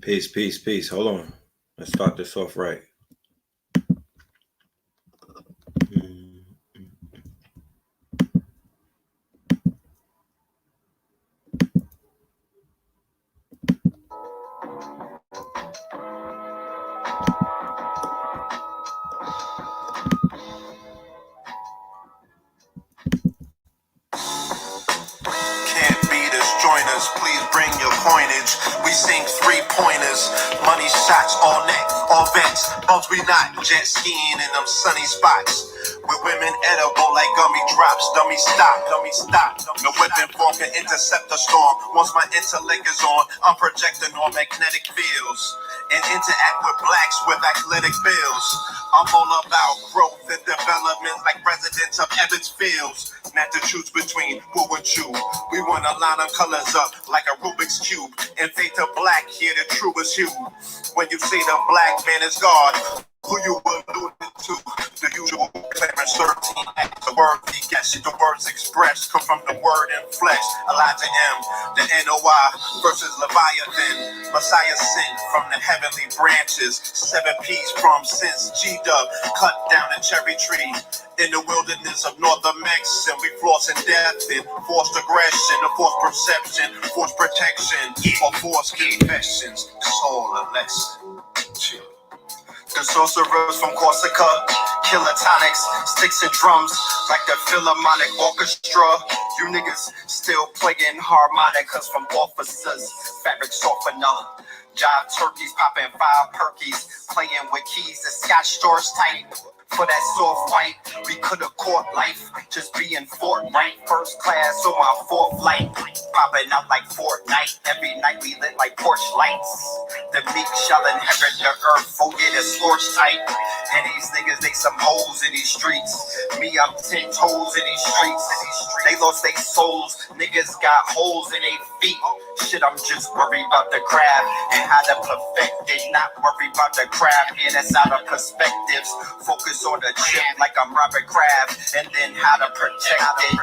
Peace, peace, peace. Hold on. Let's start this off right. Can't beat us, join us, please bring your coinage. We sing 3-pointers, money shots, all neck, all vents. Bumps we not, jet skiing in them sunny spots. With women edible like gummy drops. Dummy stop, dummy stop. No weapon form can intercept the storm. Once my intellect is on, I'm projecting on magnetic fields. And interact with blacks with athletic bills. I'm all about growth and development like residents of Ebbets Fields. Not to choose between who and chew. We wanna line our colors up like a Rubik's Cube. And fade to black here the truest hue. When you say the black man is God, who you alluded to? The usual Clarence 13 acts. The word he gets, the words expressed come from the word in flesh. Elijah M, the NOI versus Leviathan. Messiah sent from the heavenly branches. 7 P's from since G-Dub cut down a cherry tree. In the wilderness of Northern Mex, and we flossing death and forced aggression, a forced perception, forced protection, or forced confessions. It's all a lesson. Chill. The sorcerers from Corsica, killer tonics, sticks and drums, like the Philharmonic Orchestra. You niggas still playing harmonicas from officers, fabric softener. Jive turkeys popping 5 perkies, playing with keys, the Scotch stores tight. For that soft white, we could've caught life, just being Fortnite. First class on my 4th flight, popping out like Fortnite. Every night we lit like porch lights. The meek shall inherit the earth, oh yeah, the scorched type. And these niggas, they some hoes in these streets. Me, I'm 10 toes in these streets. They lost their souls, niggas got holes in their feet. Shit, I'm just worried about the crab and how to perfect it. Not worried about the crab, yeah, that's out of perspectives. Focus on the chip like I'm Robert Kraft, and then how to protect it.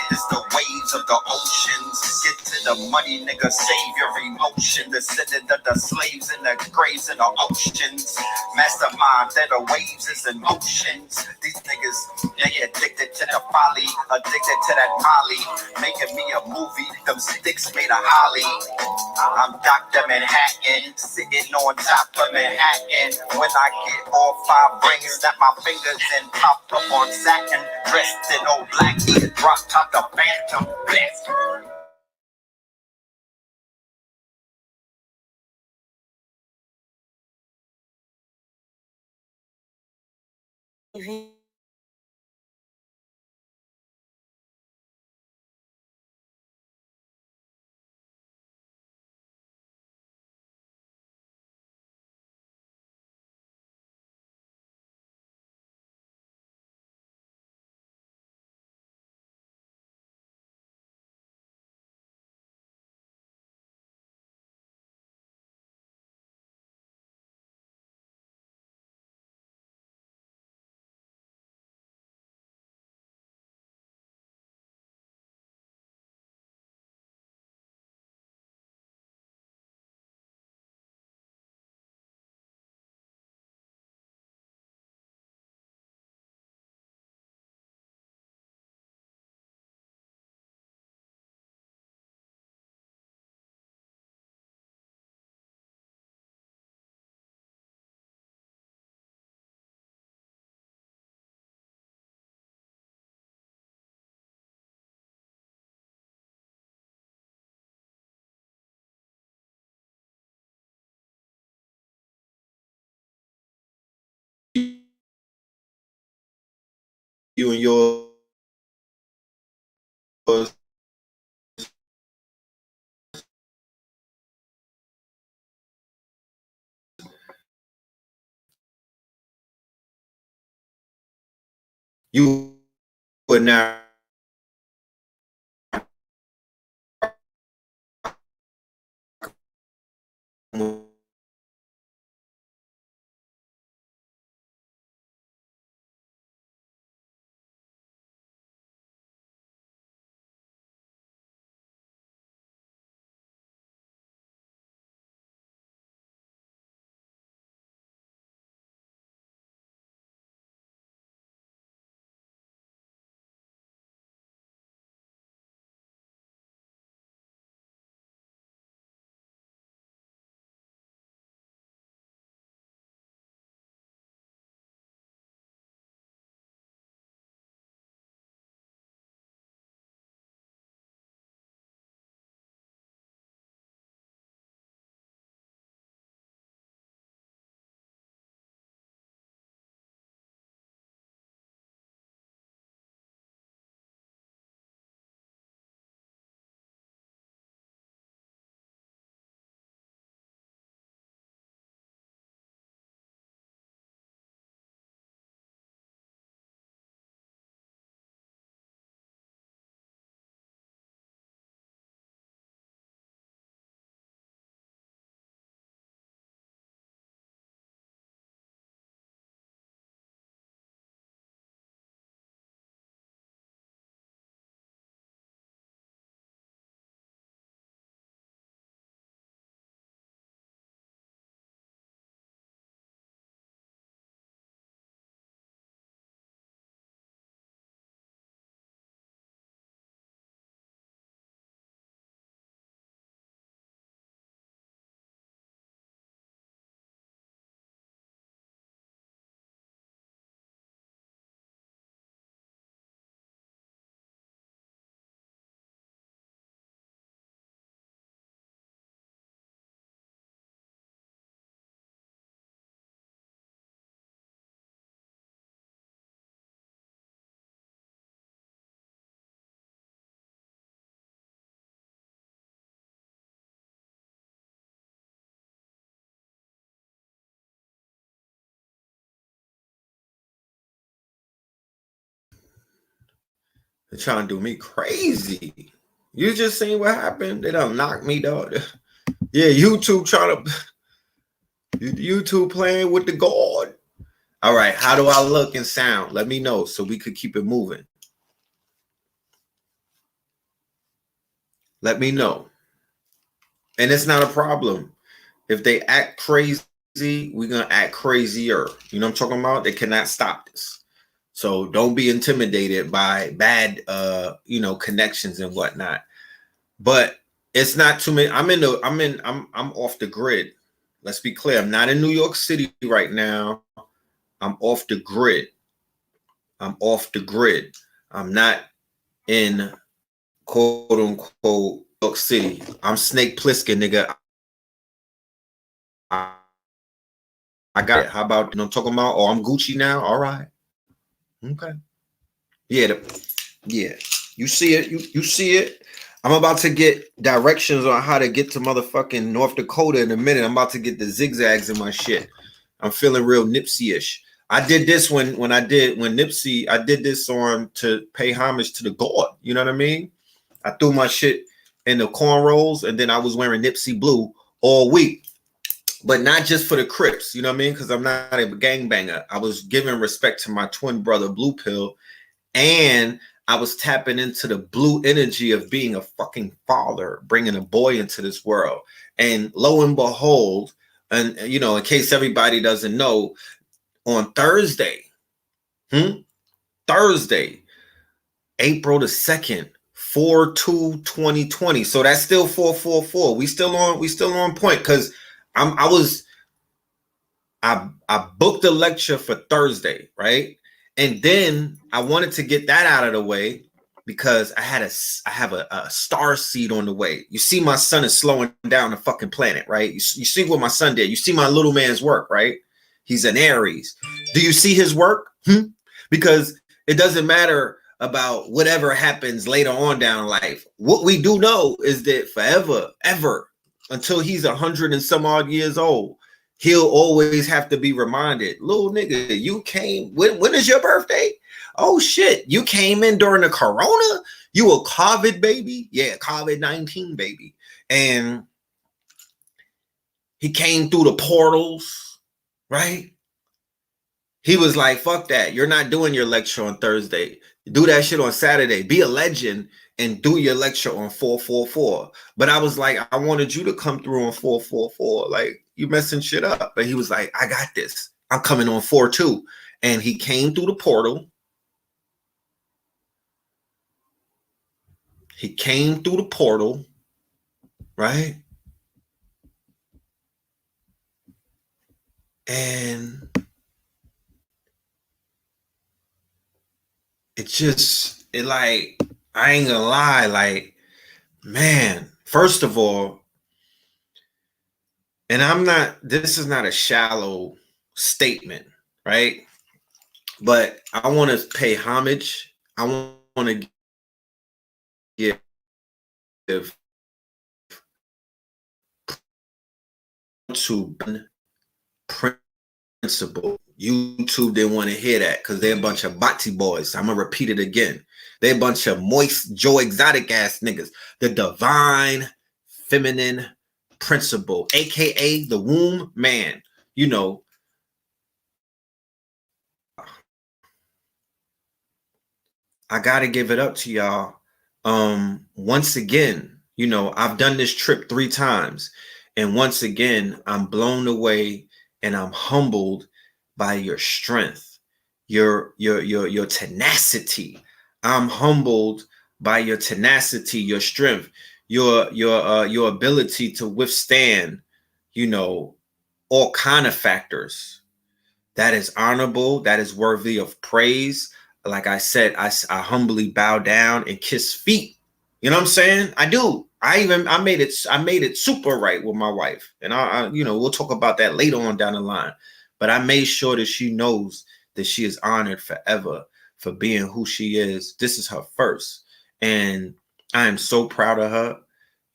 It's the waves of the oceans. Get to the money, nigga, save your emotion. The descendant of the slaves in the graves in the oceans. Mastermind that the waves is emotions. These niggas, they addicted to the folly, addicted to that molly. Making me a movie, them sticks made a holly. I'm Dr. Manhattan, sitting on top of Manhattan. When I get all 5 rings, snap my fingers and pop up on satin. Dressed in old black, drop top the phantom blast. You and yours. You would now They're trying to do me crazy. You just seen what happened? They done knocked me, dog. Yeah, YouTube trying to YouTube playing with the God. All right, how do I look and sound? Let me know so we could keep it moving. Let me know. And it's not a problem. If they act crazy, we're going to act crazier. You know what I'm talking about? They cannot stop this. So don't be intimidated by bad, connections and whatnot. But it's not too many. I'm off the grid. Let's be clear. I'm not in New York City right now. I'm off the grid. I'm off the grid. I'm not in quote unquote York City. I'm Snake Plissken, nigga. I got it. How about, I'm talking about? Oh, I'm Gucci now. All right. Okay. Yeah. Yeah. You see it. You see it. I'm about to get directions on how to get to motherfucking North Dakota in a minute. I'm about to get the zigzags in my shit. I'm feeling real Nipsey-ish. I did this when Nipsey, I did this on to pay homage to the God. You know what I mean? I threw my shit in the cornrows and then I was wearing Nipsey blue all week. But not just for the Crips, you know what I mean? Because I'm not a gangbanger. I was giving respect to my twin brother, Blue Pill, and I was tapping into the blue energy of being a fucking father, bringing a boy into this world. And lo and behold, and in case everybody doesn't know, on Thursday, April the 2nd, 4/2/2020. So that's still 444. We still on point because I booked a lecture for Thursday, right? And then I wanted to get that out of the way because I have a star seed on the way. You see, my son is slowing down the fucking planet, right? You see what my son did. You see my little man's work, right? He's an Aries. Do you see his work? Because it doesn't matter about whatever happens later on down life. What we do know is that forever, ever, until he's 100 and some odd years old, he'll always have to be reminded, little nigga, you came, when is your birthday? Oh shit, you came in during the corona? You a COVID baby? Yeah, COVID-19 baby. And he came through the portals, right? He was like, fuck that. You're not doing your lecture on Thursday. Do that shit on Saturday. Be a legend and do your lecture on 444. But I was like, I wanted you to come through on 444. Like, you messing shit up. But he was like, I got this. I'm coming on 4/2. And he came through the portal. He came through the portal, right? And I ain't gonna lie, like, man, first of all, and this is not a shallow statement, right? But I want to pay homage. I want to give to principle. YouTube didn't want to hear that because they're a bunch of Bati boys. I'm gonna repeat it again. They're a bunch of moist Joe Exotic ass niggas. The divine feminine principle, aka the womb man. I gotta give it up to y'all. Once again, I've done this trip 3 times, and once again, I'm blown away and I'm humbled by your strength, your tenacity. I'm humbled by your tenacity, your strength, your ability to withstand, all kind of factors. That is honorable. That is worthy of praise. Like I said, I humbly bow down and kiss feet. You know what I'm saying? I do. I made it super right with my wife. And we'll talk about that later on down the line. But I made sure that she knows that she is honored forever for being who she is. This is her first. And I am so proud of her.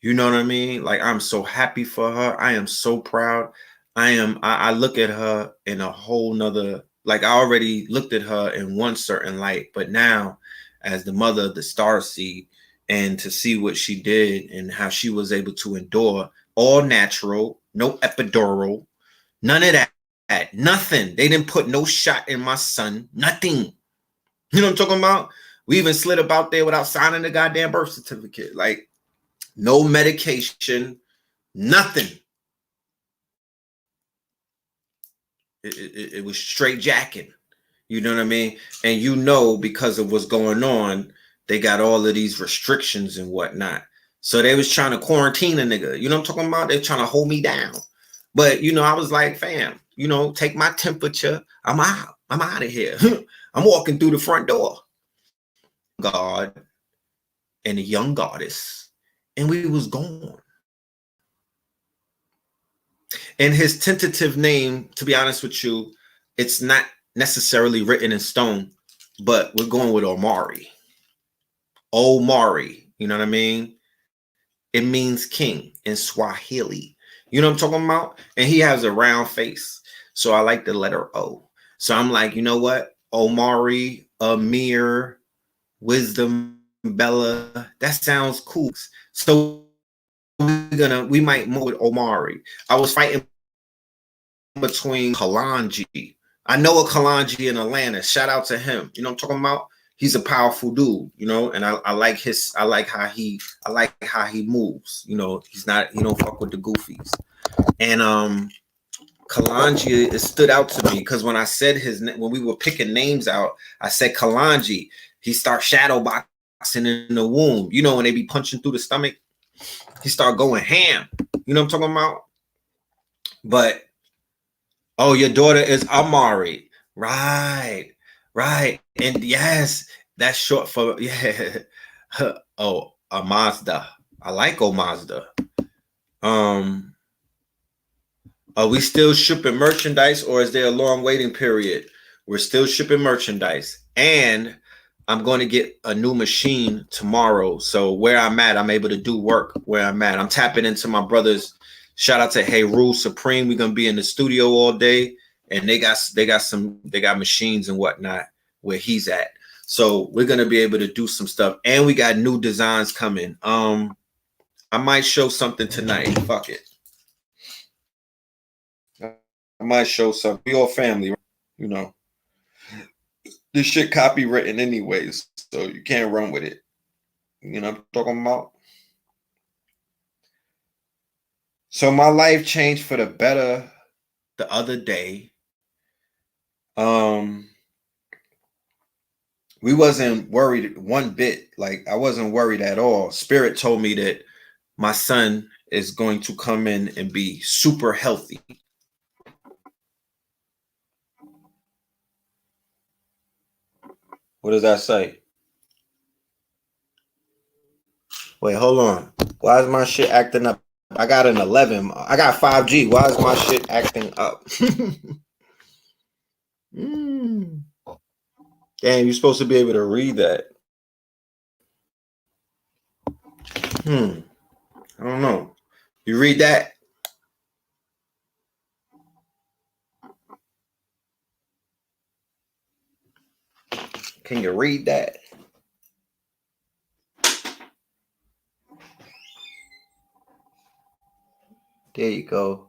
You know what I mean? Like, I'm so happy for her. I am so proud. I look at her in a whole nother, like, I already looked at her in one certain light, but now as the mother of the star seed, and to see what she did and how she was able to endure, all natural, no epidural, none of that. Nothing. They didn't put no shot in my son. Nothing. You know what I'm talking about? We even slid about there without signing the goddamn birth certificate. Like, no medication, nothing. It was straight jacking. You know what I mean? And you know, because of what's going on, they got all of these restrictions and whatnot. So they was trying to quarantine a nigga. You know what I'm talking about? They're trying to hold me down. But, you know, I was like, fam, you know, take my temperature. I'm out. I'm out of here. I'm walking through the front door. God and a young goddess. And we was gone. And his tentative name, to be honest with you, it's not necessarily written in stone, but we're going with Omari. Omari, you know what I mean? It means king in Swahili. You know what I'm talking about? And he has a round face. So I like the letter O. So I'm like, you know what? Omari, Amir, Wisdom, Bella. That sounds cool. So we might move with Omari. I was fighting between Kalanji. I know a Kalanji in Atlanta. Shout out to him. You know what I'm talking about? He's a powerful dude, you know, and I like how he moves. You know, he don't fuck with the goofies. And Kalanji, it stood out to me because when I said when we were picking names out, I said Kalanji. He starts shadow boxing in the womb. You know, when they be punching through the stomach, he start going ham. You know what I'm talking about? But oh, your daughter is Amari. Right. And yes, that's short for, yeah. Oh, a Mazda. I like Mazda. Are we still shipping merchandise or is there a long waiting period? We're still shipping merchandise. And I'm going to get a new machine tomorrow. So where I'm at, I'm able to do work where I'm at. I'm tapping into my brothers. Shout out to Hey Rule Supreme. We're going to be in the studio all day. And they got machines and whatnot where he's at. So we're going to be able to do some stuff. And we got new designs coming. I might show something tonight. Fuck it. I might show something. We all family, you know. This shit copywritten anyways, so you can't run with it. You know what I'm talking about? So my life changed for the better the other day. We wasn't worried one bit. Like, I wasn't worried at all. Spirit told me that my son is going to come in and be super healthy. What does that say? Wait, hold on. Why is my shit acting up? I got an 11. I got 5G. Why is my shit acting up? Damn, you're supposed to be able to read that. I don't know. You read that? Can you read that? There you go.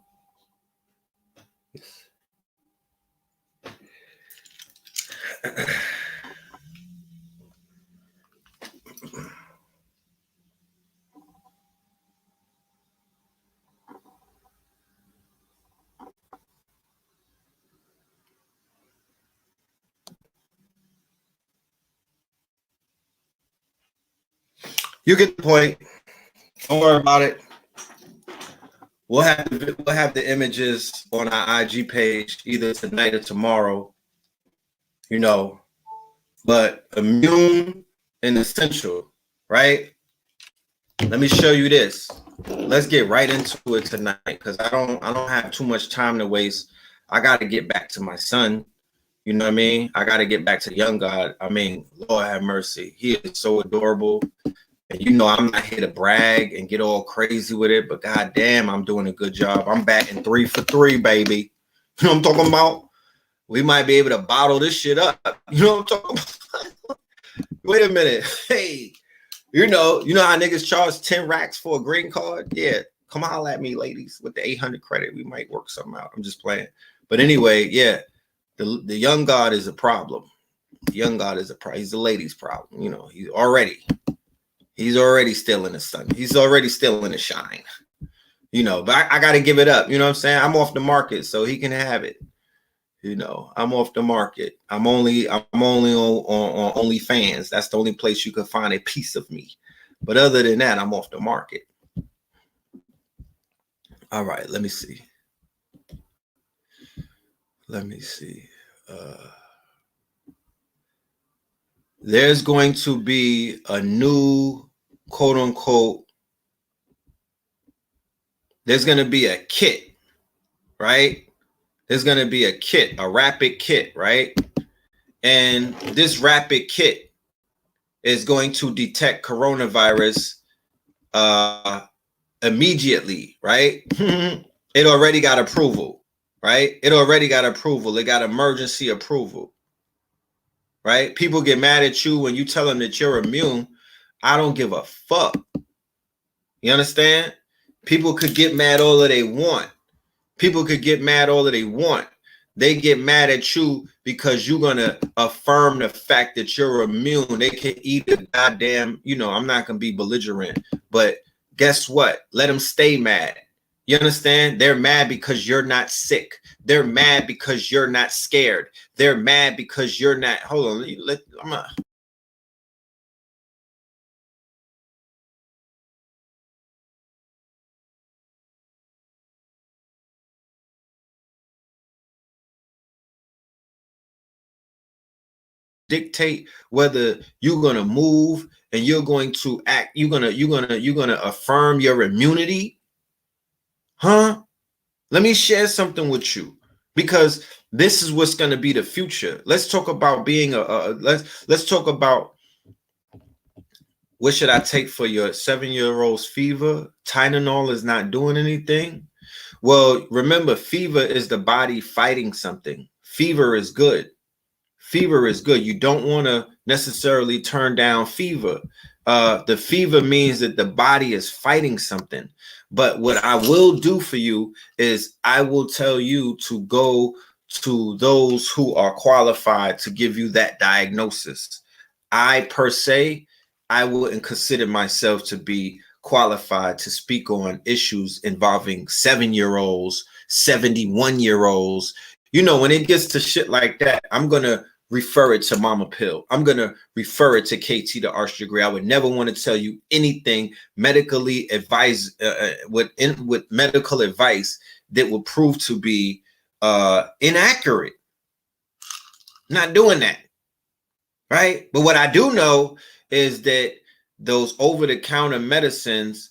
You get the point. Don't worry about it. We'll have the images on our IG page either tonight or tomorrow. You know, but immune and essential, right? Let me show you this. Let's get right into it tonight because I don't have too much time to waste. I got to get back to my son. You know what I mean? I got to get back to the young God. I mean, Lord have mercy. He is so adorable. And you know, I'm not here to brag and get all crazy with it, but goddamn, I'm doing a good job. I'm batting 3 for 3, baby. You know what I'm talking about? We might be able to bottle this shit up. You know what I'm talking about? Wait a minute. Hey, you know how niggas charge 10 racks for a green card? Yeah. Come holler at me, ladies, with the 800 credit. We might work something out. I'm just playing. But anyway, yeah, the young God is a problem. The young God is a problem. He's the ladies' problem. You know, he's already still in the sun. He's already still in the shine. You know, but I got to give it up. You know what I'm saying? I'm off the market, so he can have it. You know, I'm off the market. I'm only on OnlyFans. That's the only place you can find a piece of me. But other than that, I'm off the market. All right, let me see. There's going to be a new quote unquote. There's going to be a kit, right? There's going to be a kit, a rapid kit, right? And this rapid kit is going to detect coronavirus immediately, right? It already got approval, right? It already got approval. It got emergency approval, right? People get mad at you when you tell them that you're immune. I don't give a fuck. You understand? People could get mad all that they want. People could get mad all that they want. They get mad at you because you're going to affirm the fact that you're immune. They can eat a goddamn, you know, I'm not going to be belligerent, but guess what? Let them stay mad. You understand? They're mad because you're not sick. They're mad because you're not scared. They're mad because you're not, hold on, I'm not. Dictate whether you're going to move and you're going to act, you're going to affirm your immunity. Huh? Let me share something with you, because this is what's going to be the future. Let's talk about being let's talk about what should I take for your 7-year-old's fever? Tylenol is not doing anything. Well, remember, fever is the body fighting something. Fever is good. Fever is good. You don't want to necessarily turn down fever. The fever means that the body is fighting something. But what I will do for you is I will tell you to go to those who are qualified to give you that diagnosis. I, per se, I wouldn't consider myself to be qualified to speak on issues involving 7-year-olds, 71-year-olds. You know, when it gets to shit like that, I'm going to refer it to Mama Pill. I'm going to refer it to KT the Arch Degree. I would never want to tell you anything medically advised with medical advice that would prove to be inaccurate. Not doing that. Right? But what I do know is that those over-the-counter medicines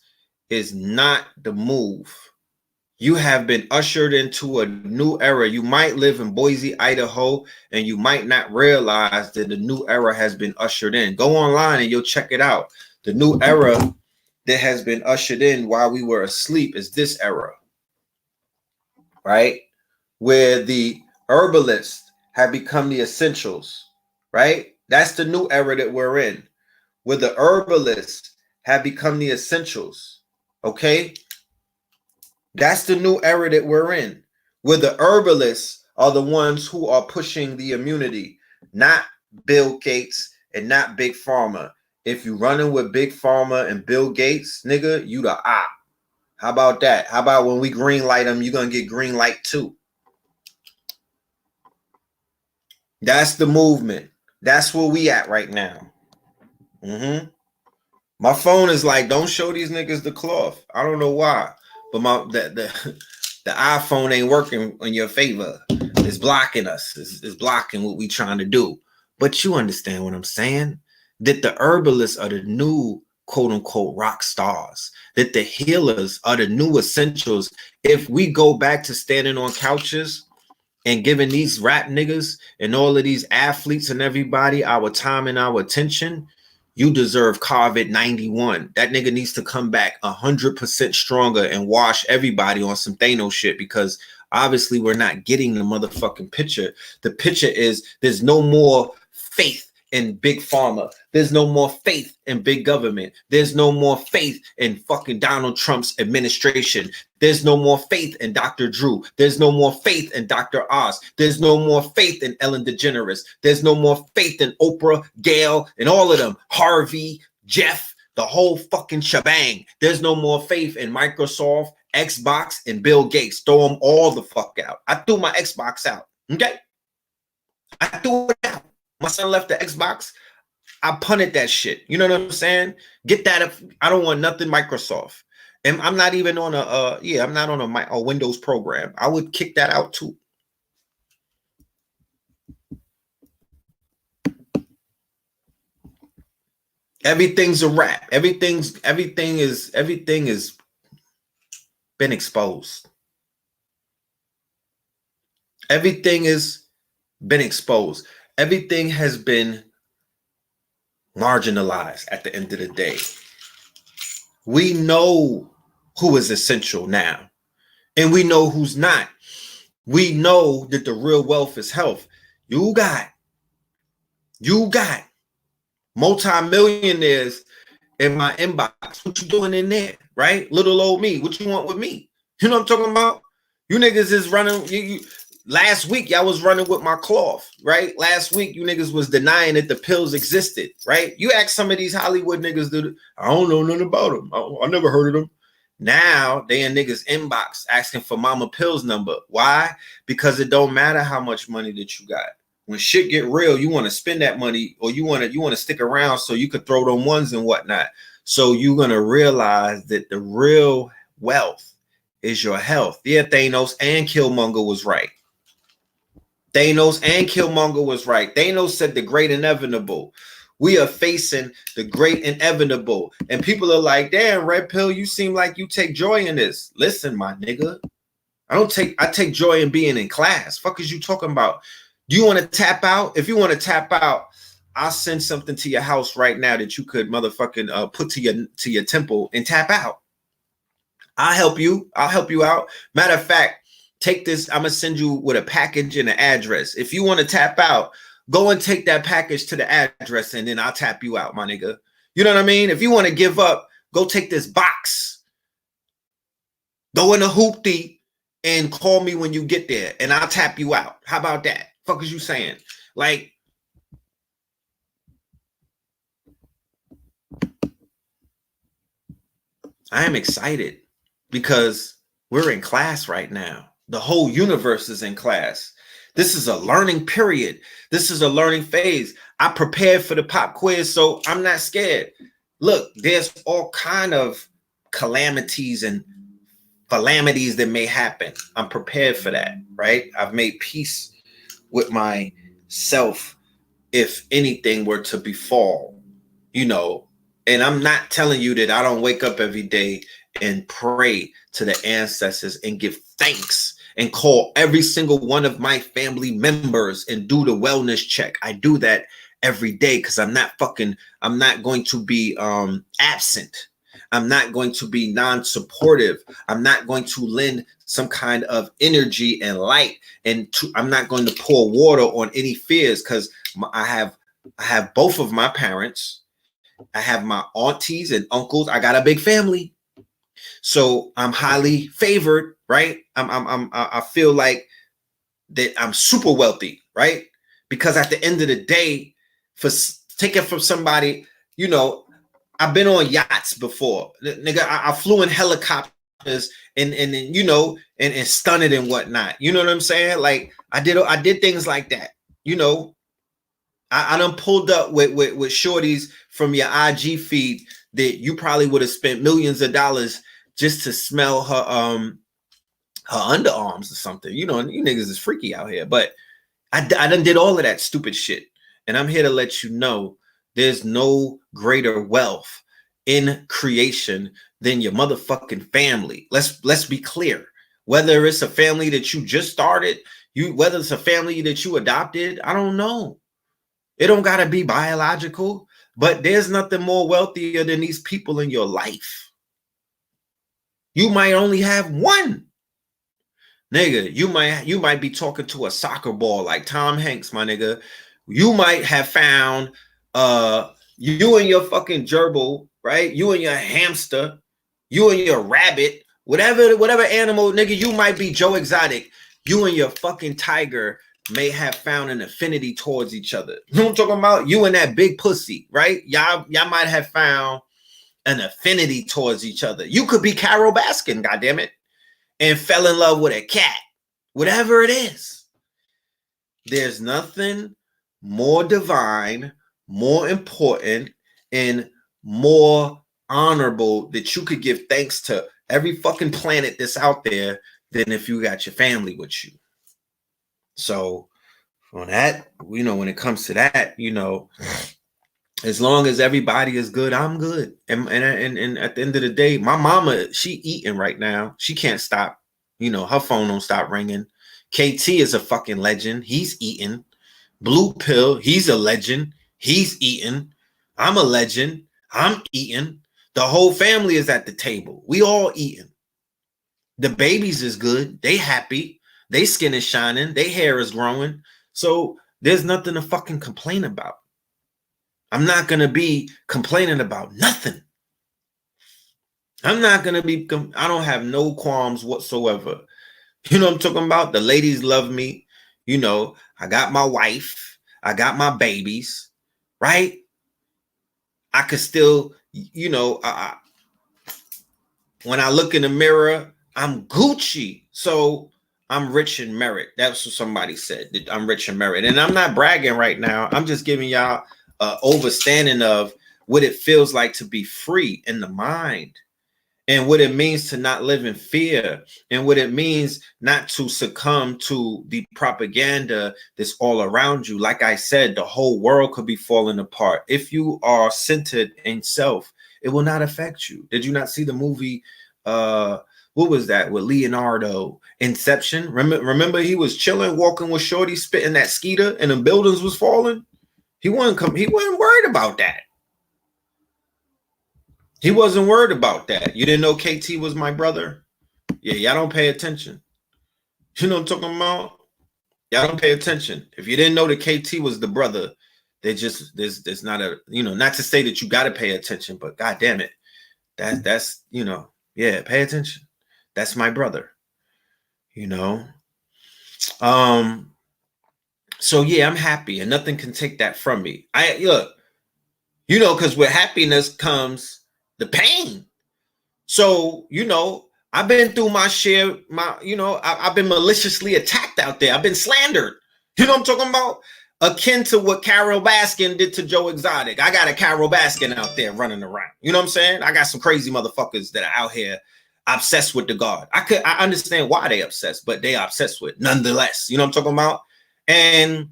is not the move. You have been ushered into a new era. You might live in Boise, Idaho, and you might not realize that the new era has been ushered in. Go online and you'll check it out. The new era that has been ushered in while we were asleep is this era, right? Where the herbalists have become the essentials, right? That's the new era that we're in, where the herbalists have become the essentials, okay? That's the new era that we're in, where the herbalists are the ones who are pushing the immunity, not Bill Gates and not Big Pharma. If you running with Big Pharma and Bill Gates, nigga, you the op. How about that? How about when we green light them, you're going to get green light too? That's the movement. That's where we at right now. My phone is like, don't show these niggas the cloth. I don't know why. But the iPhone ain't working in your favor. It's blocking us. It's blocking what we trying to do. But you understand what I'm saying? That the herbalists are the new quote unquote rock stars. That the healers are the new essentials. If we go back to standing on couches and giving these rap niggas and all of these athletes and everybody our time and our attention, you deserve COVID-91. That nigga needs to come back 100% stronger and wash everybody on some Thanos shit, because obviously we're not getting the motherfucking picture. The picture is there's no more faith in big pharma. There's no more faith in big government. There's no more faith in fucking Donald Trump's administration. There's no more faith in Dr. Drew. There's no more faith in Dr. Oz. There's no more faith in Ellen DeGeneres. There's no more faith in Oprah, Gail, and all of them. Harvey, Jeff, the whole fucking shebang. There's no more faith in Microsoft, Xbox, and Bill Gates. Throw them all the fuck out. I threw my Xbox out. Okay? I threw it out. My son left the Xbox. I punted that shit. You know what I'm saying? Get that. I don't want nothing Microsoft. And I'm not even on I'm not on a Windows program. I would kick that out too. Everything's a wrap. Everything is been exposed. Everything has been exposed. Everything has been marginalized at the end of the day. We know who is essential now, and we know who's not. We know that the real wealth is health. You got multi-millionaires in my inbox. What you doing in there, right? Little old me. What you want with me? You know what I'm talking about? You niggas is running. Last week, y'all was running with my cloth, right? Last week, you niggas was denying that the pills existed, right? You ask some of these Hollywood niggas, I don't know nothing about them. I never heard of them. Now, they in niggas' inbox asking for mama pills number. Why? Because it don't matter how much money that you got. When shit get real, you want to spend that money, or you want to stick around so you could throw them ones and whatnot. So you're going to realize that the real wealth is your health. Yeah, Thanos and Killmonger was right. Thanos was right. Thanos said the great inevitable. We are facing the great inevitable. And people are like, damn, Red Pill, you seem like you take joy in this. Listen, my nigga. I take joy in being in class. Fuck is you talking about? Do you want to tap out? If you want to tap out, I'll send something to your house right now that you could motherfucking put to your temple and tap out. I'll help you. I'll help you out. Matter of fact, take this. I'm going to send you with a package and an address. If you want to tap out, go and take that package to the address and then I'll tap you out, my nigga. You know what I mean? If you want to give up, go take this box. Go in a hoopty and call me when you get there and I'll tap you out. How about that? Fuck is you saying? Like, I am excited because we're in class right now. The whole universe is in class. This is a learning period. This is a learning phase. I prepared for the pop quiz, so I'm not scared. Look, there's all kind of calamities and calamities that may happen. I'm prepared for that, right? I've made peace with myself if anything were to befall, you know. And I'm not telling you that I don't wake up every day and pray to the ancestors and give thanks and call every single one of my family members and do the wellness check. I do that every day because I'm not going to be absent. I'm not going to be non-supportive. I'm not going to lend some kind of energy and light, and I'm not going to pour water on any fears because I have both of my parents. I have my aunties and uncles. I got a big family. So I'm highly favored, right? I feel like that I'm super wealthy, right? Because at the end of the day, for taking from somebody, you know, I've been on yachts before. Nigga, I flew in helicopters and you know, and stunted and whatnot. You know what I'm saying? Like I did things like that, you know. I done pulled up with shorties from your IG feed that you probably would have spent millions of dollars just to smell her underarms or something. You know, you niggas is freaky out here. But I done did all of that stupid shit. And I'm here to let you know there's no greater wealth in creation than your motherfucking family. Let's be clear. Whether it's a family that you just started, whether it's a family that you adopted, I don't know. It don't gotta be biological, but there's nothing more wealthier than these people in your life. You might only have one. Nigga, you might be talking to a soccer ball like Tom Hanks, my nigga. You might have found you and your fucking gerbil, right? You and your hamster, you and your rabbit, whatever animal, nigga, you might be Joe Exotic. You and your fucking tiger may have found an affinity towards each other. You know what I'm talking about? You and that big pussy, right? Y'all might have found an affinity towards each other. You could be Carol Baskin, goddammit, and fell in love with a cat. Whatever it is. There's nothing more divine, more important, and more honorable that you could give thanks to every fucking planet that's out there than if you got your family with you. So on that, you know, when it comes to that, you know, as long as everybody is good, I'm good. And at the end of the day, my mama, she eating right now. She can't stop. You know, her phone don't stop ringing. KT is a fucking legend. He's eating. Blue Pill, he's a legend. He's eating. I'm a legend. I'm eating. The whole family is at the table. We all eating. The babies is good. They happy. They skin is shining. Their hair is growing. So there's nothing to fucking complain about. I'm not going to be complaining about nothing. I'm not going to be, I don't have no qualms whatsoever. You know what I'm talking about? The ladies love me. You know, I got my wife. I got my babies, right? I could still, you know, when I look in the mirror, I'm Gucci. So I'm rich in merit. That's what somebody said. I'm rich in merit. And I'm not bragging right now. I'm just giving y'all overstanding of what it feels like to be free in the mind, and what it means to not live in fear, and what it means not to succumb to the propaganda that's all around you. Like I said, the whole world could be falling apart. If you are centered in self, it will not affect you. Did you not see the movie? What was that with Leonardo? Inception. Remember he was chilling, walking with Shorty, spitting that skeeter, and the buildings was falling. He wasn't worried about that. He wasn't worried about that. You didn't know KT was my brother? Yeah, y'all don't pay attention. You know what I'm talking about? Y'all don't pay attention. If you didn't know that KT was the brother, there's not a, you know, not to say that you got to pay attention, but God damn it. That's, you know, yeah, pay attention. That's my brother, you know? So yeah, I'm happy and nothing can take that from me. Look, you know, because with happiness comes the pain. So, you know, I've been through my share, I've been maliciously attacked out there. I've been slandered. You know what I'm talking about? Akin to what Carol Baskin did to Joe Exotic. I got a Carol Baskin out there running around. You know what I'm saying? I got some crazy motherfuckers that are out here obsessed with the God. I understand why they obsessed, but they obsessed with nonetheless. You know what I'm talking about? And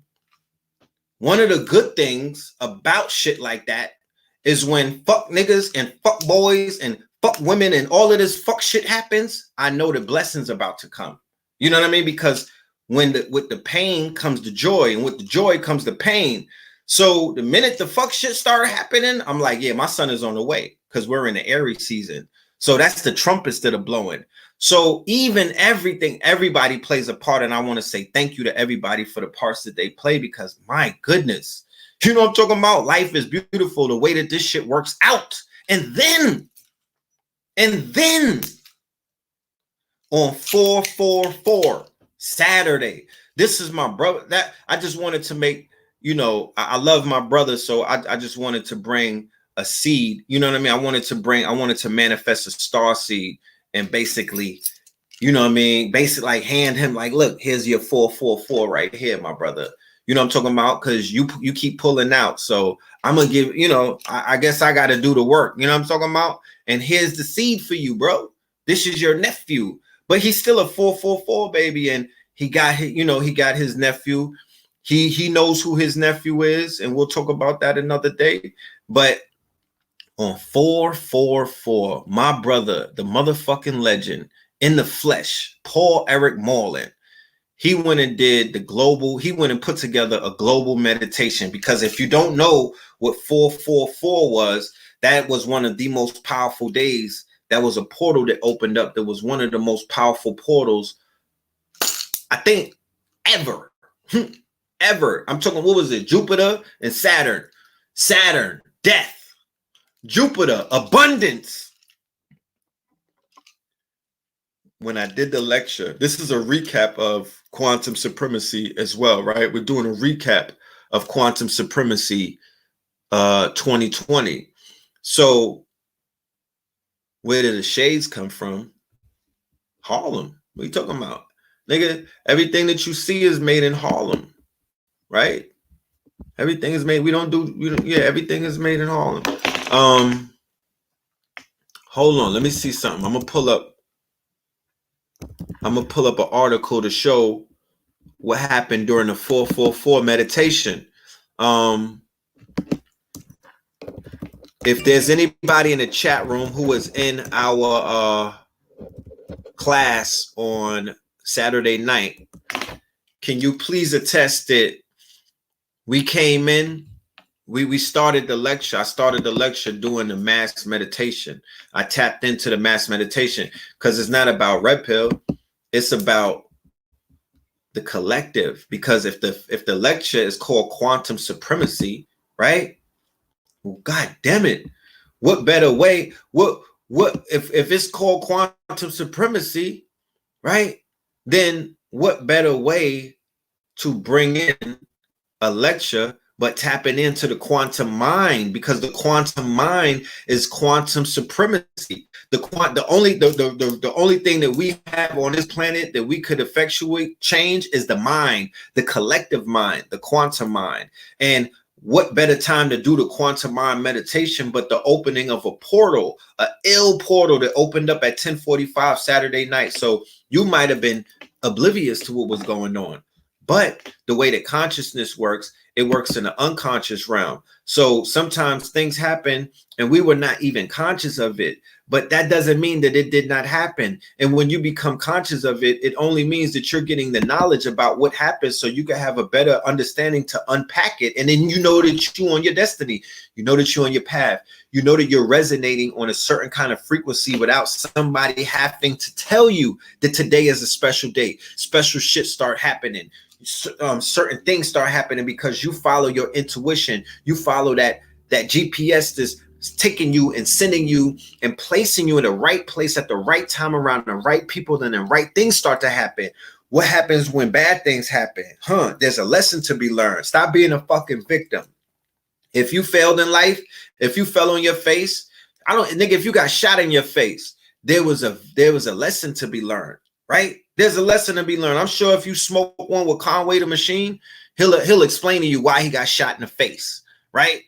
one of the good things about shit like that is when fuck niggas and fuck boys and fuck women and all of this fuck shit happens, I know the blessings about to come. You know what I mean? Because with the pain comes the joy, and with the joy comes the pain. So the minute the fuck shit started happening, I'm like, yeah, my son is on the way, because we're in the Aries season. So that's the trumpets that are blowing. So even everybody plays a part, and I want to say thank you to everybody for the parts that they play, because my goodness, you know what I'm talking about? Life is beautiful the way that this shit works out. And then on 4/4/4 Saturday, this is my brother. That I just wanted to make, you know, I love my brother, so I just wanted to bring a seed. You know what I mean? I wanted to manifest a star seed, and basically, you know what I mean? Basically, like hand him, like, look, here's your 4/4/4 right here, my brother. You know what I'm talking about? Because you keep pulling out. So I'm gonna give, you know, I guess I got to do the work. You know what I'm talking about? And here's the seed for you, bro. This is your nephew, but he's still a 4/4/4 baby, and he got his nephew. He knows who his nephew is, and we'll talk about that another day. But on 4/4/4, my brother, the motherfucking legend in the flesh, Paul Eric Moreland, he went and put together a global meditation. Because if you don't know what 4/4/4 was, that was one of the most powerful days. That was a portal that opened up. That was one of the most powerful portals, I think, ever. ever. I'm talking, what was it? Jupiter and Saturn. Saturn, death. Jupiter, abundance. When I did the lecture, this is a recap of quantum supremacy as well, right? We're doing a recap of quantum supremacy 2020. So where did the shades come from? Harlem. What are you talking about? Nigga, everything that you see is made in Harlem, right? Everything is made. Everything is made in Harlem. Hold on, let me see something. I'm gonna pull up an article to show what happened during the 444 meditation. If there's anybody in the chat room who was in our class on Saturday night, can you please attest that we came in, we started the lecture. I started the lecture doing the mass meditation. I tapped into the mass meditation because it's not about red pill. It's about the collective. Because if the lecture is called quantum supremacy, right? Well, God damn it. What better way? What if it's called quantum supremacy, right? Then what better way to bring in a lecture but tapping into the quantum mind, because the quantum mind is quantum supremacy. The only thing that we have on this planet that we could effectuate change is the mind, the collective mind, the quantum mind. And what better time to do the quantum mind meditation but the opening of a portal, a ill portal that opened up at 10:45 Saturday night. So you might have been oblivious to what was going on. But the way that consciousness works, it works in the unconscious realm. So sometimes things happen and we were not even conscious of it. But that doesn't mean that it did not happen. And when you become conscious of it, it only means that you're getting the knowledge about what happened so you can have a better understanding to unpack it. And then you know that you're on your destiny. You know that you're on your path. You know that you're resonating on a certain kind of frequency without somebody having to tell you that today is a special day. Special shit start happening. Certain things start happening because you follow your intuition. You follow that GPS that's taking you and sending you and placing you in the right place at the right time around the right people. Then the right things start to happen. What happens when bad things happen? There's a lesson to be learned. Stop being a fucking victim. If you failed in life, if you fell on your face, if you got shot in your face, there was a lesson to be learned, right? There's a lesson to be learned. I'm sure if you smoke one with Conway the Machine, he'll explain to you why he got shot in the face, right?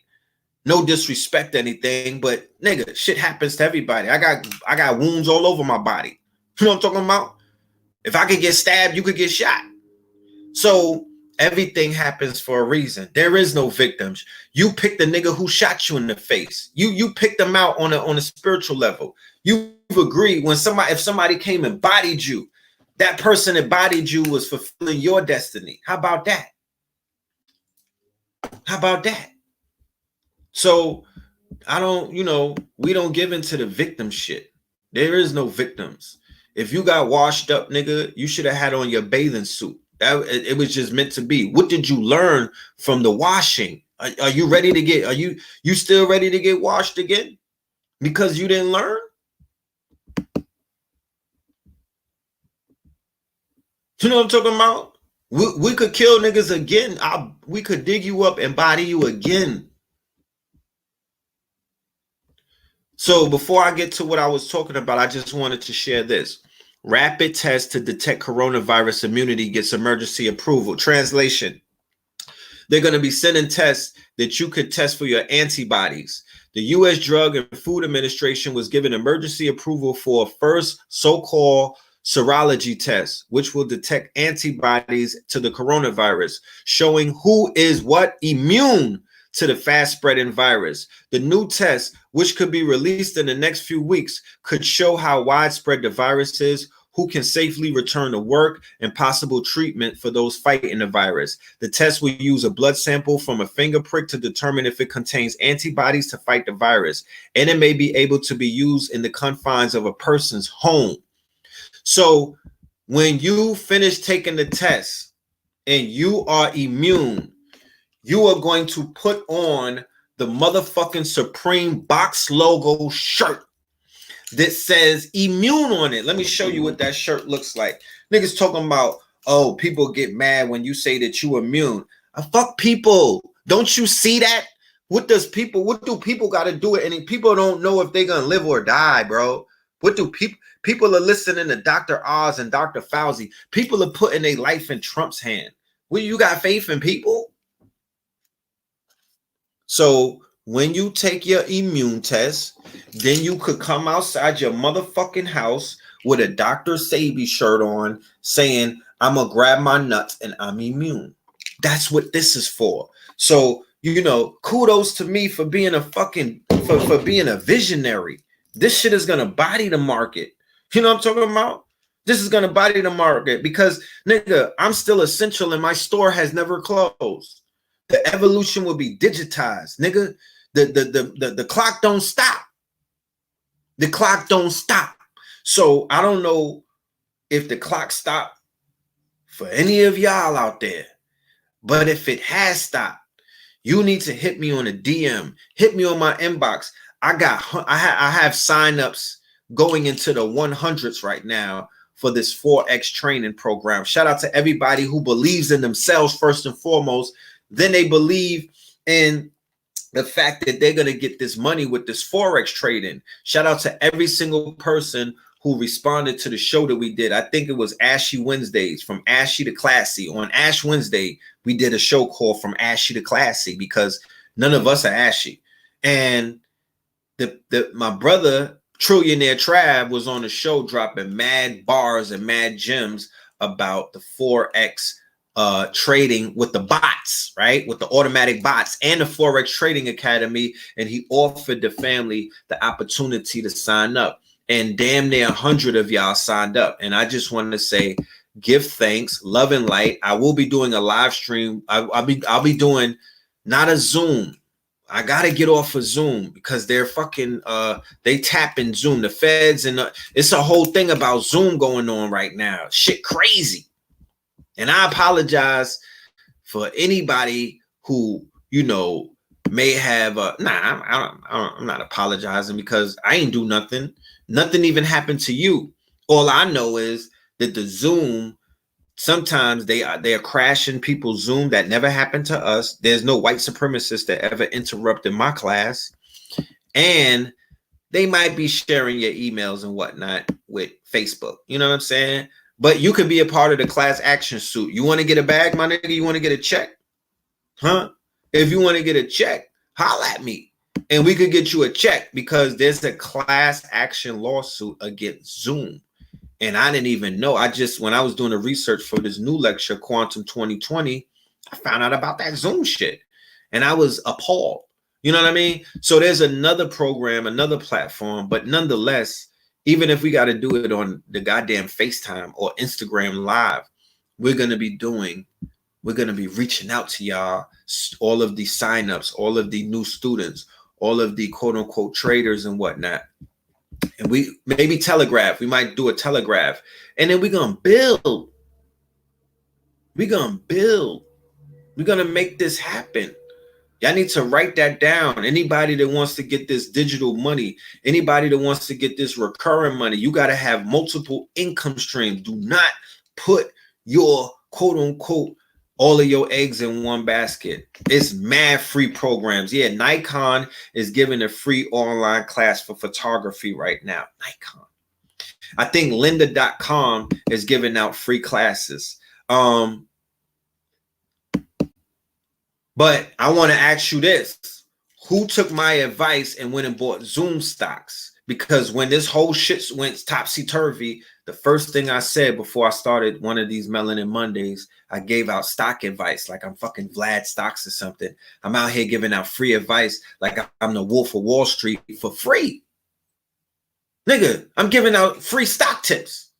No disrespect to anything, but nigga, shit happens to everybody. I got wounds all over my body. You know what I'm talking about? If I could get stabbed, you could get shot. So everything happens for a reason. There is no victims. You pick the nigga who shot you in the face. You pick them out on a spiritual level. You've agreed if somebody came and bodied you, that person that bodied you was fulfilling your destiny. How about that? How about that? So we don't give into the victim shit. There is no victims. If you got washed up, nigga, you should have had on your bathing suit. It was just meant to be. What did you learn from the washing? Are you ready to get? Are you still ready to get washed again? Because you didn't learn? You know what I'm talking about? We could kill niggas again. We could dig you up and body you again. So before I get to what I was talking about, I just wanted to share this. Rapid test to detect coronavirus immunity gets emergency approval. Translation: they're going to be sending tests that you could test for your antibodies. The U.S. Drug and Food Administration was given emergency approval for a first so-called serology test, which will detect antibodies to the coronavirus, showing who is immune to the fast-spreading virus. The new test, which could be released in the next few weeks, could show how widespread the virus is, who can safely return to work, and possible treatment for those fighting the virus. The test will use a blood sample from a finger prick to determine if it contains antibodies to fight the virus, and it may be able to be used in the confines of a person's home. So when you finish taking the test, and you are immune, you are going to put on the motherfucking Supreme box logo shirt that says immune on it. Let me show you what that shirt looks like. Niggas talking about, oh, people get mad when you say that you immune. Fuck people. Don't you see that? What do people got to do it? And people don't know if they're gonna live or die, bro. What do people are listening to Dr. Oz and Dr. Fauci? People are putting their life in Trump's hand. Well, you got faith in people? So when you take your immune test, then you could come outside your motherfucking house with a Dr. Sabi shirt on saying, I'm gonna grab my nuts and I'm immune. That's what this is for. So, you know, kudos to me for being a fucking, for being a visionary. This shit is gonna body the market. You know what I'm talking about? This is gonna body the market because, nigga, I'm still essential and my store has never closed. The evolution will be digitized, nigga. The clock don't stop. The clock don't stop. So I don't know if the clock stopped for any of y'all out there, but if it has stopped, you need to hit me on a DM, hit me on my inbox. I have signups going into the 100s right now for this 4X training program. Shout out to everybody who believes in themselves first and foremost. Then they believe in the fact that they're going to get this money with this Forex trading. Shout out to every single person who responded to the show that we did. I think it was Ashy Wednesdays, from Ashy to Classy. On Ash Wednesday, we did a show called From Ashy to Classy because none of us are ashy. And my brother, Trillionaire Trav, was on the show dropping mad bars and mad gems about the Forex trading with the bots, right? With the automatic bots and the Forex Trading Academy. And he offered the family the opportunity to sign up. And damn near 100 of y'all signed up. And I just wanted to say, give thanks, love and light. I will be doing a live stream. I'll be doing not a Zoom. I gotta get off of Zoom because they're fucking they tap in Zoom. The feds and it's a whole thing about Zoom going on right now. Shit crazy. And I apologize for anybody who, you know, may have I'm not apologizing because I ain't do nothing. Nothing even happened to you. All I know is that the Zoom, sometimes they are crashing people's Zoom. That never happened to us. There's no white supremacist that ever interrupted my class. And they might be sharing your emails and whatnot with Facebook. You know what I'm saying? But you could be a part of the class action suit. You want to get a bag, my nigga? You want to get a check? Huh? If you want to get a check, holla at me. And we could get you a check because there's a class action lawsuit against Zoom. And I didn't even know. When I was doing the research for this new lecture, Quantum 2020, I found out about that Zoom shit. And I was appalled. You know what I mean? So there's another program, another platform, but nonetheless, even if we got to do it on the goddamn FaceTime or Instagram Live, we're going to be reaching out to y'all, all of the signups, all of the new students, all of the quote unquote traders and whatnot. And we maybe telegraph. We might do a telegraph. And then we're going to build. We're going to build. We're going to make this happen. Y'all need to write that down. Anybody that wants to get this digital money, anybody that wants to get this recurring money, you got to have multiple income streams. Do not put your quote unquote all of your eggs in one basket. It's mad free programs. Yeah, Nikon is giving a free online class for photography right now. Nikon. I think lynda.com is giving out free classes. But I want to ask you this. Who took my advice and went and bought Zoom stocks? Because when this whole shit went topsy-turvy, the first thing I said before I started one of these Melanin Mondays, I gave out stock advice like I'm fucking Vlad Stocks or something. I'm out here giving out free advice like I'm the Wolf of Wall Street for free. Nigga, I'm giving out free stock tips.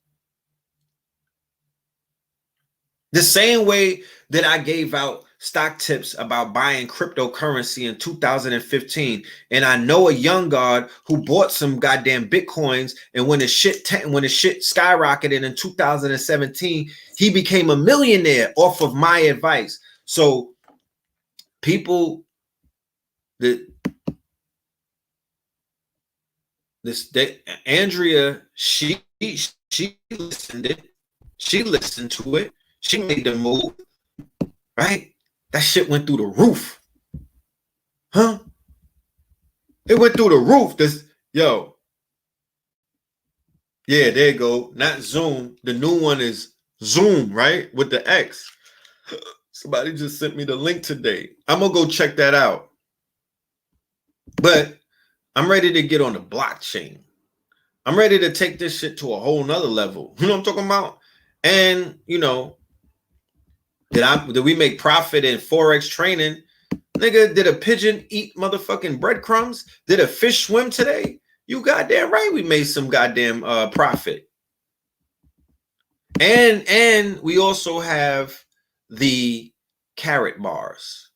The same way that I gave out stock tips about buying cryptocurrency in 2015, and I know a young god who bought some goddamn bitcoins, and when the shit skyrocketed in 2017, he became a millionaire off of my advice. So people that Andrea, she listened it, she listened to it, she made the move, right? That shit went through the roof. Huh? It went through the roof. Yo. Yeah, there you go. Not Zoom. The new one is Zoom, right? With the X. Somebody just sent me the link today. I'm going to go check that out. But I'm ready to get on the blockchain. I'm ready to take this shit to a whole nother level. You know what I'm talking about? And, you know, did we make profit in Forex training? Nigga, did a pigeon eat motherfucking breadcrumbs? Did a fish swim today? You goddamn right we made some goddamn profit. And we also have the carrot bars.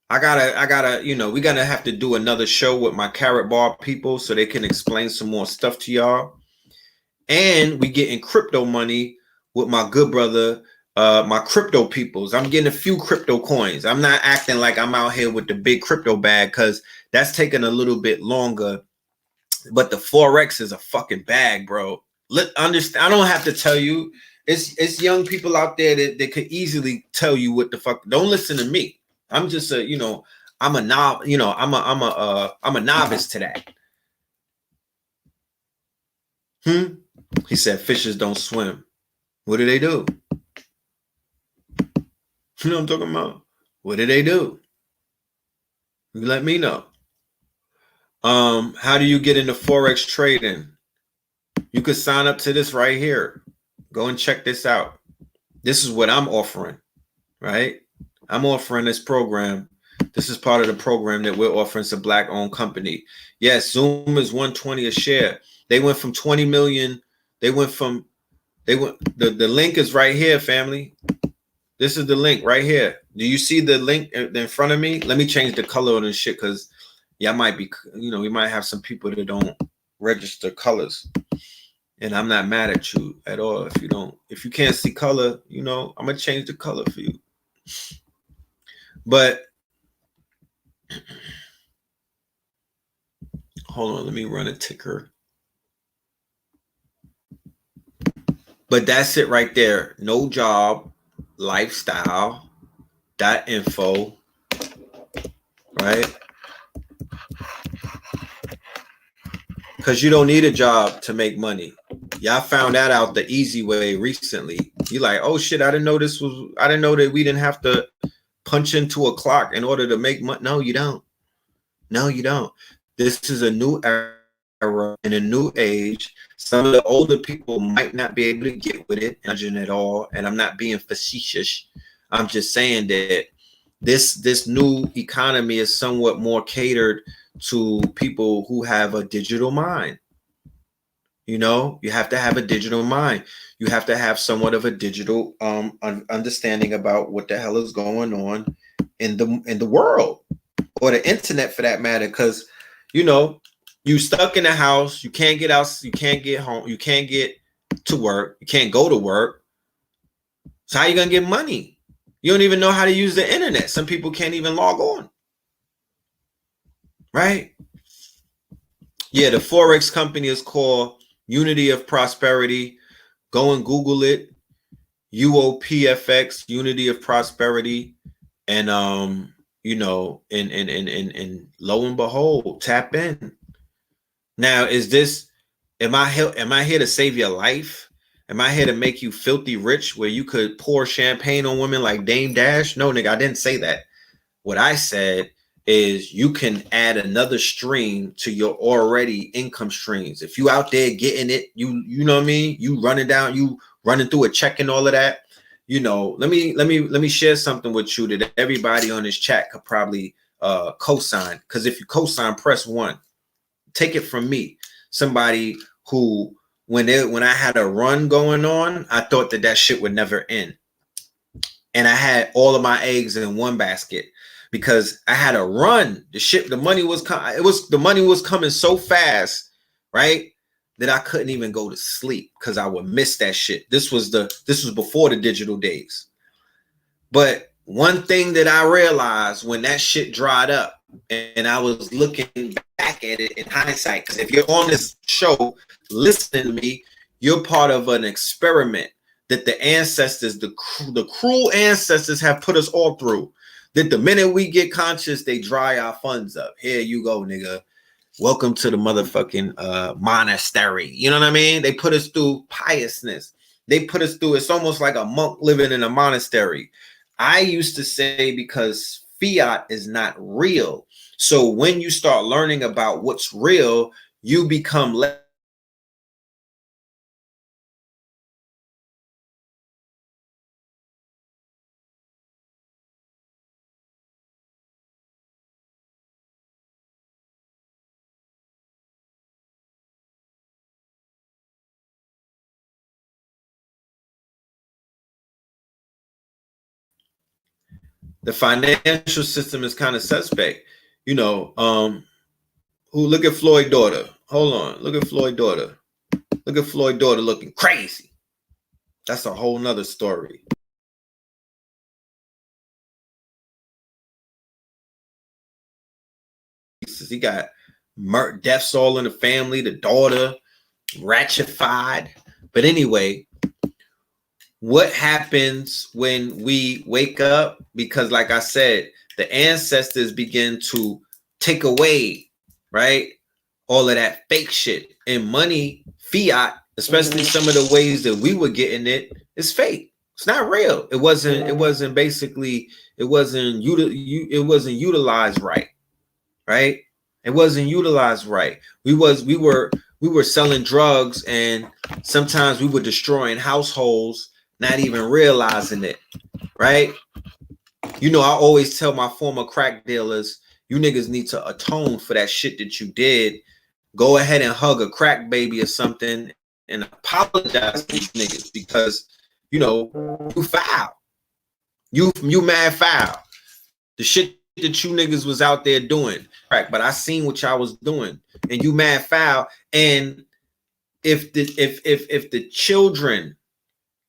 I gotta, you know, we gotta have to do another show with my carrot bar people so they can explain some more stuff to y'all. And we getting crypto money with my good brother, my crypto peoples. I'm getting a few crypto coins. I'm not acting like I'm out here with the big crypto bag because that's taking a little bit longer. But the Forex is a fucking bag, bro. Understand? I don't have to tell you. It's young people out there that could easily tell you what the fuck. Don't listen to me. I'm just a, you know, I'm a novice to that. He said fishes don't swim. What do they do? You know what I'm talking about? What do they do? You let me know. How do you get into Forex trading? You could sign up to this right here. Go and check this out. This is what I'm offering, right? I'm offering this program. This is part of the program that we're offering. It's a black-owned company. Yes, Zoom is 120 a share. They went from 20 million. The link is right here, family. This is the link right here. Do you see the link in front of me? Let me change the color on this shit because yeah, I might be, you know, we might have some people that don't register colors. And I'm not mad at you at all if you can't see color, you know, I'm gonna change the color for you. But hold on, let me run a ticker. But that's it right there. No job, lifestyle.info, right? Because you don't need a job to make money. Y'all found that out the easy way recently. You like, oh shit, I didn't know that we didn't have to punch into a clock in order to make money. No, you don't. No, you don't. This is a new era in a new age. Some of the older people might not be able to get with it at all. And I'm not being facetious. I'm just saying that this new economy is somewhat more catered to people who have a digital mind. You know, you have to have a digital mind. You have to have somewhat of a digital understanding about what the hell is going on in the world, or the internet for that matter. Because, you know, you stuck in the house, you can't get out, you can't get home, you can't get to work, you can't go to work. So how you gonna get money? You don't even know how to use the internet. Some people can't even log on. Right? Yeah, the Forex company is called Unity of Prosperity. Go and Google it. UOPFX, Unity of Prosperity. And you know, and lo and behold, tap in. Now, am I here to save your life? Am I here to make you filthy rich where you could pour champagne on women like Dame Dash? No, nigga, I didn't say that. What I said is you can add another stream to your already income streams. If you out there getting it, you know what I mean? You running through a check and all of that. You know, let me share something with you that everybody on this chat could probably co-sign. Because if you co-sign, press 1. Take it from me, somebody who when I had a run going on, I thought that shit would never end. and I had all of my eggs in one basket because I had to run. The money was coming so fast, right? That I couldn't even go to sleep because I would miss that shit. This was before the digital days. But one thing that I realized when that shit dried up, and I was looking back at it in hindsight, because if you're on this show listening to me, you're part of an experiment that the ancestors, the cruel ancestors have put us all through. That the minute we get conscious, they dry our funds up. Here you go, nigga. Welcome to the motherfucking monastery. You know what I mean? They put us through piousness. They put us through, it's almost like a monk living in a monastery. I used to say because fiat is not real. So when you start learning about what's real, you become less. The financial system is kind of suspect. You know, look at Floyd's daughter. Hold on. Look at Floyd's daughter. Look at Floyd's daughter looking crazy. That's a whole nother story. He got deaths all in the family, the daughter, ratchetified. But anyway, what happens when we wake up? Because like I said, the ancestors begin to take away, right, all of that fake shit. And money, fiat, especially some of the ways that we were getting it, is fake. It's not real. It wasn't utilized right. Right? It wasn't utilized right. We were selling drugs, and sometimes we were destroying households, not even realizing it, right? You know, I always tell my former crack dealers, you niggas need to atone for that shit that you did. Go ahead and hug a crack baby or something and apologize to these niggas because, you know, you foul. You mad foul. The shit that you niggas was out there doing, right? But I seen what y'all was doing, and you mad foul. And if the children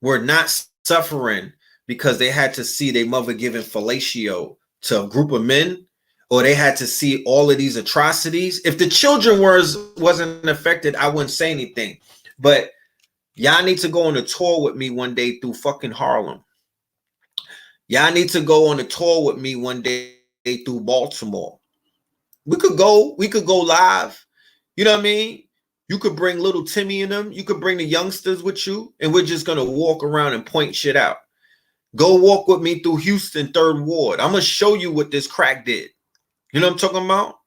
were not suffering because they had to see their mother giving fellatio to a group of men, or they had to see all of these atrocities, if the children wasn't affected, I wouldn't say anything. But y'all need to go on a tour with me one day through fucking Harlem. Y'all need to go on a tour with me one day through Baltimore. We could go live. You know what I mean? You could bring little Timmy and them. You could bring the youngsters with you, and we're just gonna walk around and point shit out. Go walk with me through Houston 3rd Ward. I'm gonna show you what this crack did. You know what I'm talking about?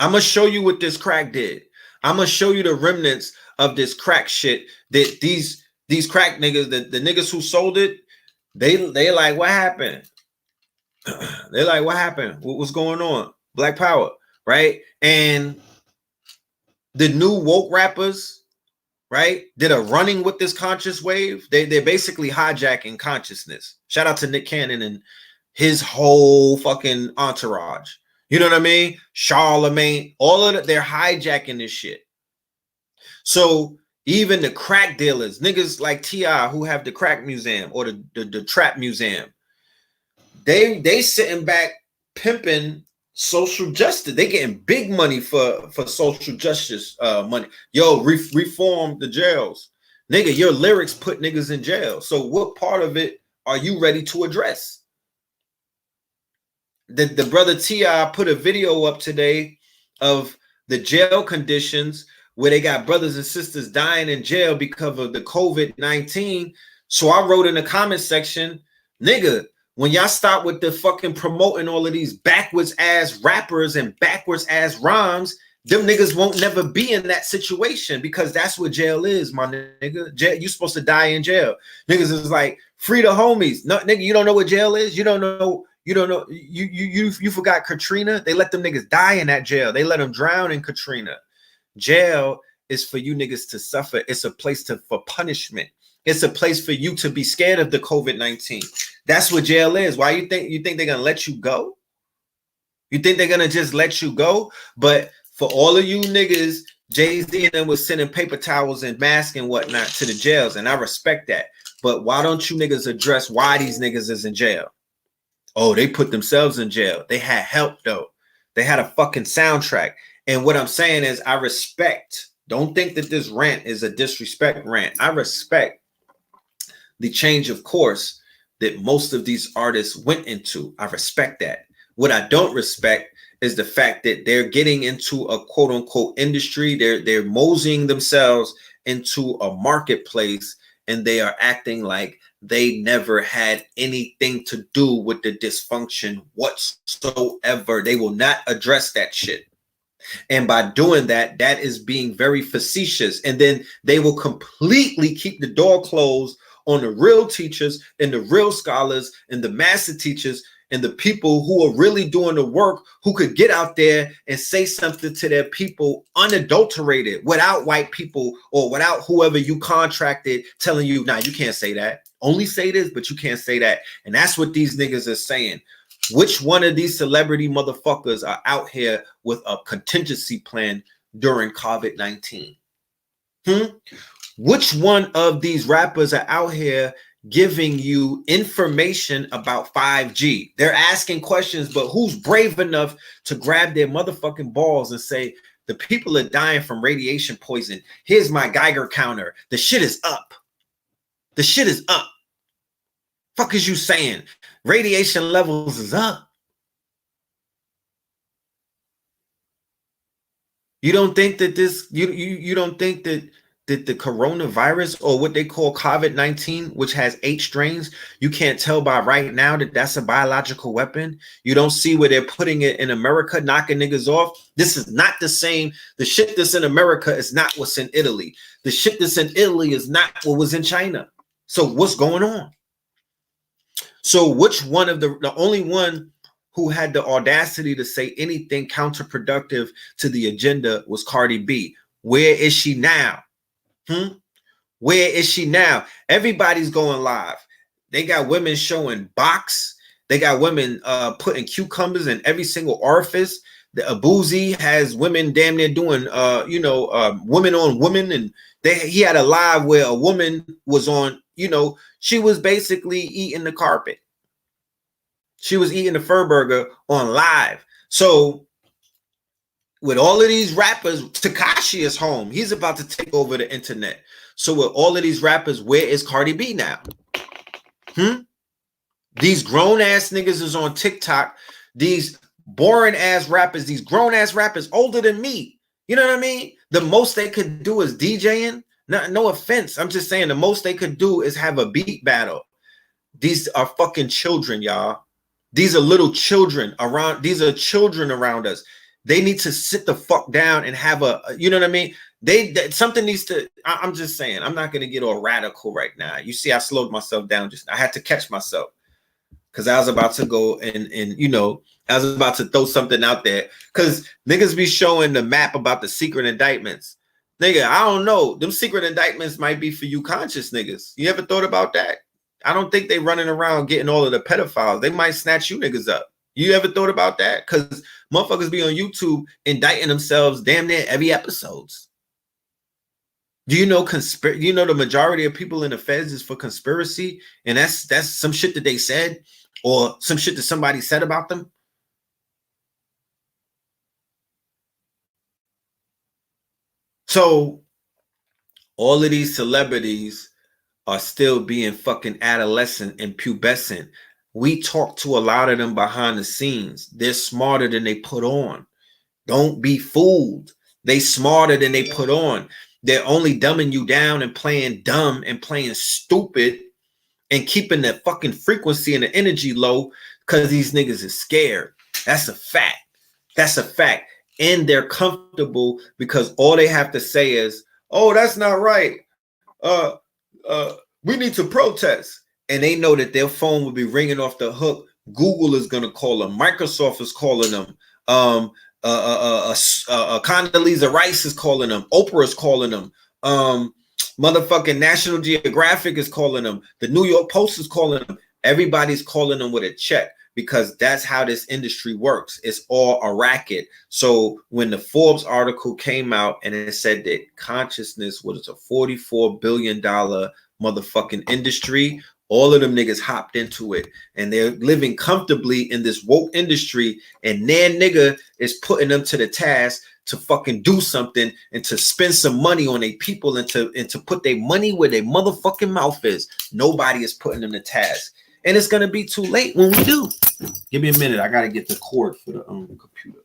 I'm gonna show you what this crack did. I'm gonna show you the remnants of this crack shit that these crack niggas, the niggas who sold it, they like, what happened? They're like, what happened? What's going on? Black power, right? And the new woke rappers, right, that are running with this conscious wave, they're basically hijacking consciousness. Shout out to Nick Cannon and his whole fucking entourage. You know what I mean? Charlemagne, all of it, they're hijacking this shit. So even the crack dealers, niggas like T.I. who have the crack museum or the trap museum, they sitting back pimping social justice. They getting big money for social justice money. Yo, reform the jails. Nigga, your lyrics put niggas in jail. So what part of it are you ready to address? The brother T.I. put a video up today of the jail conditions where they got brothers and sisters dying in jail because of the COVID-19. So I wrote in the comment section, nigga, when y'all stop with the fucking promoting all of these backwards ass rappers and backwards ass rhymes, them niggas won't never be in that situation, because that's what jail is, my nigga. Jail, you supposed to die in jail. Niggas is like, free the homies. No, nigga, you don't know what jail is? You don't know. You forgot Katrina? They let them niggas die in that jail. They let them drown in Katrina. Jail is for you niggas to suffer. It's a place for punishment. It's a place for you to be scared of the COVID-19. That's what jail is. Why you think they're gonna let you go? You think they're gonna just let you go? But for all of you niggas, Jay-Z and them was sending paper towels and masks and whatnot to the jails, and I respect that. But why don't you niggas address why these niggas is in jail? Oh, they put themselves in jail. They had help though. They had a fucking soundtrack. And what I'm saying is I respect. Don't think that this rant is a disrespect rant. I respect the change of course that most of these artists went into. I respect that. What I don't respect is the fact that they're getting into a quote unquote industry. They're moseying themselves into a marketplace, and they are acting like they never had anything to do with the dysfunction whatsoever. They will not address that shit. And by doing that, that is being very facetious. And then they will completely keep the door closed on the real teachers and the real scholars and the master teachers and the people who are really doing the work, who could get out there and say something to their people unadulterated, without white people or without whoever you contracted telling you, nah, you can't say that. Only say this, but you can't say that. And that's what these niggas are saying. Which one of these celebrity motherfuckers are out here with a contingency plan during COVID-19? Which one of these rappers are out here giving you information about 5G? They're asking questions, but who's brave enough to grab their motherfucking balls and say, the people are dying from radiation poison. Here's my Geiger counter. The shit is up. The shit is up. Fuck is you saying? Radiation levels is up. You don't think that this, you don't think that the coronavirus, or what they call COVID-19, which has 8 strains, you can't tell by right now that that's a biological weapon? You don't see where they're putting it in America, knocking niggas off? This is not the same. The shit that's in America is not what's in Italy. The shit that's in Italy is not what was in China. So what's going on? So which one of the only one who had the audacity to say anything counterproductive to the agenda was Cardi B. Where is she now? Where is she now? Everybody's going live. They got women showing box. They got women putting cucumbers in every single orifice. The Abuzi has women damn near doing women on women, and he had a live where a woman was on, she was basically eating the carpet. She was eating the fur burger on live. So with all of these rappers, Tekashi is home. He's about to take over the internet. So with all of these rappers, where is Cardi B now? These grown ass niggas is on TikTok. These boring ass rappers, these grown ass rappers older than me. You know what I mean? The most they could do is DJing. No offense. I'm just saying the most they could do is have a beat battle. These are fucking children, y'all. These are little children around. These are children around us. They need to sit the fuck down and have you know what I mean? Something needs to, I'm just saying, I'm not going to get all radical right now. You see, I slowed myself down. I had to catch myself because I was about to go and I was about to throw something out there because niggas be showing the map about the secret indictments. Nigga, I don't know. Them secret indictments might be for you conscious niggas. You ever thought about that? I don't think they running around getting all of the pedophiles. They might snatch you niggas up. You ever thought about that? Because motherfuckers be on YouTube indicting themselves damn near every episodes. Do you know the majority of people in the feds is for conspiracy? And that's some shit that they said or some shit that somebody said about them. So all of these celebrities are still being fucking adolescent and pubescent. We talk to a lot of them behind the scenes. They're smarter than they put on. Don't be fooled. They smarter than they put on. They're only dumbing you down and playing dumb and playing stupid and keeping the fucking frequency and the energy low because these niggas is scared. That's a fact. That's a fact. And they're comfortable because all they have to say is, oh, that's not right. We need to protest. And they know that their phone will be ringing off the hook. Google is going to call them. Microsoft is calling them. Condoleezza Rice is calling them. Oprah is calling them. Motherfucking National Geographic is calling them. The New York Post is calling them. Everybody's calling them with a check because that's how this industry works. It's all a racket. So when the Forbes article came out and it said that consciousness was a $44 billion motherfucking industry, all of them niggas hopped into it and they're living comfortably in this woke industry, and then nigga is putting them to the task to fucking do something and to spend some money on their people and to put their money where their motherfucking mouth is. Nobody is putting them to task. And it's gonna be too late when we do. Give me a minute. I gotta get the cord for the computer.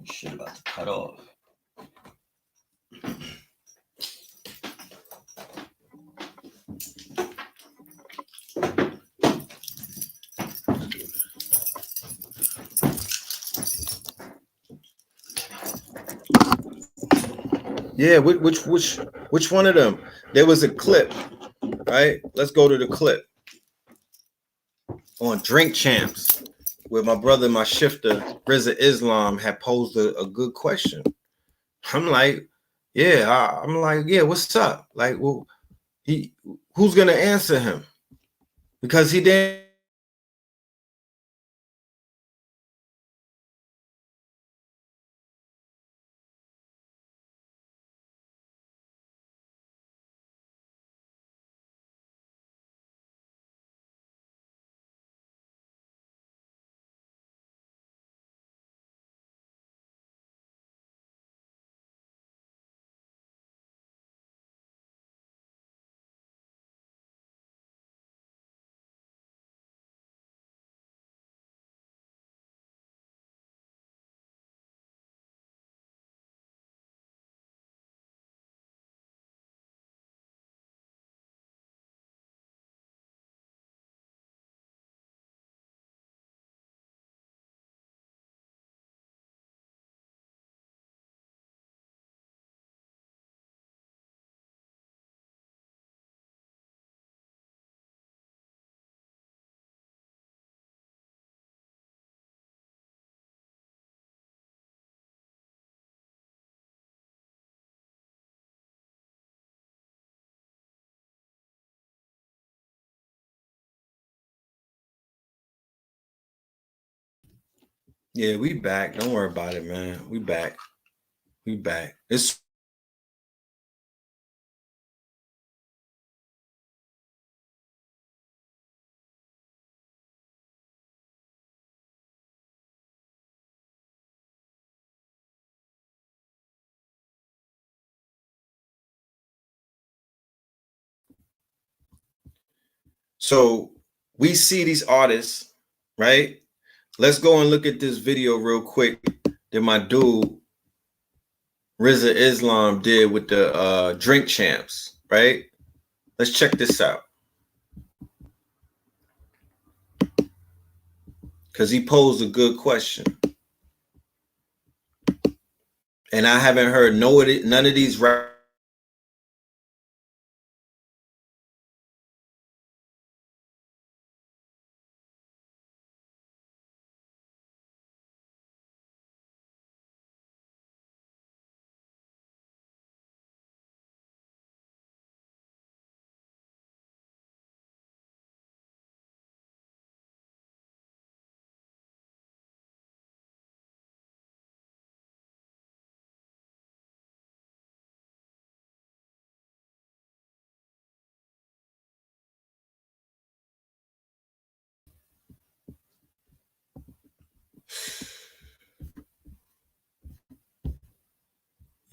Shit about to cut off. Yeah, which one of them? There was a clip, right? Let's go to the clip on Drink Champs where my brother, my shifter, Rizza Islam, had posed a good question. I'm like, yeah, I'm like, yeah, what's up? Like, well, who's gonna answer him? Because he didn't. Yeah, we back. Don't worry about it, man. We back. We back. It's so we see these artists, right? Let's go and look at this video real quick that my dude Rizza Islam did with the Drink Champs, right? Let's check this out. Because he posed a good question. And I haven't heard none of these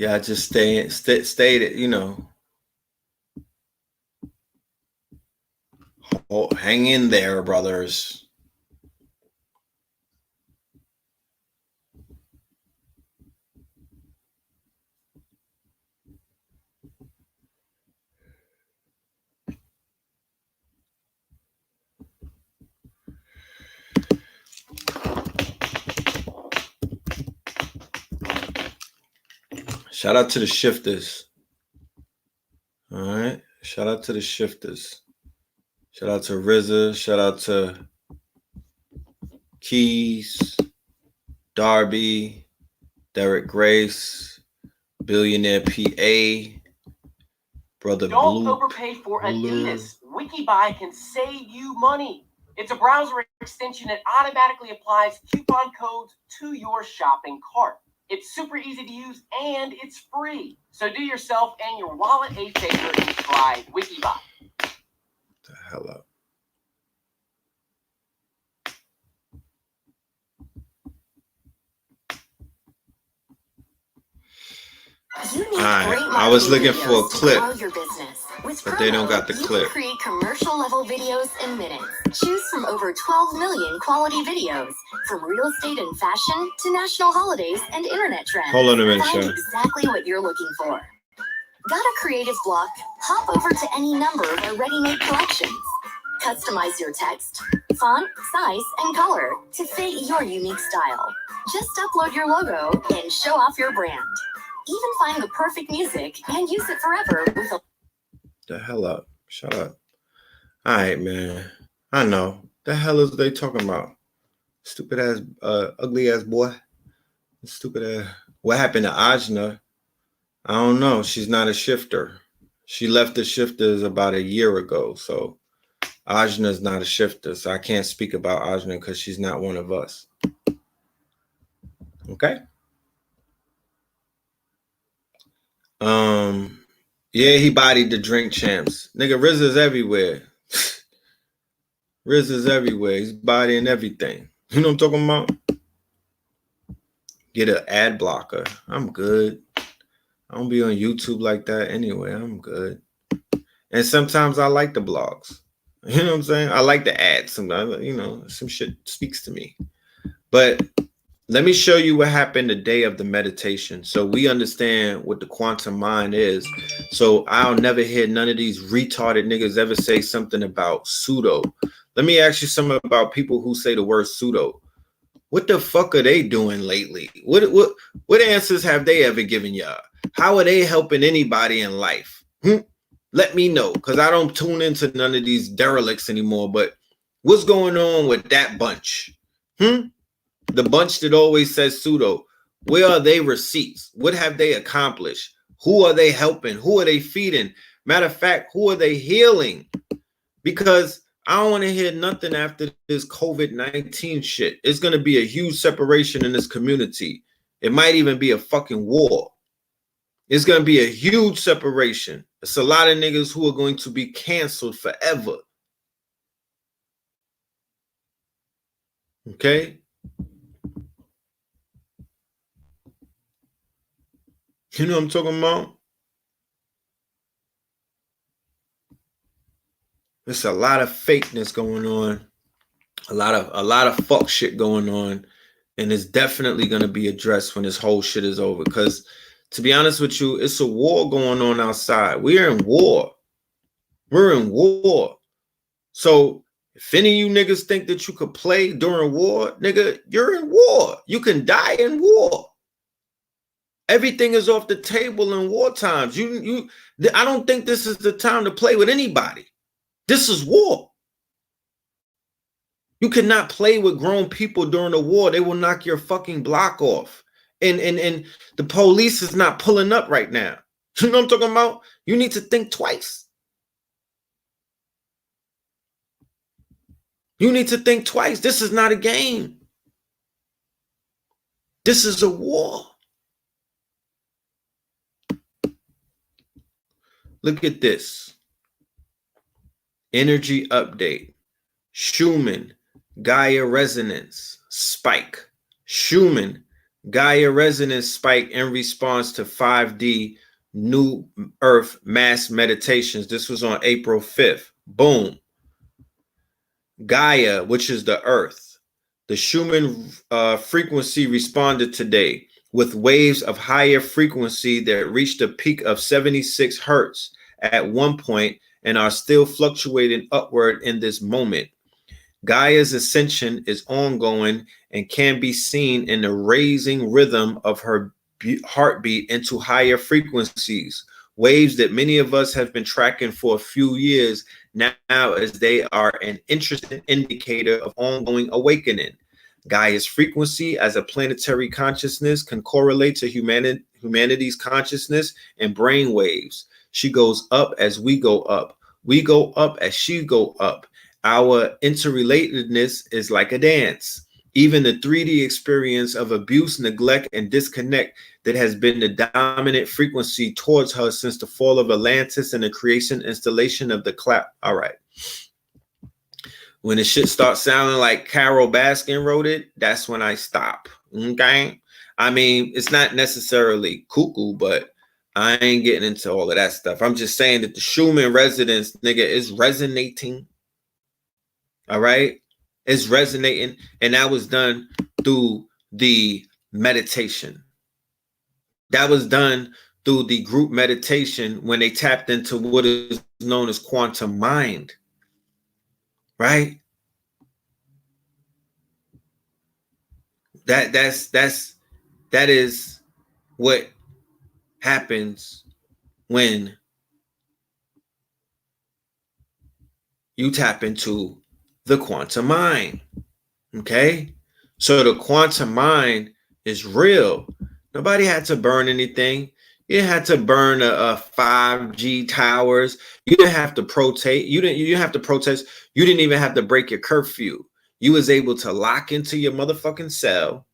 Yeah, I just stayed, you know. Hang in there, brothers. Shout out to the shifters. All right. Shout out to the shifters. Shout out to RZA. Shout out to Keys, Darby, Derek Grace, Billionaire PA, Brother Don't Blue. overpay for Adidas. WikiBuy can save you money. It's a browser extension that automatically applies coupon codes to your shopping cart. It's super easy to use and it's free. So do yourself and your wallet a favor and try WikiBuy. The hell up. I was looking for a clip, but they don't got the clip. Create commercial level videos in minutes. Choose from over 12 million quality videos, from real estate and fashion to national holidays and internet trends. Hold on a minute, Find Sean. exactly what you're looking for. Got a creative block? Hop over to any number of our ready-made collections. Customize your text, font, size, and color to fit your unique style. Just upload your logo and show off your brand. Even find the perfect music and use it forever with a... The hell up. Shut up. All right, man. I know. The hell is they talking about? Stupid ass, ugly ass boy. Stupid ass. What happened to Ajna? I don't know. She's not a shifter. She left the shifters about a year ago. So Ajna's not a shifter. So I can't speak about Ajna because she's not one of us. Okay? Yeah, he bodied the drink champs. Nigga, RZA's everywhere. RZA's everywhere. He's bodying everything. You know what I'm talking about? Get an ad blocker. I'm good. I don't be on YouTube like that anyway. I'm good. And sometimes I like the blogs. You know what I'm saying? I like the ads. Sometimes, you know, some shit speaks to me. But let me show you what happened the day of the meditation so we understand what the quantum mind is. So I'll never hear none of these retarded niggas ever say something about pseudo. Let me ask you something about people who say the word pseudo. What the fuck are they doing lately? What answers have they ever given y'all? How are they helping anybody in life? Let me know, because I don't tune into none of these derelicts anymore. But what's going on with that bunch? The bunch that always says pseudo. Where are they receipts? What have they accomplished? Who are they helping? Who are they feeding? Matter of fact, who are they healing? Because I don't want to hear nothing after this COVID-19 shit. It's going to be a huge separation in this community. It might even be a fucking war. It's going to be a huge separation. It's a lot of niggas who are going to be canceled forever. Okay? You know what I'm talking about? There's a lot of fakeness going on. A lot of fuck shit going on. And it's definitely going to be addressed when this whole shit is over. Because to be honest with you, it's a war going on outside. We're in war. We're in war. So if any of you niggas think that you could play during war, nigga, you're in war. You can die in war. Everything is off the table in war times. I don't think this is the time to play with anybody. This is war. You cannot play with grown people during the war. They will knock your fucking block off. And the police is not pulling up right now. You know what I'm talking about? You need to think twice. You need to think twice. This is not a game. This is a war. Look at this. Energy update. Schumann, Gaia resonance, spike. Schumann, Gaia resonance spike in response to 5D New Earth mass meditations. This was on April 5th. Boom. Gaia, which is the Earth. The Schumann frequency responded today with waves of higher frequency that reached a peak of 76 hertz at one point and are still fluctuating upward in this moment. Gaia's ascension is ongoing and can be seen in the raising rhythm of her heartbeat into higher frequencies, waves that many of us have been tracking for a few years now, as they are an interesting indicator of ongoing awakening. Gaia's frequency as a planetary consciousness can correlate to humanity's consciousness and brain waves. She goes up as we go up. We go up as she go up. Our interrelatedness is like a dance. Even the 3D experience of abuse, neglect, and disconnect that has been the dominant frequency towards her since the fall of Atlantis and the creation installation of the clap. All right. When the shit starts sounding like Carol Baskin wrote it, that's when I stop. Okay? I mean, it's not necessarily cuckoo, but I ain't getting into all of that stuff. I'm just saying that the Schumann resonance, nigga, is resonating. All right? It's resonating. And that was done through the meditation. That was done through the group meditation when they tapped into what is known as quantum mind. Right? That is what happens when you tap into the quantum mind. Okay? So the quantum mind is real. Nobody had to burn anything. You didn't have to burn a 5G towers. You didn't have to protest. You didn't have to protest. You didn't even have to break your curfew. You was able to lock into your motherfucking cell,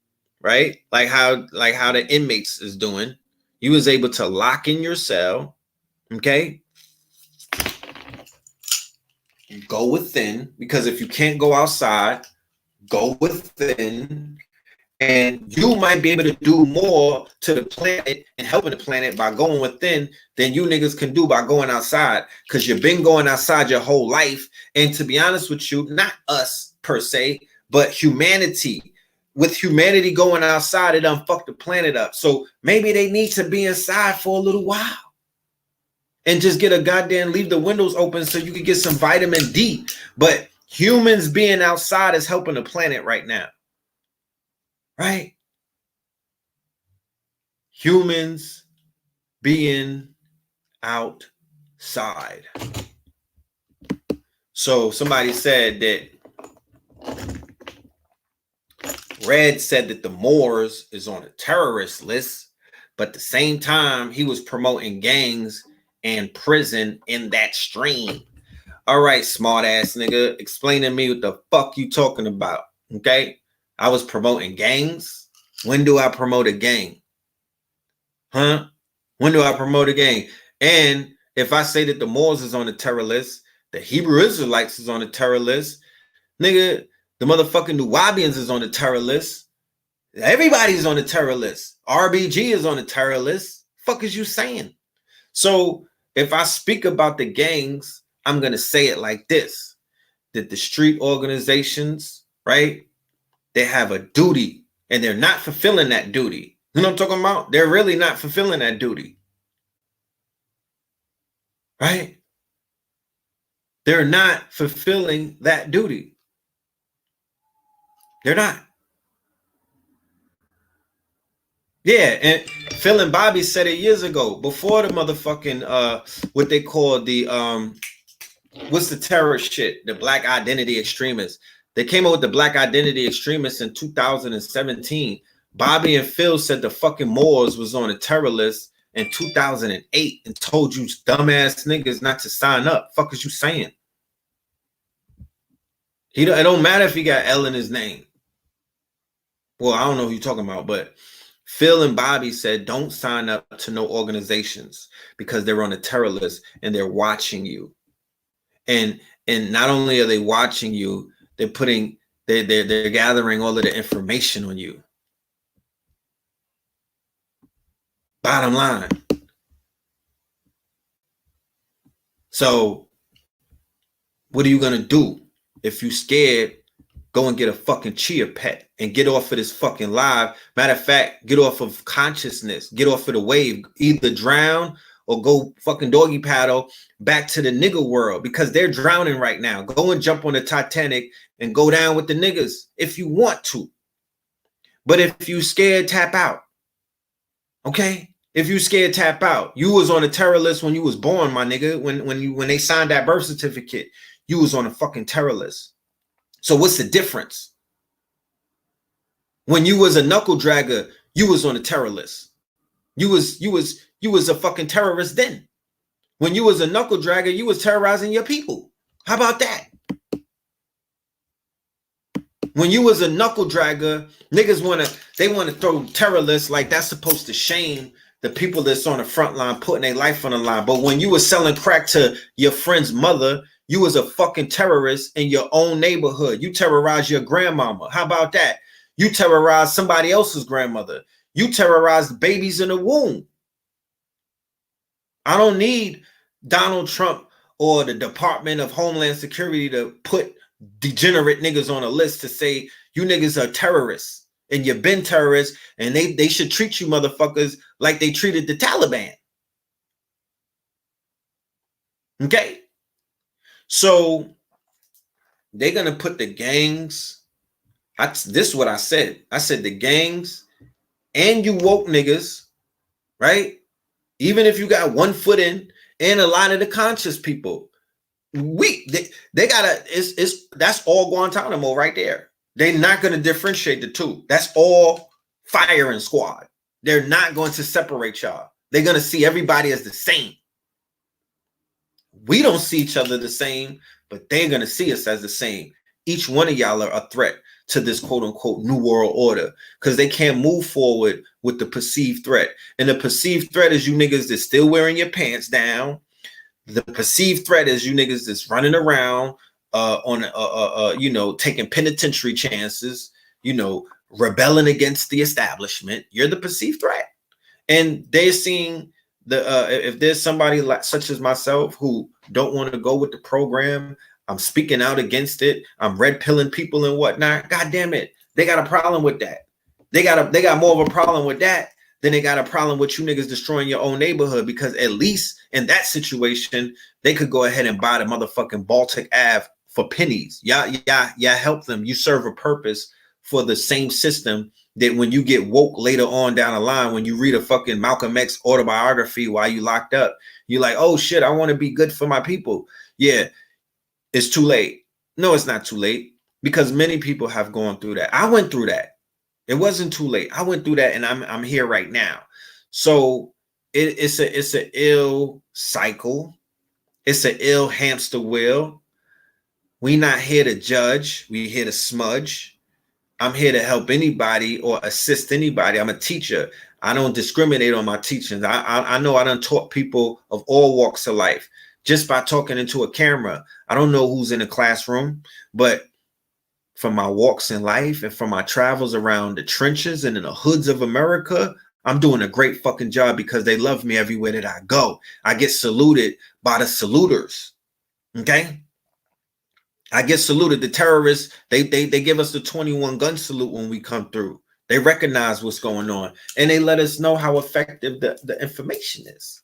right? Like how the inmates is doing. You was able to lock in your cell, okay? Go within, because if you can't go outside, go within. And you might be able to do more to the planet and helping the planet by going within than you niggas can do by going outside. Because you've been going outside your whole life. And to be honest with you, not us per se, but humanity. With humanity going outside, it done fucked the planet up. So maybe they need to be inside for a little while. And just get a goddamn, leave the windows open so you can get some vitamin D. But humans being outside is helping the planet right now. Right? Humans being outside. So somebody said that Red said that the Moors is on a terrorist list, but at the same time, he was promoting gangs and prison in that stream. All right, smart ass nigga, explain to me what the fuck you talking about, okay? I was promoting gangs. When do I promote a gang? Huh? When do I promote a gang? And if I say that the Moors is on the terror list, the Hebrew Israelites is on the terror list, nigga, the motherfucking Nuwabians is on the terror list. Everybody's on the terror list. RBG is on the terror list. Fuck is you saying? So if I speak about the gangs, I'm going to say it like this, that the street organizations, right? They have a duty and they're not fulfilling that duty. You know what I'm talking about? They're really not fulfilling that duty. Right? They're not fulfilling that duty. They're not. Yeah, and Phil and Bobby said it years ago, before the motherfucking what they call the what's the terrorist shit? The black identity extremists. They came up with the black identity extremists in 2017. Bobby and Phil said the fucking Moors was on a terror list in 2008 and told you dumbass niggas not to sign up. Fuck is you saying? It don't matter if he got L in his name. Well, I don't know who you're talking about, but Phil and Bobby said don't sign up to no organizations because they're on a terror list and they're watching you. And not only are they watching you, they're gathering all of the information on you. Bottom line. So what are you gonna do if you scared? Go and get a fucking chia pet and get off of this fucking live. Matter of fact, get off of consciousness, get off of the wave, either drown or go fucking doggy paddle back to the nigga world, because they're drowning right now. Go and jump on the Titanic and go down with the niggas if you want to. But if you scared, tap out. Okay? If you scared, tap out. You was on a terror list when you was born, my nigga. When they signed that birth certificate, you was on a fucking terror list. So what's the difference? When you was a knuckle dragger, you was on a terror list. You was a fucking terrorist then. When you was a knuckle dragger, you was terrorizing your people. How about that? When you was a knuckle dragger, niggas want to throw terror lists like that's supposed to shame the people that's on the front line putting their life on the line. But when you was selling crack to your friend's mother, you was a fucking terrorist in your own neighborhood. You terrorized your grandmama. How about that? You terrorized somebody else's grandmother. You terrorized babies in the womb. I don't need Donald Trump or the Department of Homeland Security to put degenerate niggas on a list to say you niggas are terrorists and you've been terrorists, and they should treat you motherfuckers like they treated the Taliban. Okay? So they're gonna put the gangs. This is what I said. I said the gangs and you woke niggas, right? Even if you got one foot in, and a lot of the conscious people, they gotta. That's all Guantanamo right there. They're not gonna differentiate the two. That's all firing squad. They're not going to separate y'all. They're gonna see everybody as the same. We don't see each other the same, but they're going to see us as the same. Each one of y'all are a threat to this quote unquote new world order, because they can't move forward with the perceived threat. And the perceived threat is you niggas that's still wearing your pants down. The perceived threat is you niggas that's running around taking penitentiary chances, rebelling against the establishment. You're the perceived threat. And they're seeing if there's somebody such as myself who don't want to go with the program, I'm speaking out against it, I'm red pilling people and whatnot. God damn it, they got a problem with that. They got more of a problem with that than they got a problem with you niggas destroying your own neighborhood, because at least in that situation, they could go ahead and buy the motherfucking Baltic Ave for pennies. Yeah, help them. You serve a purpose for the same system that when you get woke later on down the line, when you read a fucking Malcolm X autobiography while you locked up, you're like, oh shit, I want to be good for my people. Yeah, it's too late. No, it's not too late, because many people have gone through that. I went through that. It wasn't too late. I went through that, and I'm here right now. So it's an ill cycle. It's an ill hamster wheel. We not here to judge. We here to smudge. I'm here to help anybody or assist anybody. I'm a teacher. I don't discriminate on my teachings. I know I done taught people of all walks of life just by talking into a camera. I don't know who's in the classroom, but from my walks in life and from my travels around the trenches and in the hoods of America, I'm doing a great fucking job because they love me everywhere that I go. I get saluted by the saluters. Okay? I get saluted. The terrorists, they give us the 21 gun salute when we come through. They recognize what's going on, and they let us know how effective the information is.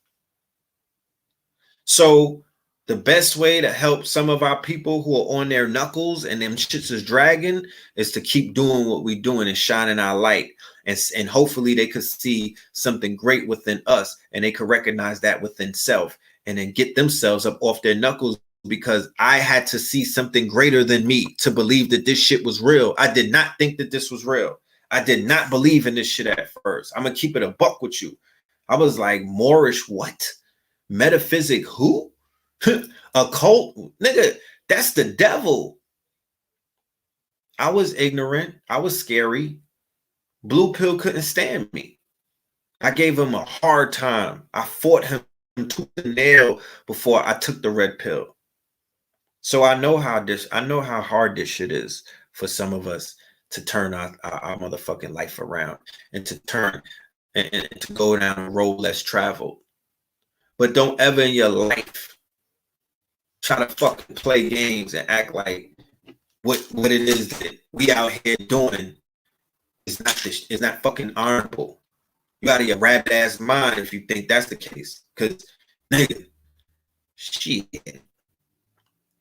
So the best way to help some of our people who are on their knuckles and them shits is dragging is to keep doing what we're doing and shining our light. And hopefully they could see something great within us, and they could recognize that within self, and then get themselves up off their knuckles, because I had to see something greater than me to believe that this shit was real. I did not think that this was real. I did not believe in this shit at first. I'm going to keep it a buck with you. I was like, Moorish what? Metaphysic who? Occult? Nigga, that's the devil. I was ignorant. I was scary. Blue pill couldn't stand me. I gave him a hard time. I fought him tooth and nail before I took the red pill. So I know how hard this shit is for some of us to turn our motherfucking life around and to turn and to go down a road less traveled. But don't ever in your life try to fucking play games and act like what it is that we out here doing is not fucking honorable. You out of your rabbit ass mind if you think that's the case. Cause nigga, shit.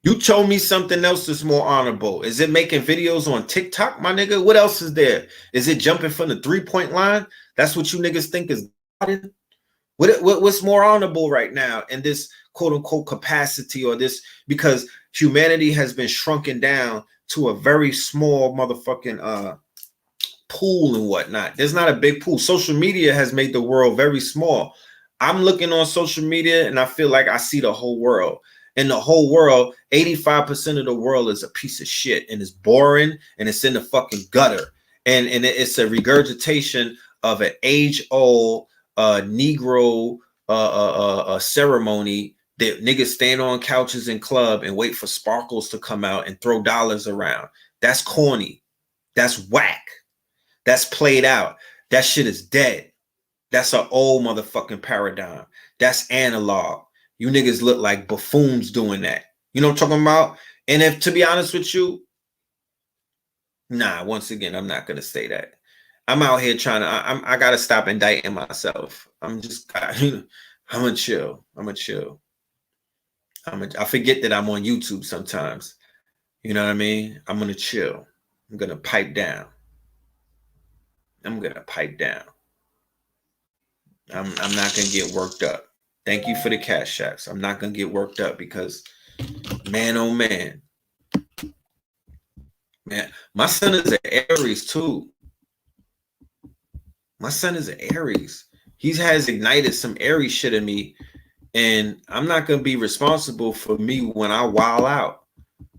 You told me something else that's more honorable. Is it making videos on TikTok, my nigga? What else is there? Is it jumping from the 3-point line? That's what you niggas think is what's more honorable right now in this quote unquote capacity, or this, because humanity has been shrunken down to a very small motherfucking pool and whatnot. There's not a big pool. Social media has made the world very small. I'm looking on social media and I feel like I see the whole world. In the whole world, 85% of the world is a piece of shit and it's boring and it's in the fucking gutter. And it's a regurgitation of an age-old Negro ceremony that niggas stand on couches in club and wait for sparkles to come out and throw dollars around. That's corny. That's whack. That's played out. That shit is dead. That's an old motherfucking paradigm. That's analog. You niggas look like buffoons doing that. You know what I'm talking about? And if, to be honest with you, nah, once again, I'm not going to say that. I'm out here trying to, I got to stop indicting myself. I'm going to chill. I forget that I'm on YouTube sometimes. You know what I mean? I'm going to chill. I'm going to pipe down. I'm not going to get worked up. Thank you for the cash apps. I'm not going to get worked up because, man, oh man. Man, my son is an Aries too. My son is an Aries. He has ignited some Aries shit in me. And I'm not going to be responsible for me when I wild out.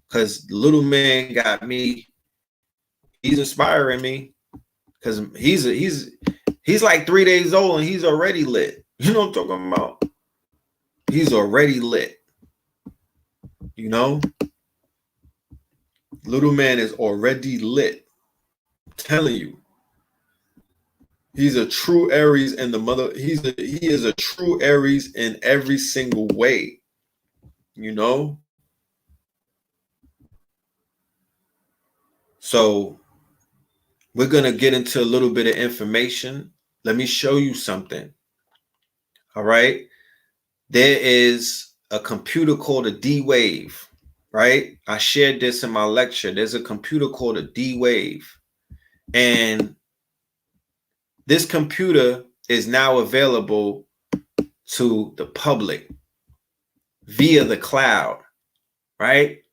Because little man got me. He's inspiring me. Because he's like 3 days old and he's already lit. You know what I'm talking about? He's already lit. You know? Little man is already lit. I'm telling you. He's a true Aries in the mother. He is a true Aries in every single way. You know? So we're going to get into a little bit of information. Let me show you something. All right. There is a computer called a D-Wave, right? I shared this in my lecture. There's a computer called a D-Wave. And this computer is now available to the public via the cloud, right?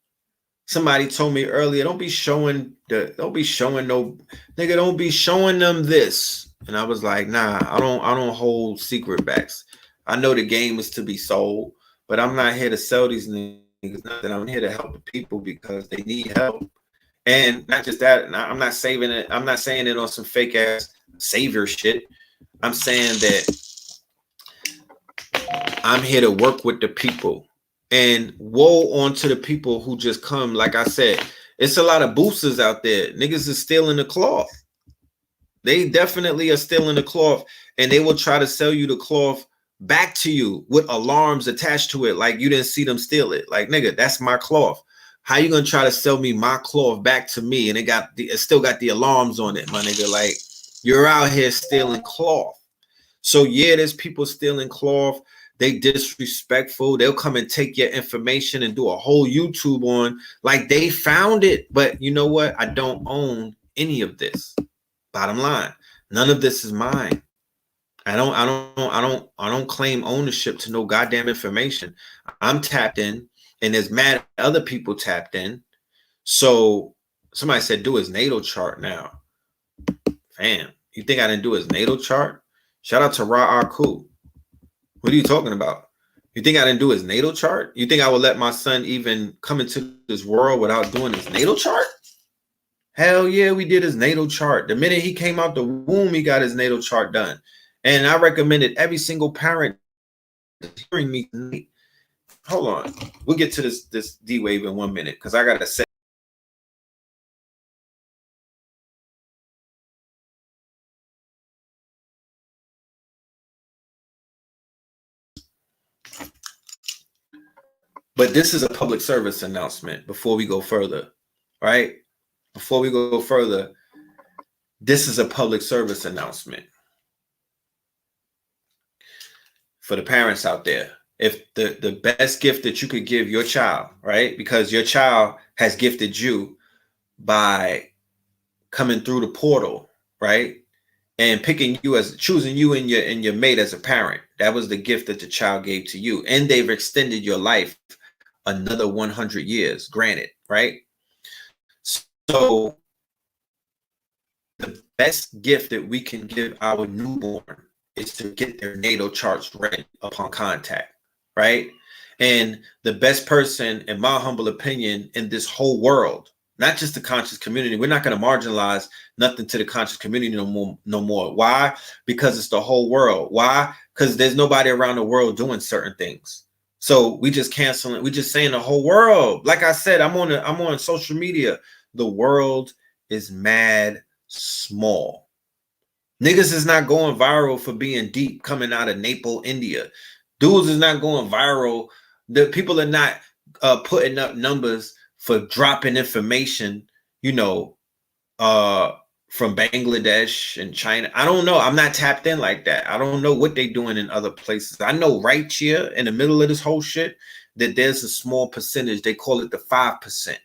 Somebody told me earlier, don't be showing them this. And I was like, nah, I don't hold secret backs. I know the game is to be sold, but I'm not here to sell these niggas nothing. I'm here to help the people because they need help. And not just that, I'm not saying it on some fake ass savior shit. I'm saying that I'm here to work with the people. And woe onto the people who just come. Like I said, it's a lot of boosters out there. Niggas is stealing the cloth. They definitely are stealing the cloth. And they will try to sell you the cloth back to you with alarms attached to it. Like you didn't see them steal it. Like, nigga, that's my cloth. How you gonna try to sell me my cloth back to me? And it still got the alarms on it, my nigga. Like, you're out here stealing cloth. So yeah, there's people stealing cloth. They disrespectful. They'll come and take your information and do a whole YouTube on like they found it. But you know what? I don't own any of this. Bottom line, none of this is mine. I don't claim ownership to no goddamn information. I'm tapped in, and there's mad other people tapped in. So somebody said do his natal chart now. Fam, you think I didn't do his natal chart? Shout out to Ra Aku. What are you talking about? You think I didn't do his natal chart? You think I would let my son even come into this world without doing his natal chart? Hell yeah, we did his natal chart. The minute he came out the womb, he got his natal chart done. And I recommended every single parent hearing me tonight. Hold on. We'll get to this D-Wave in 1 minute because I got to say. But this is a public service announcement before we go further, right? Before we go further, this is a public service announcement for the parents out there. If the best gift that you could give your child, right? Because your child has gifted you by coming through the portal, right? And picking you as choosing you and your mate as a parent. That was the gift that the child gave to you. And they've extended your life another 100 years, granted, right? So the best gift that we can give our newborn is to get their natal charts read upon contact, right? And the best person, in my humble opinion, in this whole world, not just the conscious community, we're not going to marginalize nothing to the conscious community no more. Why? Because it's the whole world. Why? Because there's nobody around the world doing certain things. So we just canceling, we just saying the whole world. Like I said, I'm on social media. The world is mad small. Niggas is not going viral for being deep coming out of Naples, India. Dudes is not going viral. The people are not putting up numbers for dropping information, you know, from Bangladesh and China. I don't know. I'm not tapped in like that. I don't know what they're doing in other places. I know right here in the middle of this whole shit that there's a small percentage. They call it the 5%.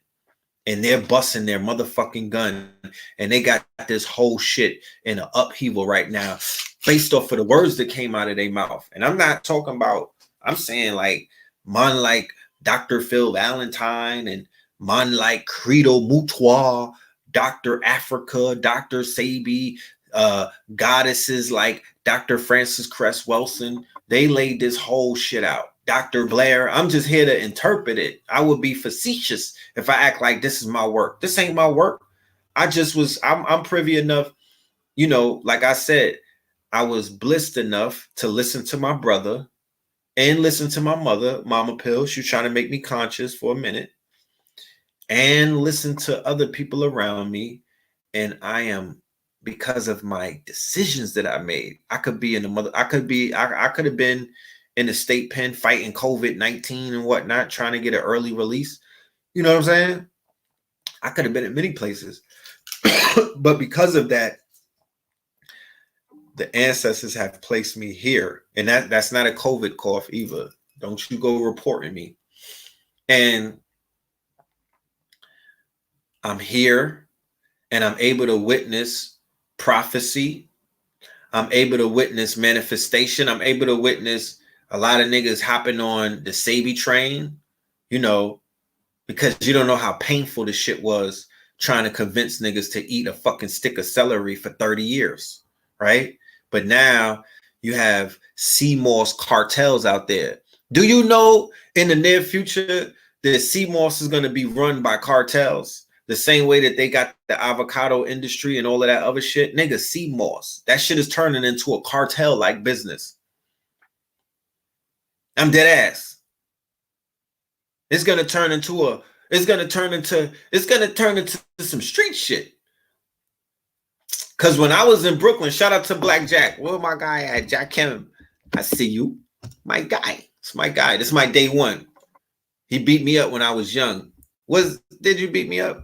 And they're busting their motherfucking gun. And they got this whole shit in an upheaval right now based off of the words that came out of their mouth. And I'm not talking about, I'm saying like, man like Dr. Phil Valentine and man like Credo Mutua, Dr. Africa, Dr. Sabi, goddesses like Dr. Frances Cress Wilson. They laid this whole shit out. Dr. Blair, I'm just here to interpret it. I would be facetious if I act like this is my work. This ain't my work. I'm privy enough, you know, like I said, I was blessed enough to listen to my brother and listen to my mother, Mama Pill. She was trying to make me conscious for a minute, and listen to other people around me. And I am, because of my decisions that I made, I could have been in the state pen fighting COVID-19 and whatnot, trying to get an early release. You know what I'm saying? I could have been in many places. But because of that, the ancestors have placed me here. And that's not a COVID cough either. Don't you go reporting me. And I'm here and I'm able to witness prophecy. I'm able to witness manifestation. I'm able to witness a lot of niggas hopping on the Sabi train, you know, because you don't know how painful the shit was trying to convince niggas to eat a fucking stick of celery for 30 years, right? But now you have CMOS cartels out there. Do you know in the near future that CMOS is going to be run by cartels? The same way that they got the avocado industry and all of that other shit. Nigga, CMOS. That shit is turning into a cartel-like business. I'm dead ass. It's gonna turn into some street shit. Cause when I was in Brooklyn, shout out to Black Jack. Where my guy at? Jack Kim. I see you. My guy. It's my guy. This is my day one. He beat me up when I was young. Did you beat me up?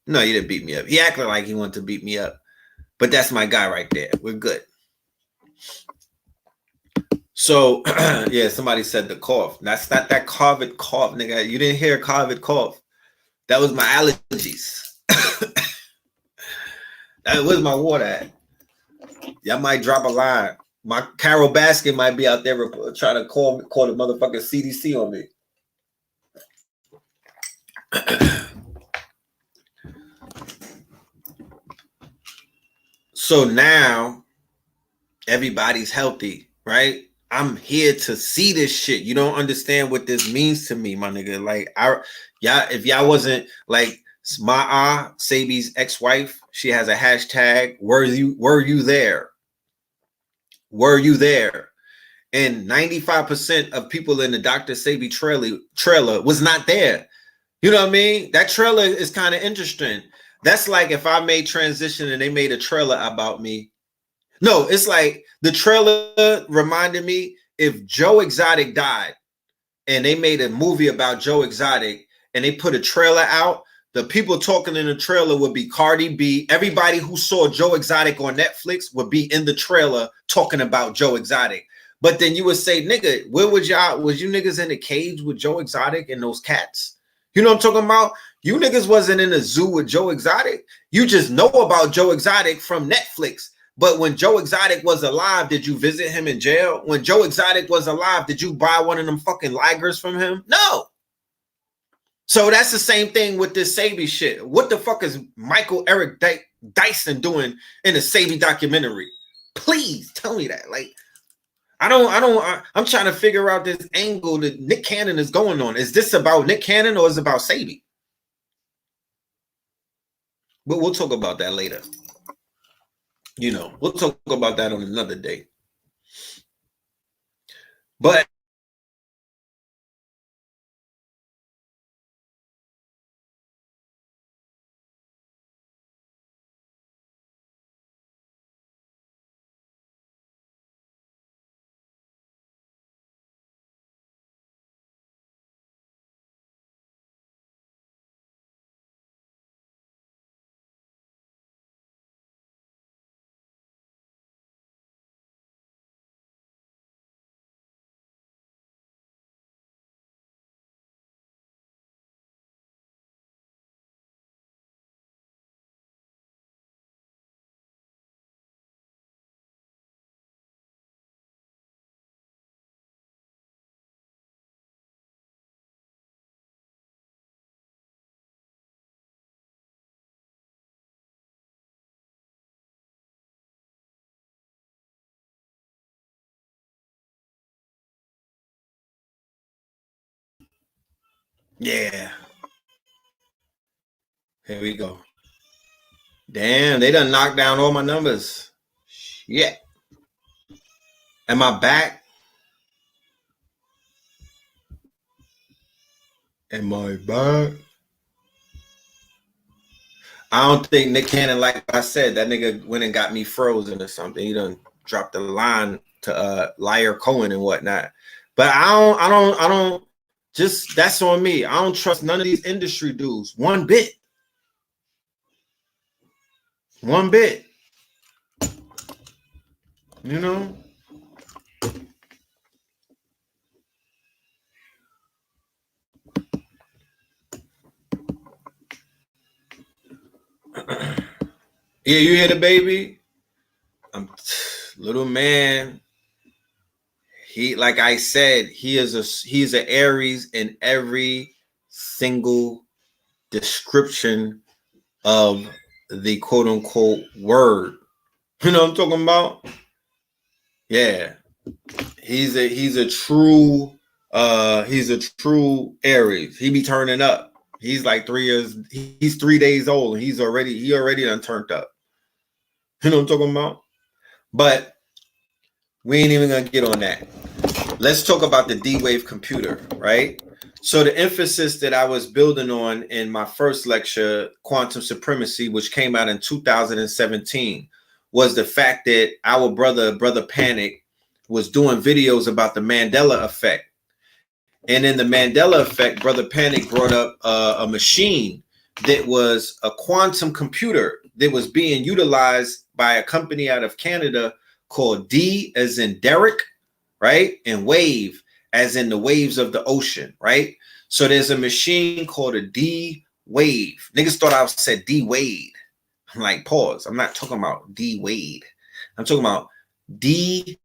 No, you didn't beat me up. He acted like he wanted to beat me up. But that's my guy right there. We're good. So, yeah, somebody said the cough. That's not that COVID cough, nigga. You didn't hear COVID cough. That was my allergies. That was my water at. Y'all might drop a line. My Carol Baskin might be out there trying to call the motherfucking CDC on me. So now everybody's healthy, right? I'm here to see this shit. You don't understand what this means to me, my nigga. Like, if y'all wasn't like Ma'a, Sabi's ex-wife, she has a hashtag, were you there? Were you there? And 95% of people in the Dr. Sabi trailer was not there. You know what I mean? That trailer is kind of interesting. That's like if I made transition and they made a trailer about me. No, it's like the trailer reminded me if Joe Exotic died, and they made a movie about Joe Exotic, and they put a trailer out, the people talking in the trailer would be Cardi B. Everybody who saw Joe Exotic on Netflix would be in the trailer talking about Joe Exotic. But then you would say, nigga, where was y'all? Was you niggas in the cage with Joe Exotic and those cats? You know what I'm talking about? You niggas wasn't in the zoo with Joe Exotic. You just know about Joe Exotic from Netflix. But when Joe Exotic was alive, did you visit him in jail? When Joe Exotic was alive, did you buy one of them fucking ligers from him? No. So that's the same thing with this Sabi shit. What the fuck is Michael Eric Dyson doing in a Sabi documentary? Please tell me that. Like, I'm trying to figure out this angle that Nick Cannon is going on. Is this about Nick Cannon or is it about Sabi? But we'll talk about that later. You know, we'll talk about that on another day. But yeah, here we go. Damn, they done knocked down all my numbers. Shit. Am I back? Am I back? I don't think Nick Cannon, like I said, that nigga went and got me frozen or something. He done dropped the line to Liar Cohen and whatnot. But I don't just, that's on me. I don't trust none of these industry dudes one bit. One bit. You know? Yeah, you hear the baby? Little man. He, like I said, he's an Aries in every single description of the quote unquote word. You know what I'm talking about? Yeah. He's a true Aries. He be turning up. He's like 3 years, he's 3 days old, and he already done turned up. You know what I'm talking about? But we ain't even gonna get on that. Let's talk about the D-Wave computer, right? So the emphasis that I was building on in my first lecture, Quantum Supremacy, which came out in 2017, was the fact that our brother Panic, was doing videos about the Mandela effect. And in the Mandela effect, Brother Panic brought up a machine that was a quantum computer that was being utilized by a company out of Canada called D as in Derek, right? And Wave as in the waves of the ocean, right? So there's a machine called a D Wave. Niggas thought I said D Wade. I'm like, pause. I'm not talking about D Wade. I'm talking about D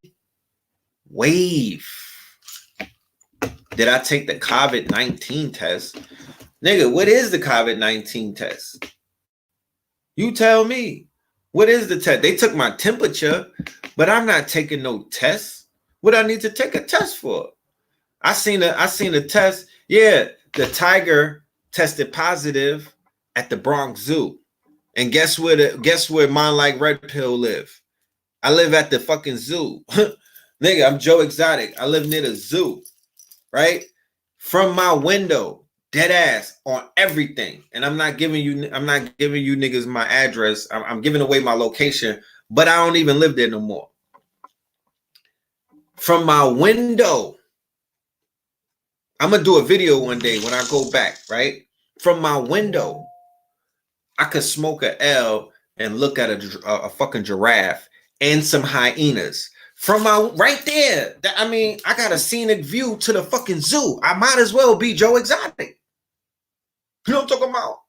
Wave. Did I take the COVID-19 test? Nigga, what is the COVID-19 test? You tell me. What is the test? They took my temperature, but I'm not taking no tests. What I need to take a test for? I seen a test. Yeah, the tiger tested positive at the Bronx Zoo. And guess where mine like Red Pill live? I live at the fucking zoo. Nigga, I'm Joe Exotic. I live near the zoo. Right? From my window, dead ass on everything. And I'm not giving you niggas my address. I'm giving away my location, but I don't even live there no more. From my window, I'm gonna do a video one day when I go back, right? From my window, I could smoke a L and look at a fucking giraffe and some hyenas from my right there. I mean, I got a scenic view to the fucking zoo. I might as well be Joe Exotic. You know what I'm talking about?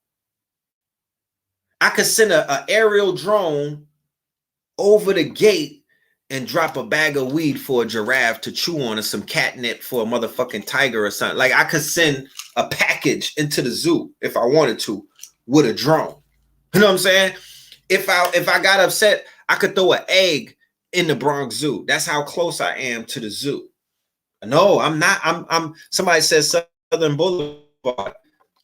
I could send a aerial drone over the gate and drop a bag of weed for a giraffe to chew on, or some catnip for a motherfucking tiger or something. Like, I could send a package into the zoo if I wanted to with a drone. You know what I'm saying? If I got upset, I could throw an egg in the Bronx Zoo. That's how close I am to the zoo. No, I'm not. I'm somebody says Southern Boulevard.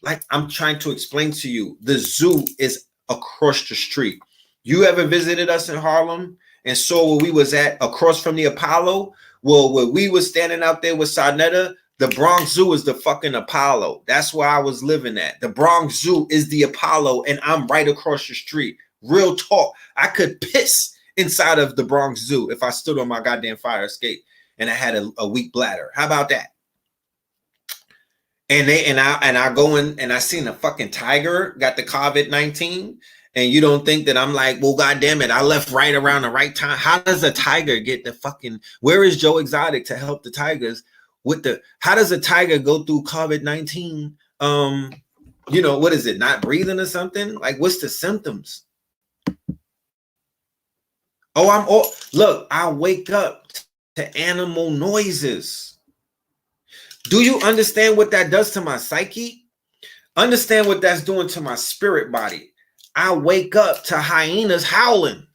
Like, I'm trying to explain to you, the zoo is across the street. You ever visited us in Harlem and saw where we was at across from the Apollo? Well, where we was standing out there with Sarnetta, the Bronx Zoo is the fucking Apollo. That's where I was living at. The Bronx Zoo is the Apollo, and I'm right across the street. Real talk. I could piss inside of the Bronx Zoo if I stood on my goddamn fire escape and I had a weak bladder. How about that? And I go in and I seen a fucking tiger got the COVID-19, and you don't think that I'm like, well, goddamn it, I left right around the right time. How does a tiger get the fucking? Where is Joe Exotic to help the tigers with the? How does a tiger go through COVID-19? You know, what is it? Not breathing or something? Like, what's the symptoms? Oh, look, I wake up to animal noises. Do you understand what that does to my psyche? Understand what that's doing to my spirit body. I wake up to hyenas howling.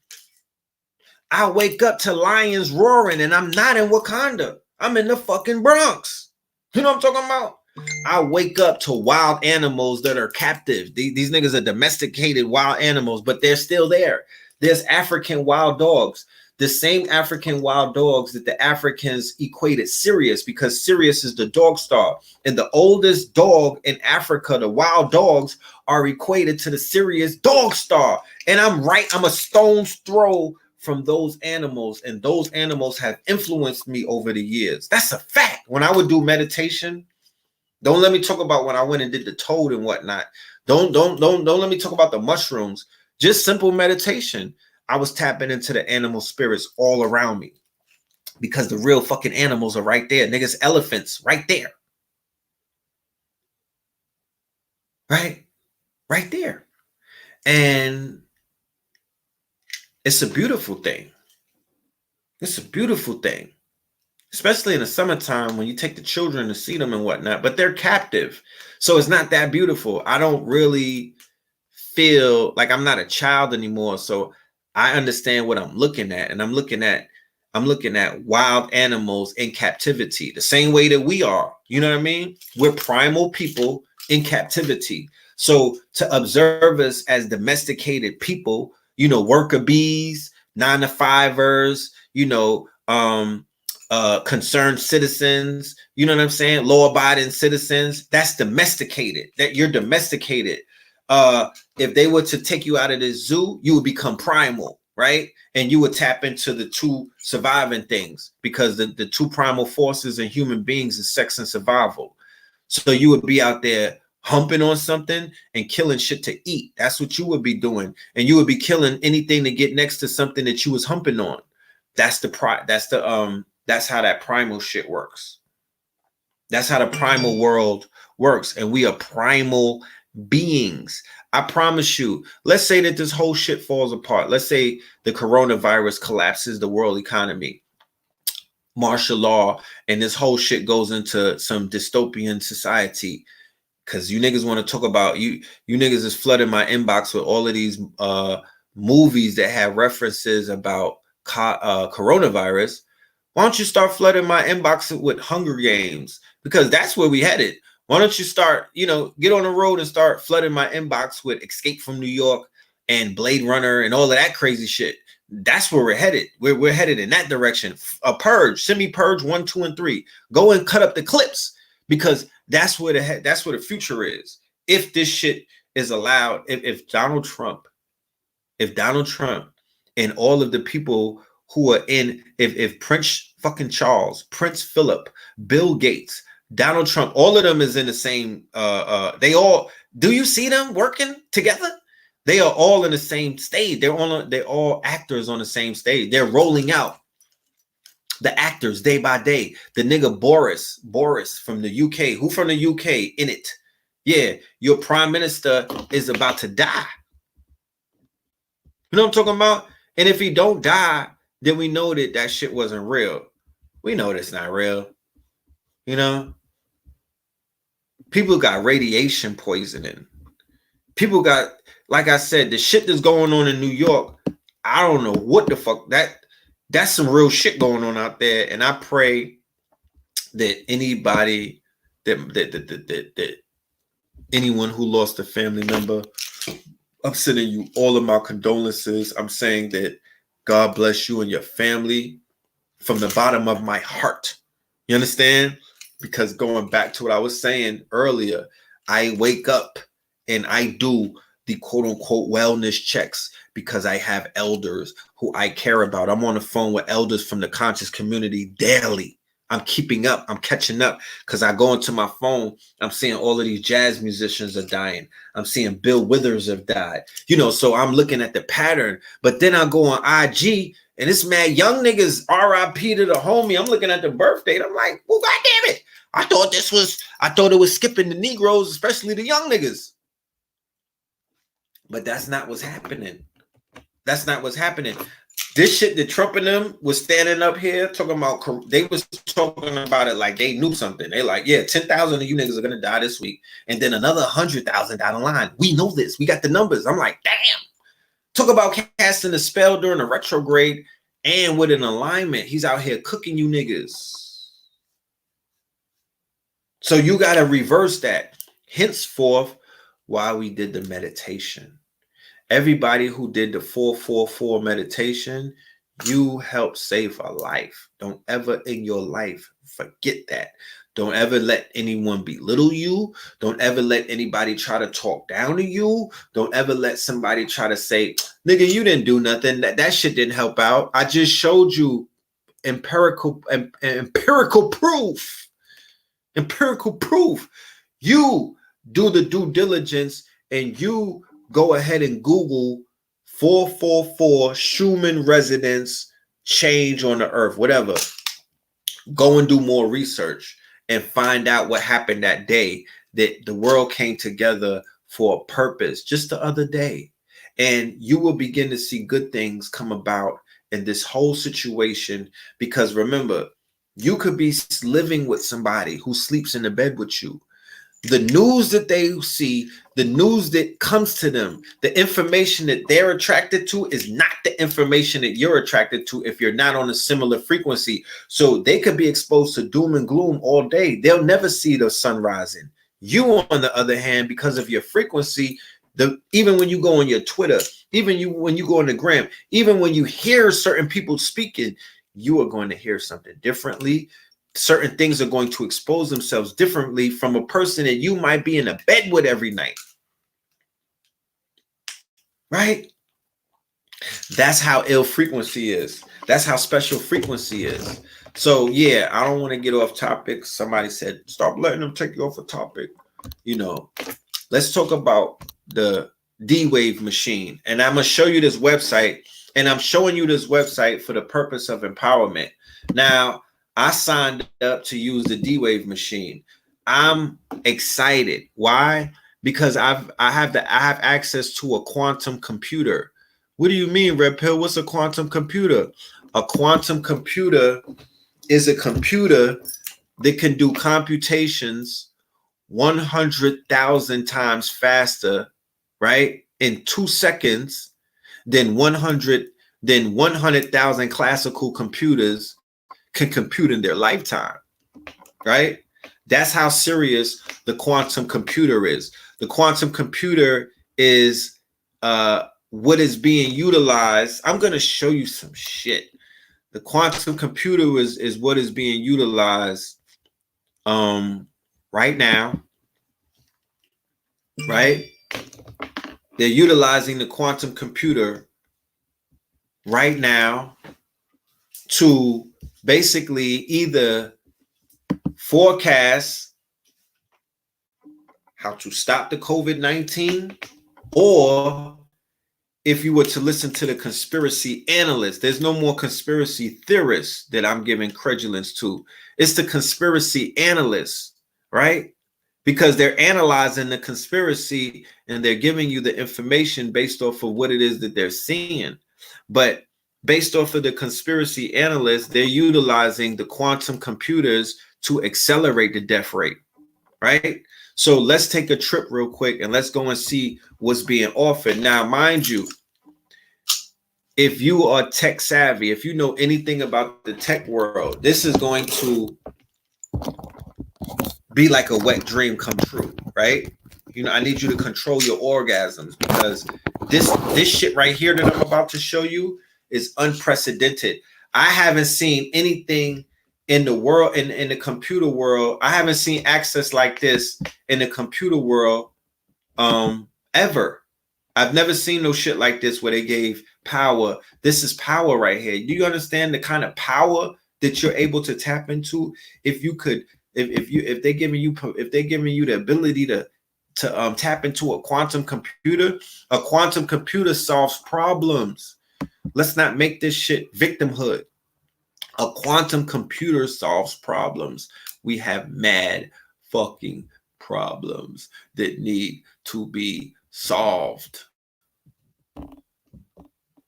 I wake up to lions roaring, and I'm not in Wakanda. I'm in the fucking Bronx. You know what I'm talking about? I wake up to wild animals that are captive. These niggas are domesticated wild animals, but they're still there. There's African wild dogs. The same African wild dogs that the Africans equated Sirius, because Sirius is the dog star. And the oldest dog in Africa, the wild dogs, are equated to the Sirius dog star. And I'm a stone's throw from those animals. And those animals have influenced me over the years. That's a fact. When I would do meditation, don't let me talk about when I went and did the toad and whatnot. Don't let me talk about the mushrooms. Just simple meditation. I was tapping into the animal spirits all around me, because the real fucking animals are right there. Niggas, elephants right there. Right there. And it's a beautiful thing. It's a beautiful thing, especially in the summertime when you take the children to see them and whatnot, but they're captive. So it's not that beautiful. I don't really feel like I'm not a child anymore. So I understand what I'm looking at, and I'm looking at wild animals in captivity, the same way that we are. You know what I mean? We're primal people in captivity. So to observe us as domesticated people, you know, worker bees, 9-to-5ers, you know, concerned citizens, you know what I'm saying? Law-abiding citizens, that's domesticated. That you're domesticated. If they were to take you out of the zoo, you would become primal, right? And you would tap into the two surviving things, because the two primal forces in human beings is sex and survival. So you would be out there humping on something and killing shit to eat. That's what you would be doing. And you would be killing anything to get next to something that you was humping on. That's how that primal shit works. That's how the primal world works. And we are primal beings. I promise you, let's say that this whole shit falls apart. Let's say the coronavirus collapses the world economy, martial law, and this whole shit goes into some dystopian society. Because you niggas want to talk about, you niggas is flooding my inbox with all of these movies that have references about coronavirus. Why don't you start flooding my inbox with Hunger Games? Because that's where we headed. Why don't you start, you know, get on the road and start flooding my inbox with Escape from New York and Blade Runner and all of that crazy shit. That's where we're headed. We're headed in that direction. A Purge, send me Purge 1, 2, and 3. Go and cut up the clips, because that's where the future is. If this shit is allowed, if Donald Trump and all of the people who are in, if Prince fucking Charles, Prince Philip, Bill Gates, Donald Trump, all of them is in the same, they all, do you see them working together? They are all in the same stage. They're all actors on the same stage. They're rolling out the actors day by day. The nigga Boris from the UK. Who from the UK in it? Yeah, your prime minister is about to die. You know what I'm talking about? And if he don't die, then we know that shit wasn't real. We know that's not real. You know? People got radiation poisoning. People got, like I said, the shit that's going on in New York, I don't know what the fuck. That's some real shit going on out there. And I pray that anybody, that anyone who lost a family member, I'm sending you all of my condolences. I'm saying that God bless you and your family from the bottom of my heart. You understand? Because going back to what I was saying earlier, I wake up and I do the quote unquote wellness checks because I have elders who I care about. I'm on the phone with elders from the conscious community daily. I'm keeping up. I'm catching up because I go into my phone. I'm seeing all of these jazz musicians are dying. I'm seeing Bill Withers have died. You know, so I'm looking at the pattern. But then I go on IG and it's mad young niggas RIP to the homie. I'm looking at the birth date. I'm like, well, goddamn it. I thought it was skipping the Negroes, especially the young niggas. But that's not what's happening. That's not what's happening. This shit that Trump and them was standing up here talking about, they was talking about it like they knew something. They like, yeah, 10,000 of you niggas are going to die this week. And then another 100,000 down the line. We know this. We got the numbers. I'm like, damn. Talk about casting a spell during a retrograde and with an alignment. He's out here cooking you niggas. So you got to reverse that. Henceforth, why we did the meditation. Everybody who did the 4-4-4 meditation, you helped save a life. Don't ever in your life forget that. Don't ever let anyone belittle you. Don't ever let anybody try to talk down to you. Don't ever let somebody try to say, nigga, you didn't do nothing. That shit didn't help out. I just showed you empirical proof. Empirical proof. You do the due diligence and you go ahead and Google 444 Schumann resonance change on the earth, whatever. Go and do more research and find out what happened that day that the world came together for a purpose just the other day. And you will begin to see good things come about in this whole situation. Because remember, you could be living with somebody who sleeps in the bed with you. The news that they see, the news that comes to them, the information that they're attracted to is not the information that you're attracted to if you're not on a similar frequency. So they could be exposed to doom and gloom all day. They'll never see the sun rising. You, on the other hand, because of your frequency, even when you go on your Twitter, even when you go on the gram, even when you hear certain people speaking, you are going to hear something differently. Certain things are going to expose themselves differently from a person that you might be in a bed with every night. Right? That's how ill frequency is. That's how special frequency is. So yeah, I don't want to get off topic. Somebody said, stop letting them take you off a topic. You know, let's talk about the D-Wave machine. And I'm going to show you this website. And I'm showing you this website for the purpose of empowerment. Now, I signed up to use the D-Wave machine. I'm excited. Why? Because I have access to a quantum computer. What do you mean, Red Pill? What's a quantum computer? A quantum computer is a computer that can do computations 100,000 times faster, right? In 2 seconds than 100,000 classical computers can compute in their lifetime, right? That's how serious the quantum computer is. The quantum computer is what is being utilized. I'm going to show you some shit. The quantum computer is what is being utilized right now, right? They're utilizing the quantum computer right now to basically either forecast how to stop the COVID-19, or if you were to listen to the conspiracy analysts, there's no more conspiracy theorists that I'm giving credulence to. It's the conspiracy analysts, right? Because they're analyzing the conspiracy and they're giving you the information based off of what it is that they're seeing. But based off of the conspiracy analysts, they're utilizing the quantum computers to accelerate the death rate, right? So let's take a trip real quick and let's go and see what's being offered. Now, mind you, if you are tech savvy, if you know anything about the tech world, this is going to be like a wet dream come true, right? You know, I need you to control your orgasms, because this shit right here that I'm about to show you is unprecedented. I haven't seen anything in the world, in the computer world. I haven't seen access like this in the computer world ever. I've never seen no shit like this where they gave power. This is power right here. Do you understand the kind of power that you're able to tap into? If you could, if they're giving you the ability to tap into a quantum computer solves problems. Let's not make this shit victimhood. A quantum computer solves problems. We have mad fucking problems that need to be solved.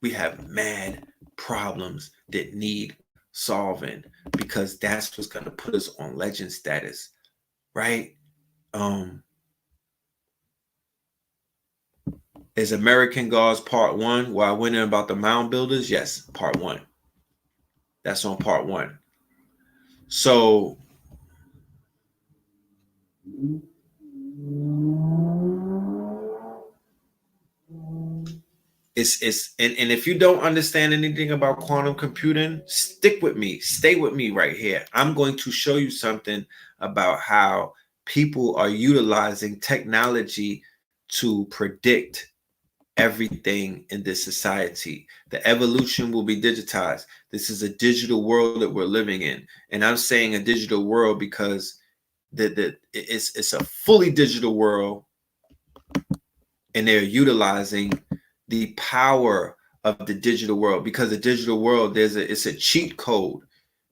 We have mad problems that need solving, because that's what's going to put us on legend status, right? Is American Gods Part 1 where I went in about the mound builders? Yes, Part 1. That's on Part 1. So it's and if you don't understand anything about quantum computing, stick with me, stay with me right here. I'm going to show you something about how people are utilizing technology to predict everything in this society. The evolution will be digitized. This is a digital world that we're living in, and I'm saying a digital world because it's a fully digital world, and they're utilizing the power of the digital world, because the digital world, it's a cheat code.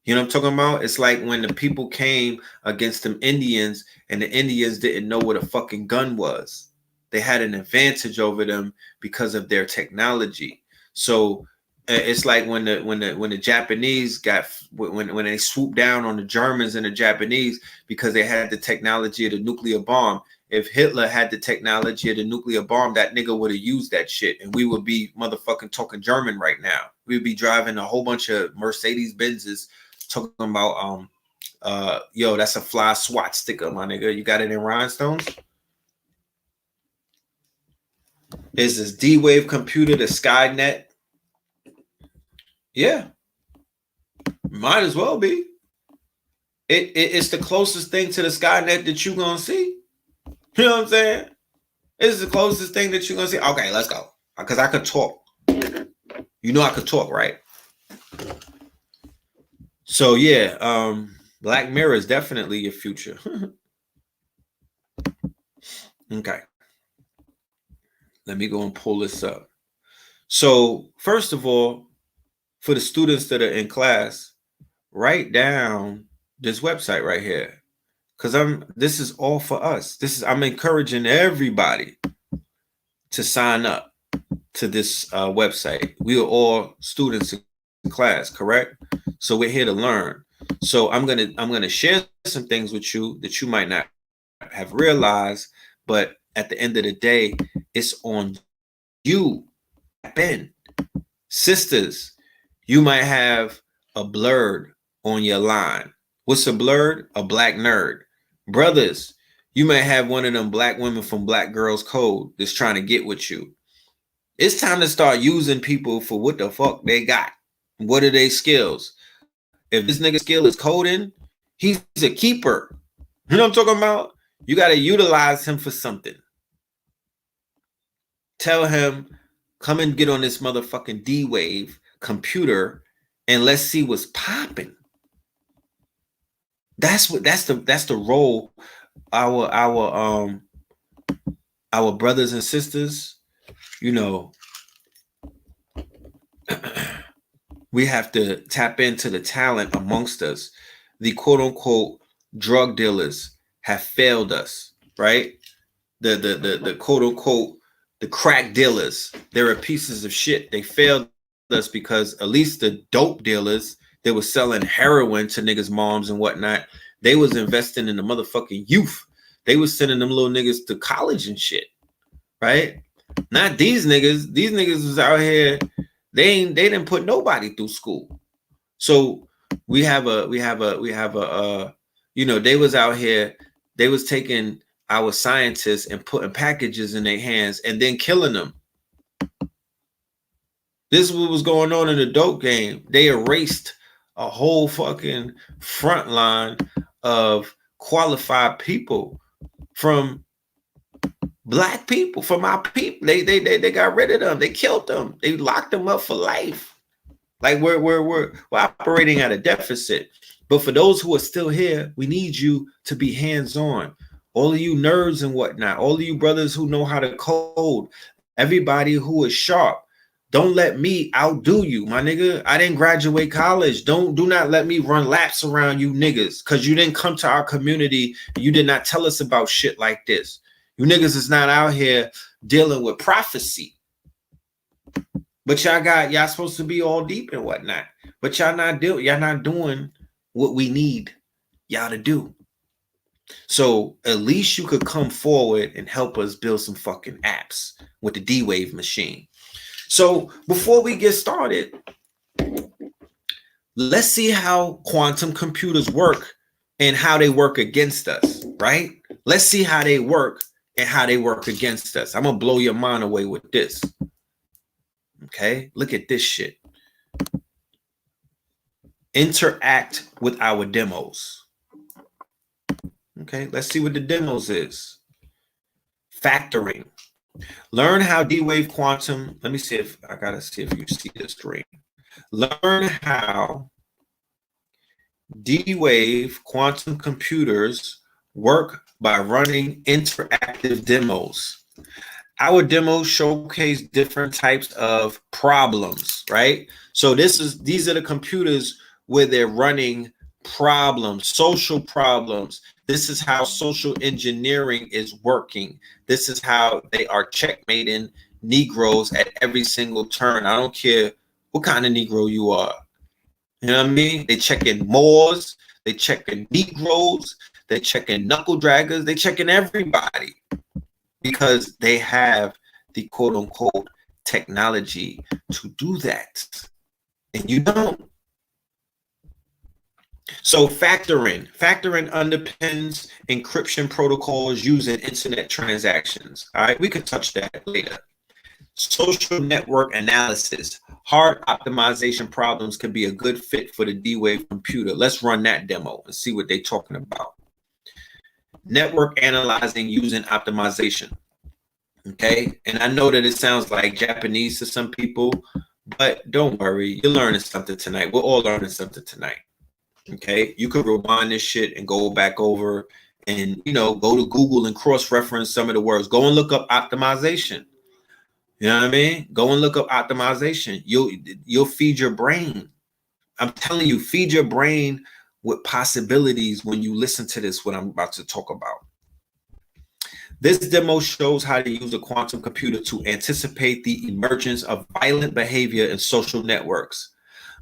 You know what I'm talking about? It's like when the people came against them Indians, and the Indians didn't know what a fucking gun was. They had an advantage over them because of their technology. So it's like when the Japanese when they swooped down on the Germans and the Japanese, because they had the technology of the nuclear bomb. If Hitler had the technology of the nuclear bomb, that nigga would have used that shit, and we would be motherfucking talking German right now. We'd be driving a whole bunch of Mercedes Benzes, talking about yo, that's a fly SWAT sticker, my nigga. You got it in rhinestones? Is this D-Wave computer the Skynet? Yeah, might as well be. It's the closest thing to the Skynet that you're gonna see. You know what I'm saying? It's the closest thing that you're gonna see. Okay, let's go. Because I could talk. You know I could talk, right? So yeah, Black Mirror is definitely your future. Okay. Let me go and pull this up. So first of all, for the students that are in class, write down this website right here, because this is all for us. I'm encouraging everybody to sign up to this website. We are all students in class, correct? So we're here to learn. So I'm gonna share some things with you that you might not have realized, but at the end of the day, it's on you. Ben, sisters, you might have a blurred on your line. What's a blurred? A black nerd. Brothers, you may have one of them black women from Black Girls Code that's trying to get with you. It's time to start using people for what the fuck they got. What are their skills? If this nigga skill is coding, he's a keeper. You know what I'm talking about? You got to utilize him for something. Tell him, come and get on this motherfucking D-Wave computer and let's see what's popping. That's the role our brothers and sisters, you know, we have to tap into the talent amongst us. The quote unquote drug dealers have failed us, right? The quote unquote the crack dealers, they were pieces of shit. They failed us because at least the dope dealers, they were selling heroin to niggas' moms and whatnot. They was investing in the motherfucking youth. They was sending them little niggas to college and shit, right? Not these niggas. These niggas was out here. They didn't put nobody through school. So we have a you know, they was out here. They was taking our scientists and putting packages in their hands and then killing them. This is what was going on in the dope game. They erased a whole fucking front line of qualified people from black people, from our people. They got rid of them. They killed them. They locked them up for life. Like we're operating at a deficit. But for those who are still here, we need you to be hands-on. All of you nerds and whatnot, all of you brothers who know how to code, everybody who is sharp. Don't let me outdo you, my nigga. I didn't graduate college. Do not let me run laps around you niggas, because you didn't come to our community and you did not tell us about shit like this. You niggas is not out here dealing with prophecy. But y'all supposed to be all deep and whatnot. But y'all not doing what we need y'all to do. So at least you could come forward and help us build some fucking apps with the D-Wave machine. So before we get started, let's see how quantum computers work and how they work against us, right? Let's see how they work and how they work against us. I'm gonna blow your mind away with this. Okay, look at this shit. Interact with our demos. Okay, let's see what the demos is. Factoring. Learn how D-Wave quantum. Let me see if I gotta see if you see this screen. Learn how D-Wave quantum computers work by running interactive demos. Our demos showcase different types of problems, right? So these are the computers where they're running problems, social problems. This is how social engineering is working. This is how they are checkmating Negroes at every single turn. I don't care what kind of Negro you are. You know what I mean? They checking Moors, they checking Negroes, they checking knuckle draggers, they checking everybody, because they have the quote unquote technology to do that. And you don't. So factoring underpins encryption protocols using internet transactions. All right, we could touch that later. Social network analysis. Hard optimization problems can be a good fit for the D-Wave computer. Let's run that demo and see what they're talking about. Network analyzing using optimization. Okay, and I know that it sounds like Japanese to some people, but don't worry, you're learning something tonight. We're all learning something tonight. Okay, you could rewind this shit and go back over and, you know, go to Google and cross-reference some of the words. Go and look up optimization. You know what I mean? Go and look up optimization. You'll feed your brain. I'm telling you, feed your brain with possibilities when you listen to this, what I'm about to talk about. This demo shows how to use a quantum computer to anticipate the emergence of violent behavior in social networks.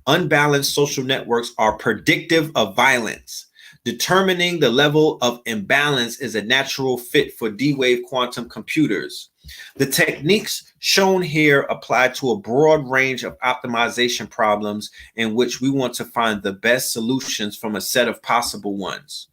Unbalanced social networks are predictive of violence. Determining the level of imbalance is a natural fit for D-Wave quantum computers. The techniques shown here apply to a broad range of optimization problems in which we want to find the best solutions from a set of possible ones.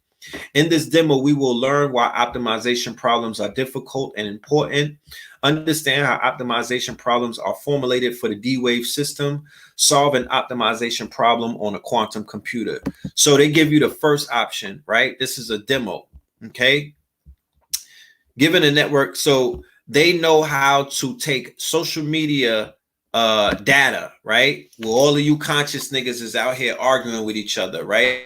In this demo, we will learn why optimization problems are difficult and important, understand how optimization problems are formulated for the D-Wave system, solve an optimization problem on a quantum computer. So they give you the first option, right? This is a demo, okay? Given a network, so they know how to take social media data, right? Well, all of you conscious niggas is out here arguing with each other, right?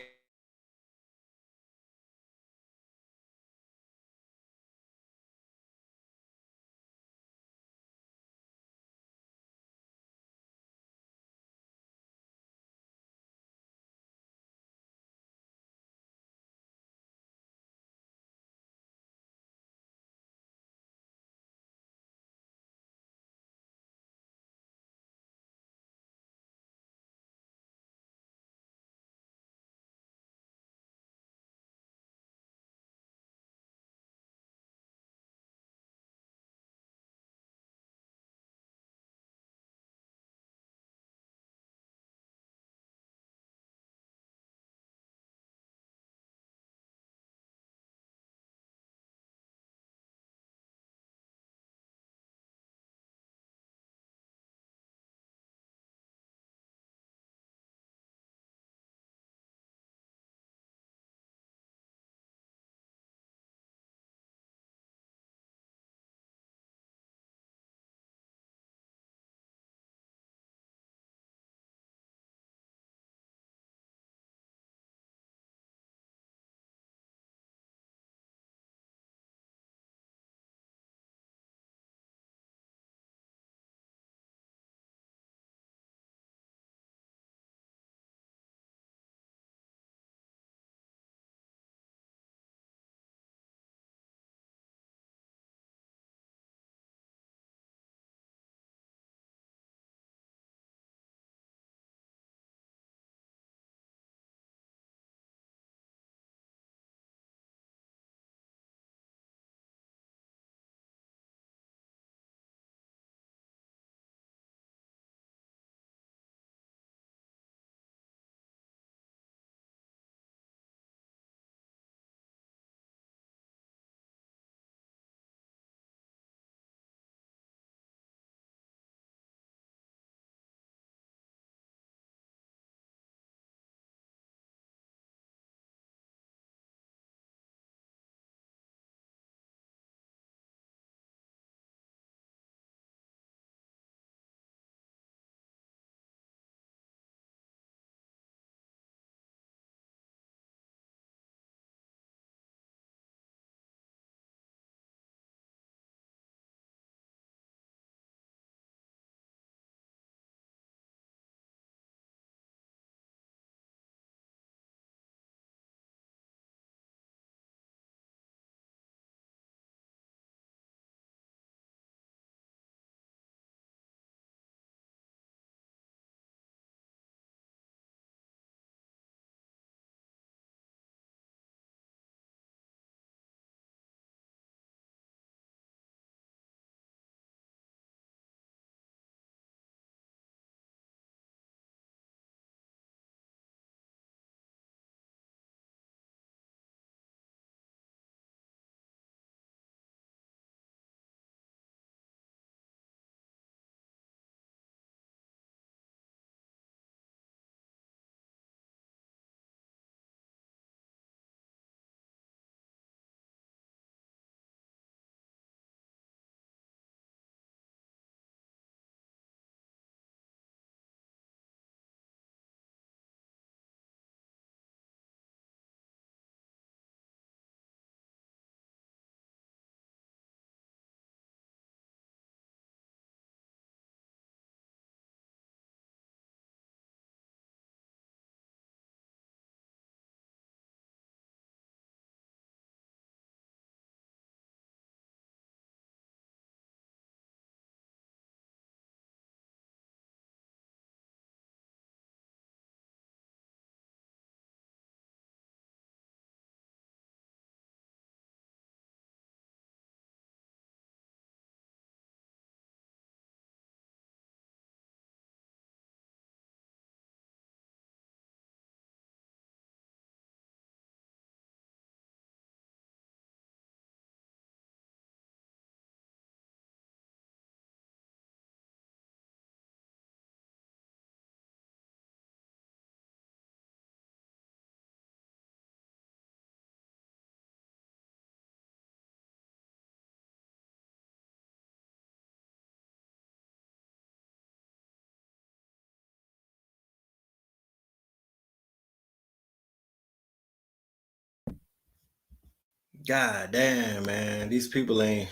God damn, man. These people ain't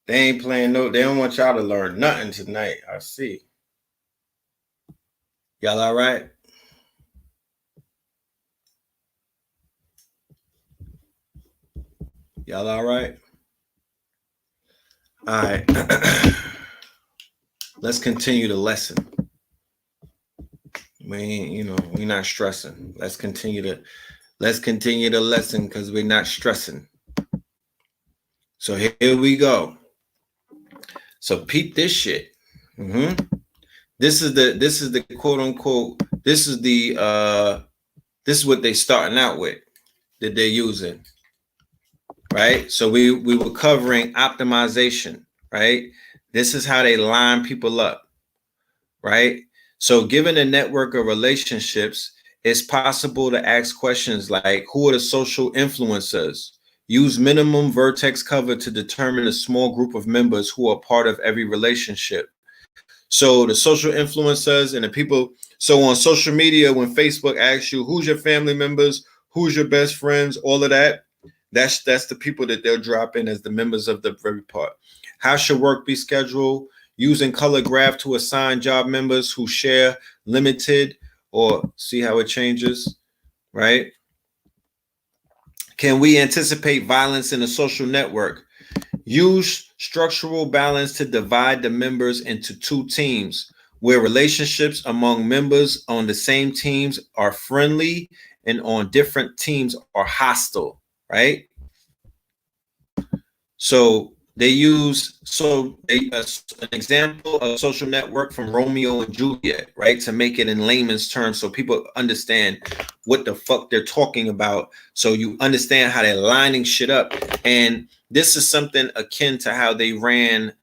playing no, they don't want y'all to learn nothing tonight. I see. Y'all all right? Y'all all right? All right. Let's continue the lesson. We ain't, we're not stressing. Let's continue the lesson because we're not stressing. So here we go. So peep this shit. This is the quote unquote, this is what they starting out with that they're using. Right? So we were covering optimization, right? This is how they line people up, right? So given a network of relationships, it's possible to ask questions like, who are the social influencers? Use minimum vertex cover to determine a small group of members who are part of every relationship. So the social influencers and the people, so on social media, when Facebook asks you, who's your family members, who's your best friends, all of that, that's the people that they'll drop in as the members of the very part. How should work be scheduled? Using color graph to assign job members who share limited, or see how it changes, right? Can we anticipate violence in a social network? Use structural balance to divide the members into two teams, where relationships among members on the same teams are friendly and on different teams are hostile, right? So they use an example of social network from Romeo and Juliet, right? To make it in layman's terms so people understand what the fuck they're talking about. So you understand how they're lining shit up. And this is something akin to how they ran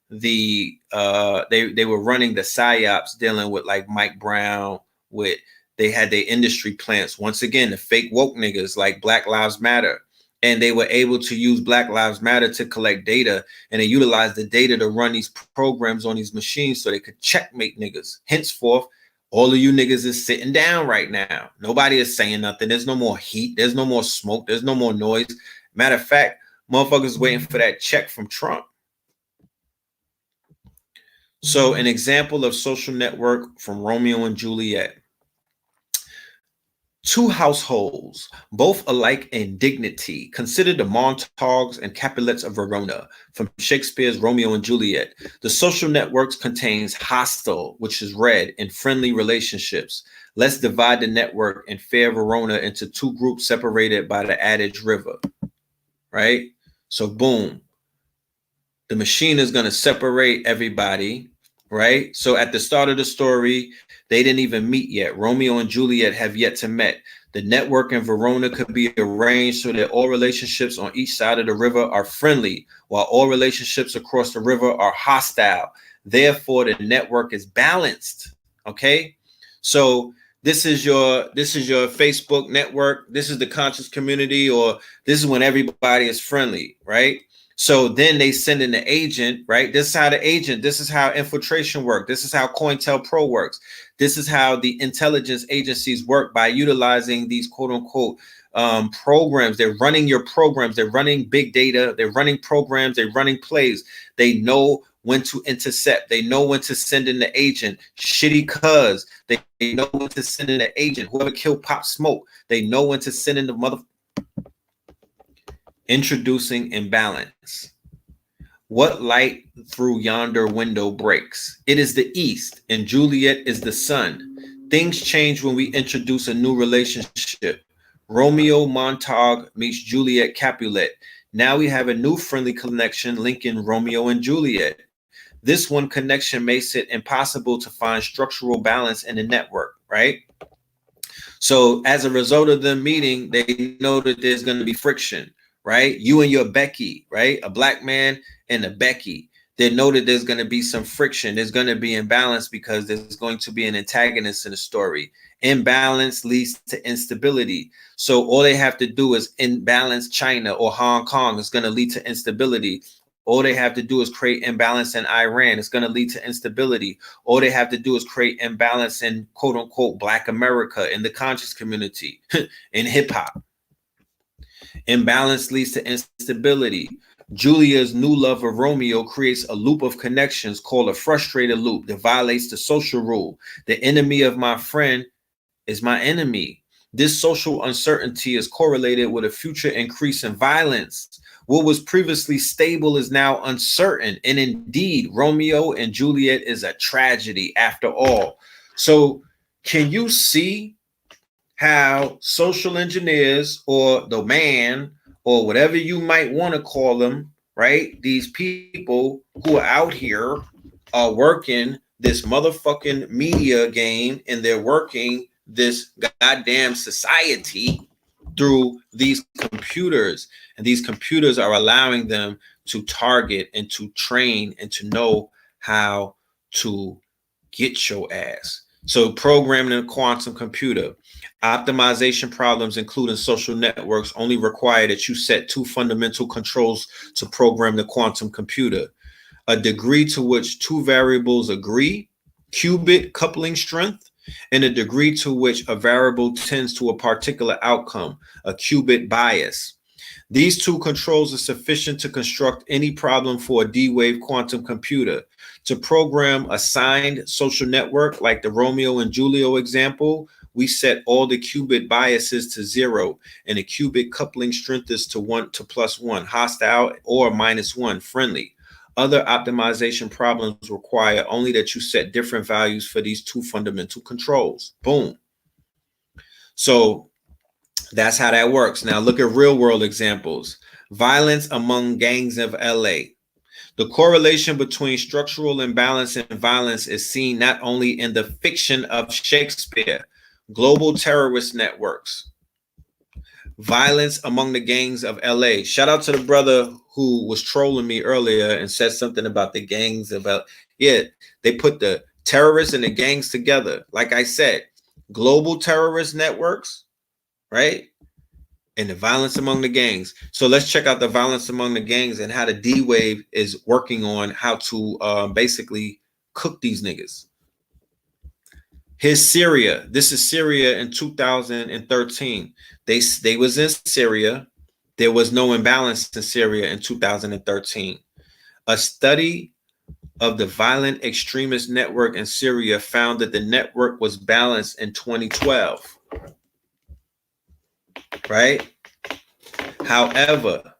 the they were running the psyops dealing with like Mike Brown, with they had their industry plants. Once again, the fake woke niggas like Black Lives Matter. And they were able to use Black Lives Matter to collect data, and they utilized the data to run these programs on these machines so they could checkmate niggas. Henceforth, all of you niggas is sitting down right now. Nobody is saying nothing. There's no more heat. There's no more smoke. There's no more noise. Matter of fact, motherfuckers waiting for that check from Trump. So an example of social network from Romeo and Juliet. Two households, both alike in dignity. Consider the Montagues and Capulets of Verona from Shakespeare's Romeo and Juliet. The social networks contains hostile, which is red, and friendly relationships. Let's divide the network in fair Verona into two groups separated by the Adige River, right? So boom, the machine is going to separate everybody, right? So at the start of the story, they didn't even meet yet. Romeo and Juliet have yet to meet. The network in Verona could be arranged so that all relationships on each side of the river are friendly, while all relationships across the river are hostile. Therefore, the network is balanced. Okay, so this is your Facebook network. This is the conscious community, or this is when everybody is friendly, right? So then they send in the agent, right? This is how infiltration works. This is how COINTELPRO works. This is how the intelligence agencies work, by utilizing these quote unquote programs. They're running your programs. They're running big data. They're running programs. They're running plays. They know when to intercept. They know when to send in the agent. Shitty cuz. They know when to send in the agent. Whoever killed Pop Smoke. They know when to send in the mother. Introducing imbalance. What light through yonder window breaks? It is the east, and Juliet is the sun. Things change when we introduce a new relationship. Romeo Montague meets Juliet Capulet. Now we have a new friendly connection linking Romeo and Juliet. This one connection makes it impossible to find structural balance in the network, right? So as a result of them meeting, they know that there's going to be friction, right? You and your Becky, right? A black man and a Becky. They know that there's going to be some friction. There's going to be imbalance because there's going to be an antagonist in the story. Imbalance leads to instability. So all they have to do is imbalance China or Hong Kong. It's going to lead to instability. All they have to do is create imbalance in Iran. It's going to lead to instability. All they have to do is create imbalance in quote unquote Black America, in the conscious community, in hip hop. Imbalance leads to instability. Julia's new love of Romeo creates a loop of connections called a frustrated loop that violates the social rule. The enemy of my friend is my enemy. This social uncertainty is correlated with a future increase in violence. What was previously stable is now uncertain. And indeed, Romeo and Juliet is a tragedy after all. So can you see how social engineers, or the man, or whatever you might want to call them, right? These people who are out here are working this motherfucking media game, and they're working this goddamn society through these computers, and these computers are allowing them to target and to train and to know how to get your ass. So programming a quantum computer, optimization problems including social networks only require that you set two fundamental controls to program the quantum computer: a degree to which two variables agree, qubit coupling strength, and a degree to which a variable tends to a particular outcome, a qubit bias. These two controls are sufficient to construct any problem for a D-wave quantum computer. To program a signed social network like the Romeo and Julio example, we set all the qubit biases to 0, and the qubit coupling strength is to 1 to +1, hostile, or -1, friendly. Other optimization problems require only that you set different values for these two fundamental controls. Boom. So that's how that works. Now look at real world examples. Violence among gangs of LA. The correlation between structural imbalance and violence is seen not only in the fiction of Shakespeare, global terrorist networks. Violence among the gangs of LA. Shout out to the brother who was trolling me earlier and said something about the gangs about, yeah, they put the terrorists and the gangs together. Like I said, global terrorist networks, right? And the violence among the gangs. So let's check out the violence among the gangs and how the D-Wave is working on how to basically cook these niggas. Here's Syria. This is Syria in 2013. They was in Syria. There was no imbalance in Syria in 2013. A study of the violent extremist network in Syria found that the network was balanced in 2012. Right? However,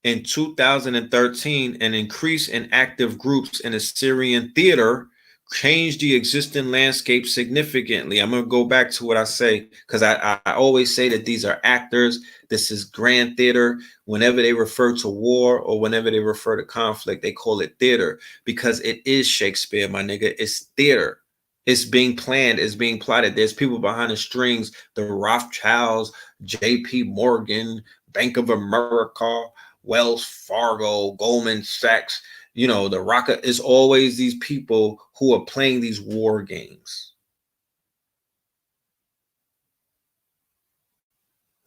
in 2013, an increase in active groups in the Syrian theater changed the existing landscape significantly. I'm going to go back to what I say, because I always say that these are actors. This is grand theater. Whenever they refer to war or whenever they refer to conflict, they call it theater, because it is Shakespeare, my nigga. It's theater. It's being planned. It's being plotted. There's people behind the strings, the Rothschilds, JP Morgan, Bank of America, Wells Fargo, Goldman Sachs. You know, the Rocket is always these people who are playing these war games.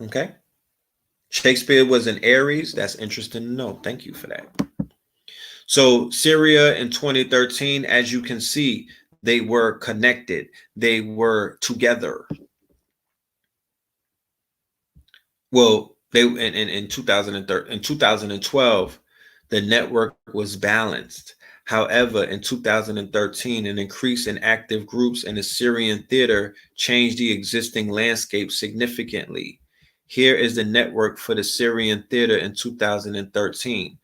Okay. Shakespeare was in Aries. That's interesting to know. Thank you for that. So Syria in 2013, as you can see, they were connected. They were together. Well, they in 2012, the network was balanced. However, in 2013, an increase in active groups in the Syrian theater changed the existing landscape significantly. Here is the network for the Syrian theater in 2013.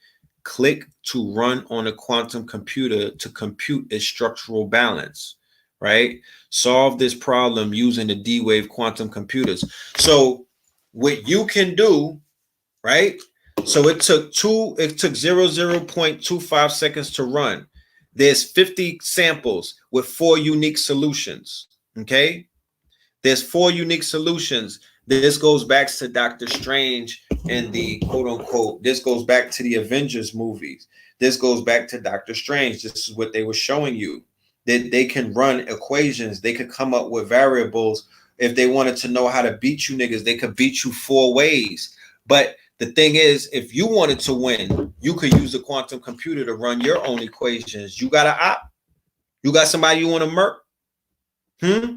Click to run on a quantum computer to compute its structural balance, right? Solve this problem using the D-Wave quantum computers. So what you can do, right? So it took 0.25 seconds to run. There's 50 samples with 4 unique solutions. Okay. There's 4 unique solutions. This goes back to Doctor Strange and the quote unquote, this goes back to the Avengers movies. This goes back to Doctor Strange. This is what they were showing you, that they can run equations. They could come up with variables. If they wanted to know how to beat you niggas, they could beat you 4 ways. But the thing is, if you wanted to win, you could use a quantum computer to run your own equations. You got an op? You got somebody you want to murk? You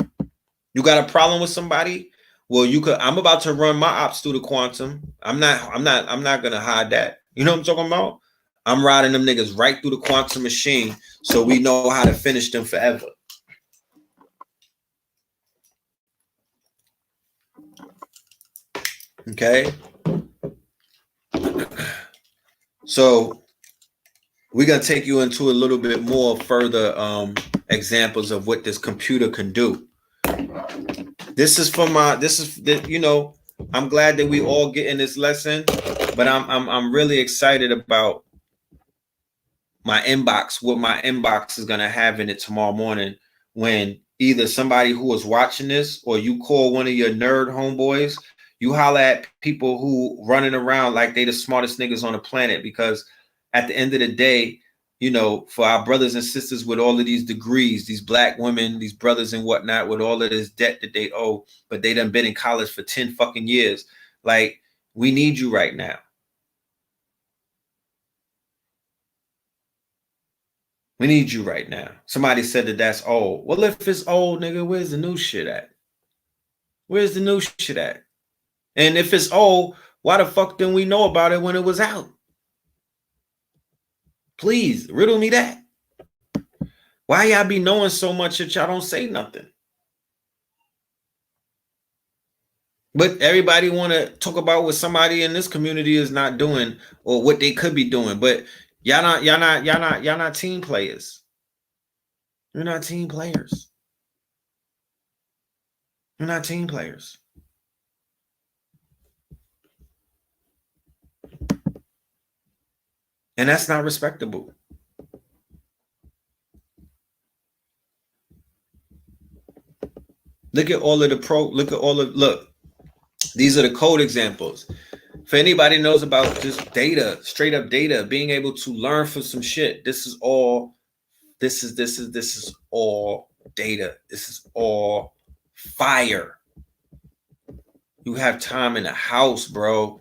got a problem with somebody? Well, you could. I'm about to run my ops through the quantum. I'm not gonna hide that. You know what I'm talking about? I'm riding them niggas right through the quantum machine, so we know how to finish them forever. Okay. So we're gonna take you into a little bit more further examples of what this computer can do. This is for my. This is you know. I'm glad that we all getting this lesson, but I'm really excited about my inbox. What my inbox is gonna have in it tomorrow morning when either somebody who is watching this or you call one of your nerd homeboys. You holler at people who running around like they the smartest niggas on the planet, because at the end of the day, you know, for our brothers and sisters with all of these degrees, these black women, these brothers and whatnot, with all of this debt that they owe, but they done been in college for 10 fucking years. Like, we need you right now. We need you right now. Somebody said that that's old. Well, if it's old, nigga, where's the new shit at? Where's the new shit at? And if it's old, why the fuck didn't we know about it when it was out? Please, riddle me that. Why y'all be knowing so much that y'all don't say nothing? But everybody want to talk about what somebody in this community is not doing or what they could be doing. But y'all not team players. You're not team players. You're not team players. And that's not respectable. Look at all of the look. These are the code examples. For anybody knows about just data, straight up data, being able to learn from some shit. This is all data. This is all fire. You have time in the house, bro.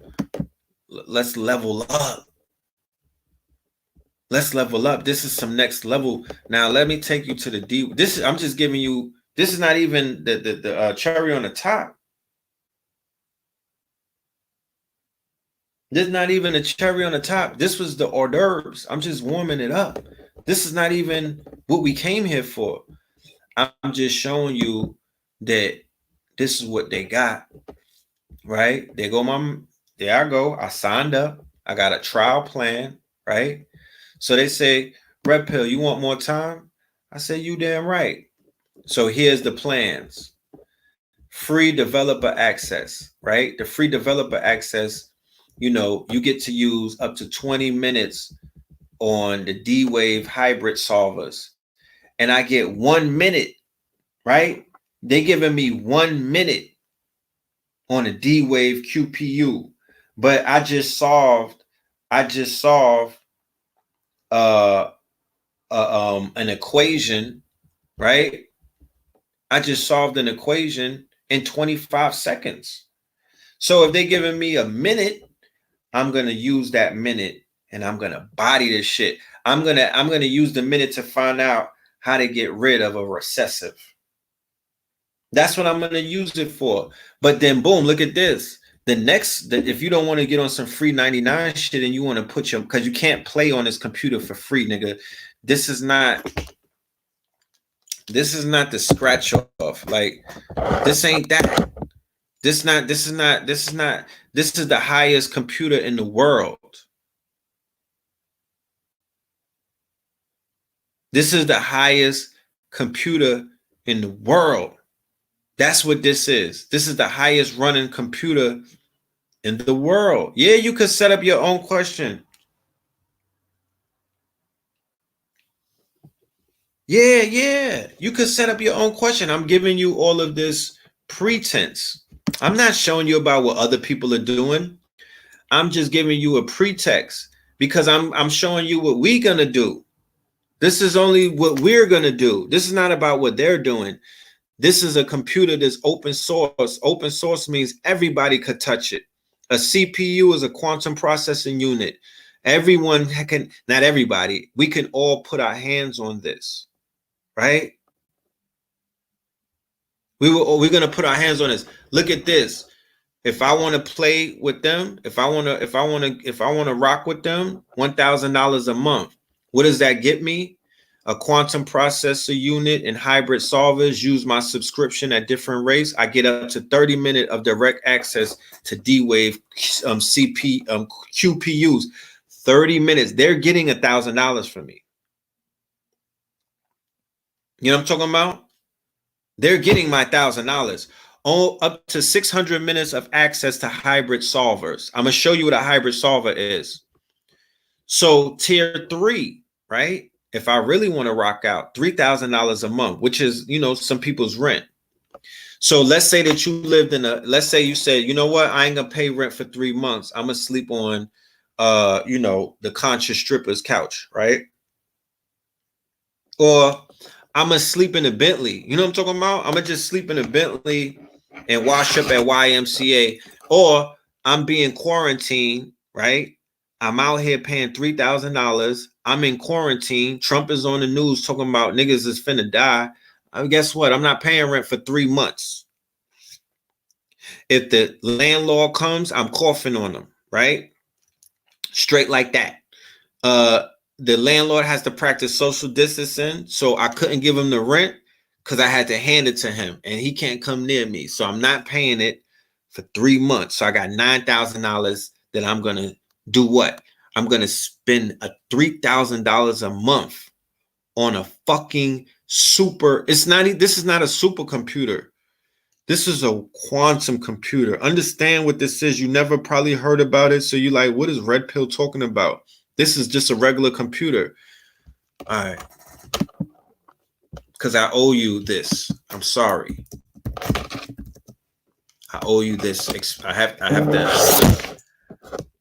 Let's level up. Let's level up. This is some next level. Now let me take you to the deep. I'm just giving you. This is not even the cherry on the top. This is not even a cherry on the top. This was the hors d'oeuvres. I'm just warming it up. This is not even what we came here for. I'm just showing you that this is what they got. Right? There I go. I signed up. I got a trial plan. Right? So they say, Red Pill, you want more time? I say, you damn right. So here's the plans. Free developer access, right? The free developer access, you know, you get to use up to 20 minutes on the D-Wave hybrid solvers. And I get 1 minute, right? They giving me 1 minute on a D-Wave QPU. But I just solved an equation, right? I just solved an equation in 25 seconds. So if they're giving me a minute, I'm going to use that minute and I'm going to body this shit. I'm going to use the minute to find out how to get rid of a recessive. That's what I'm going to use it for. But then boom, look at this. If you don't want to get on some free 99 shit and you want to put because you can't play on this computer for free, nigga. This is not the scratch off. Like, this ain't that. This is the highest computer in the world. This is the highest computer in the world. That's what this is. This is the highest running computer in the world. Yeah, you could set up your own question. Yeah. You could set up your own question. I'm giving you all of this pretense. I'm not showing you about what other people are doing. I'm just giving you a pretext because I'm showing you what we're going to do. This is only what we're going to do. This is not about what they're doing. This is a computer that's open source. Open source means everybody could touch it. A CPU is a quantum processing unit. Everyone can, not everybody, we can all put our hands on this, right? We're gonna put our hands on this. Look at this. If I want to play with them, if I want to rock with them, $1,000 a month. What does that get me? A quantum processor unit and hybrid solvers. Use my subscription at different rates. I get up to 30 minutes of direct access to D-Wave QPUs. 30 minutes. They're getting $1,000 from me. You know what I'm talking about? They're getting my $1,000. Oh, up to 600 minutes of access to hybrid solvers. I'm going to show you what a hybrid solver is. So tier 3, right? If I really want to rock out, $3,000 a month, which is, you know, some people's rent. So let's say that you lived in let's say you said, you know what, I ain't gonna pay rent for 3 months. I'm gonna sleep on, you know, the conscious stripper's couch, right? Or I'm gonna sleep in a Bentley. You know what I'm talking about? I'm gonna just sleep in a Bentley and wash up at YMCA. Or I'm being quarantined, right? I'm out here paying $3,000. I'm in quarantine. Trump is on the news talking about niggas is finna die. Guess what? I'm not paying rent for 3 months. If the landlord comes, I'm coughing on them, right? Straight like that. The landlord has to practice social distancing, so I couldn't give him the rent because I had to hand it to him, and he can't come near me. So I'm not paying it for 3 months. So I got $9,000 that I'm gonna do what? I'm gonna spend $3,000 a month on a fucking super. It's not. This is not a supercomputer. This is a quantum computer. Understand what this is. You never probably heard about it. So you're like, what is Red Pill talking about? This is just a regular computer. All right. Because I owe you this. I'm sorry. I owe you this. I have to.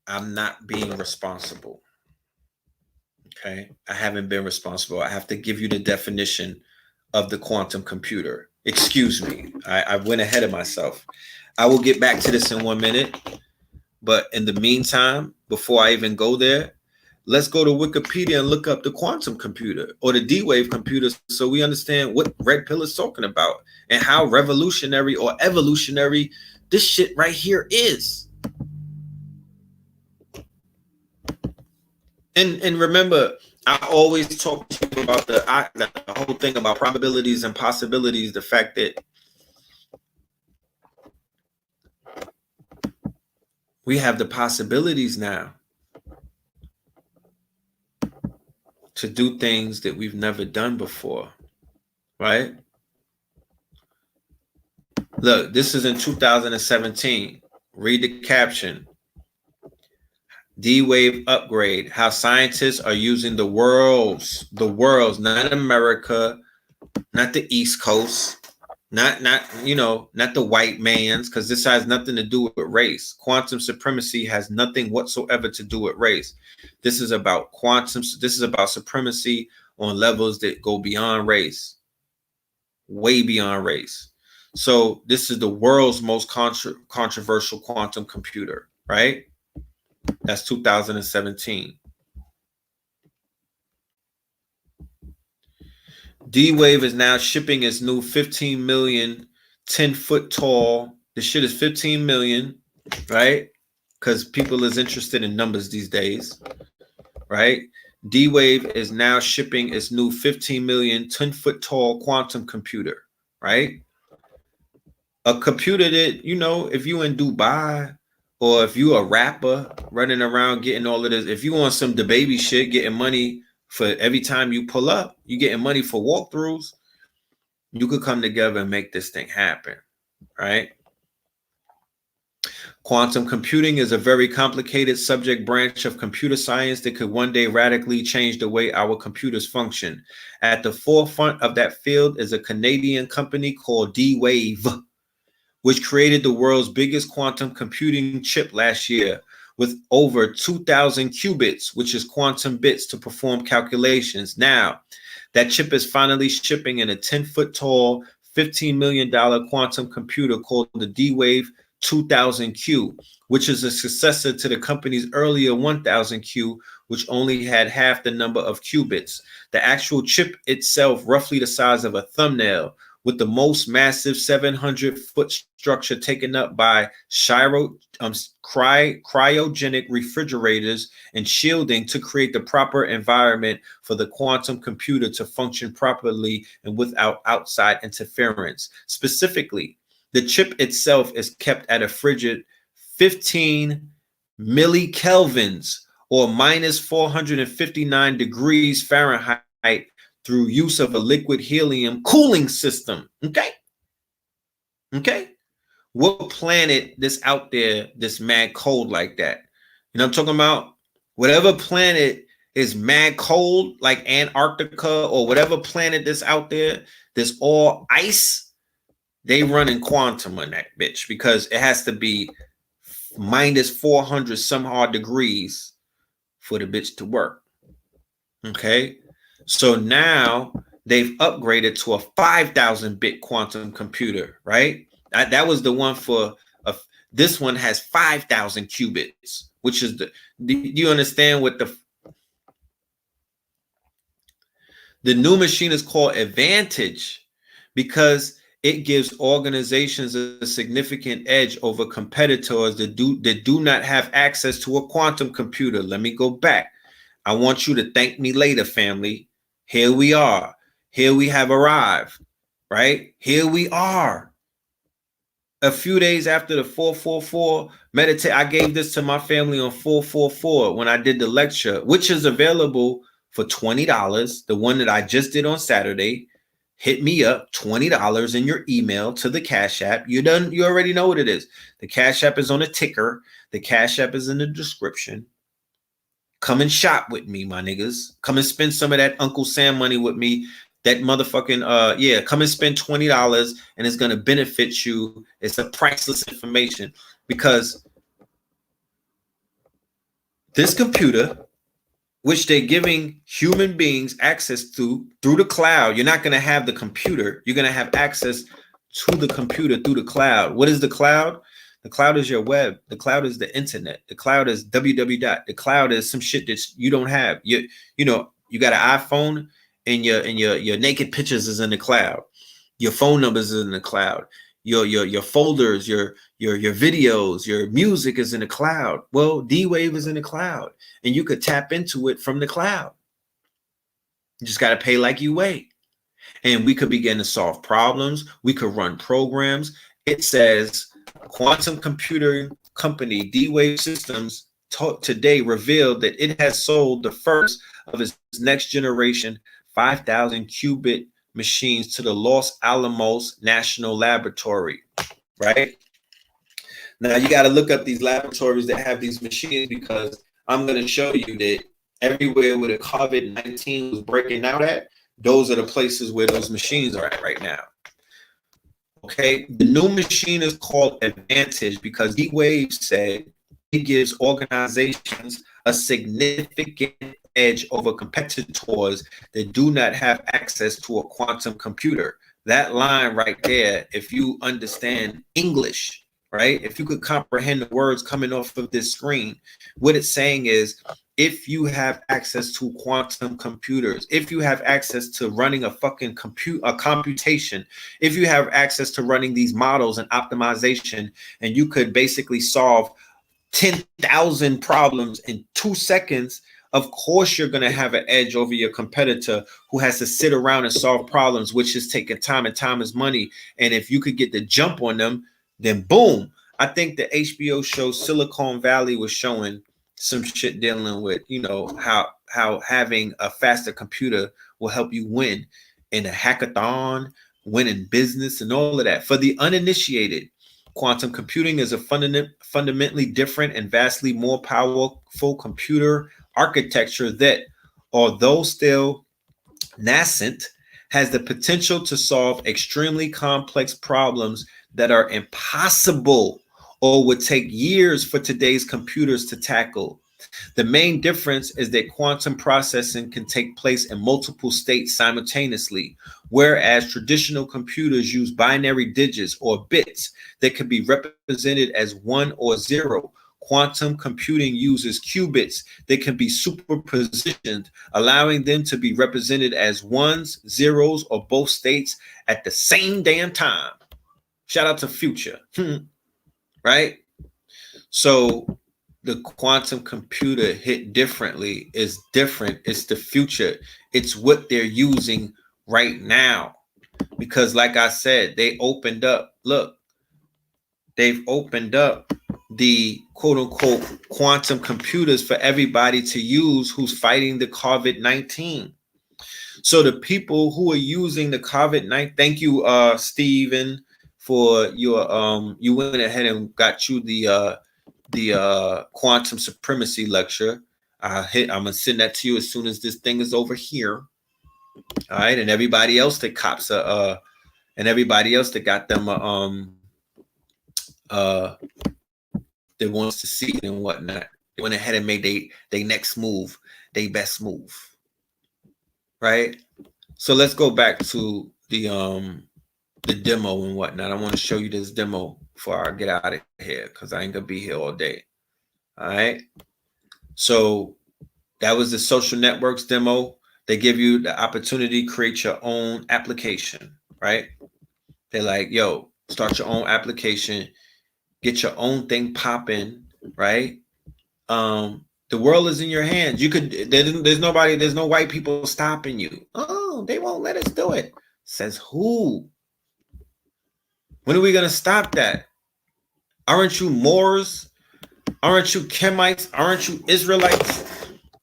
I'm not being responsible. Okay. I haven't been responsible. I have to give you the definition of the quantum computer. Excuse me. I went ahead of myself. I will get back to this in 1 minute. But in the meantime, before I even go there, let's go to Wikipedia and look up the quantum computer or the D-Wave computer so we understand what Red Pill is talking about and how revolutionary or evolutionary this shit right here is. And remember, I always talk to you about the whole thing about probabilities and possibilities, the fact that we have the possibilities now to do things that we've never done before, right? Look, this is in 2017. Read the caption. D-Wave upgrade, how scientists are using the world's, not America, not the East Coast, not the white man's, because this has nothing to do with race. Quantum supremacy has nothing whatsoever to do with race. This is about this is about supremacy on levels that go beyond race, way beyond race. So this is the world's most controversial quantum computer, right? That's 2017. D-Wave is now shipping its new 15 million, 10-foot tall. This shit is 15 million, right? Because people is interested in numbers these days, right? D-Wave is now shipping its new 15 million, 10-foot tall quantum computer, right? A computer that, you know, if you in Dubai, or if you a rapper running around getting all of this, if you want some DaBaby shit, getting money for every time you pull up, you getting money for walkthroughs, you could come together and make this thing happen, right? Quantum computing is a very complicated subject branch of computer science that could one day radically change the way our computers function. At the forefront of that field is a Canadian company called D-Wave, which created the world's biggest quantum computing chip last year with over 2,000 qubits, which is quantum bits to perform calculations. Now, that chip is finally shipping in a 10-foot tall, $15 million quantum computer called the D-Wave 2000Q, which is a successor to the company's earlier 1000Q, which only had half the number of qubits. The actual chip itself, roughly the size of a thumbnail, with the most massive 700-foot structure taken up by cryogenic refrigerators and shielding to create the proper environment for the quantum computer to function properly and without outside interference. Specifically, the chip itself is kept at a frigid 15 millikelvins or minus 459 degrees Fahrenheit through use of a liquid helium cooling system. Okay. What planet that's out there that's mad cold like that? You know what I'm talking about? Whatever planet is mad cold, like Antarctica or whatever planet that's out there that's all ice, they run in quantum on that bitch because it has to be minus 400 some odd degrees for the bitch to work. Okay. So now they've upgraded to a 5,000 bit quantum computer, right? That was the one for this one has 5,000 qubits, which is do you understand what the new machine is called Advantage because it gives organizations a significant edge over competitors that do not have access to a quantum computer. Let me go back. I want you to thank me later, family. Here we are. Here we have arrived, right? Here we are. A few days after the 444 meditate, I gave this to my family on 444 when I did the lecture, which is available for $20. The one that I just did on Saturday. Hit me up, $20 in your email to the Cash App. You already know what it is. The Cash App is on a ticker. The Cash App is in the description. Come and shop with me, my niggas. Come and spend some of that Uncle Sam money with me. That motherfucking, come and spend $20 and it's going to benefit you. It's a priceless information because this computer, which they're giving human beings access to through the cloud, you're not going to have the computer. You're going to have access to the computer through the cloud. What is the cloud? The cloud is your web. The cloud is the internet. The cloud is www. The cloud is some shit that you don't have. You got an iPhone and your naked pictures is in the cloud. Your phone numbers is in the cloud. Your folders, your videos, your music is in the cloud. Well, D-Wave is in the cloud, and you could tap into it from the cloud. You just got to pay like you weigh, and we could begin to solve problems. We could run programs. It says quantum computing company D-Wave Systems today revealed that it has sold the first of its next generation 5,000 qubit machines to the Los Alamos National Laboratory, right? Now you got to look up these laboratories that have these machines because I'm going to show you that everywhere where the COVID-19 was breaking out at, those are the places where those machines are at right now. Okay, the new machine is called Advantage because D-Wave said it gives organizations a significant edge over competitors that do not have access to a quantum computer. That line right there, if you understand English, right? If you could comprehend the words coming off of this screen, what it's saying is if you have access to quantum computers, if you have access to running a fucking computation, if you have access to running these models and optimization, and you could basically solve 10,000 problems in 2 seconds, of course you're going to have an edge over your competitor who has to sit around and solve problems, which is taking time, and time is money. And if you could get the jump on them, then boom. I think the HBO show Silicon Valley was showing some shit dealing with, how having a faster computer will help you win in a hackathon, win in business, and all of that. For the uninitiated, quantum computing is a fundamentally different and vastly more powerful computer architecture that, although still nascent, has the potential to solve extremely complex problems that are impossible or would take years for today's computers to tackle. The main difference is that quantum processing can take place in multiple states simultaneously, whereas traditional computers use binary digits or bits that can be represented as 1 or 0. Quantum computing uses qubits that can be superpositioned, allowing them to be represented as ones, zeros, or both states at the same damn time. Shout out to Future. Right? So the quantum computer hit differently is different. It's the future. It's what they're using right now. Because like I said, they opened up, look, they've opened up the quote unquote quantum computers for everybody to use who's fighting the COVID-19. So the people who are using the COVID-19, thank you, Steven, for your you went ahead and got you the quantum supremacy lecture. I'm gonna send that to you as soon as this thing is over here. All right, and everybody else that cops and everybody else that got them that wants to see it and whatnot. They went ahead and made they next move, they best move. Right? So let's go back to the demo and whatnot. I want to show you this demo before I get out of here because I ain't gonna be here all day. All right. So that was the social networks demo. They give you the opportunity to create your own application, right? They're like, yo, start your own application, get your own thing popping, right? The world is in your hands. You could, there's no white people stopping you. Oh, they won't let us do it. Says who? When are we going to stop that? Aren't you Moors? Aren't you Kemites? Aren't you Israelites?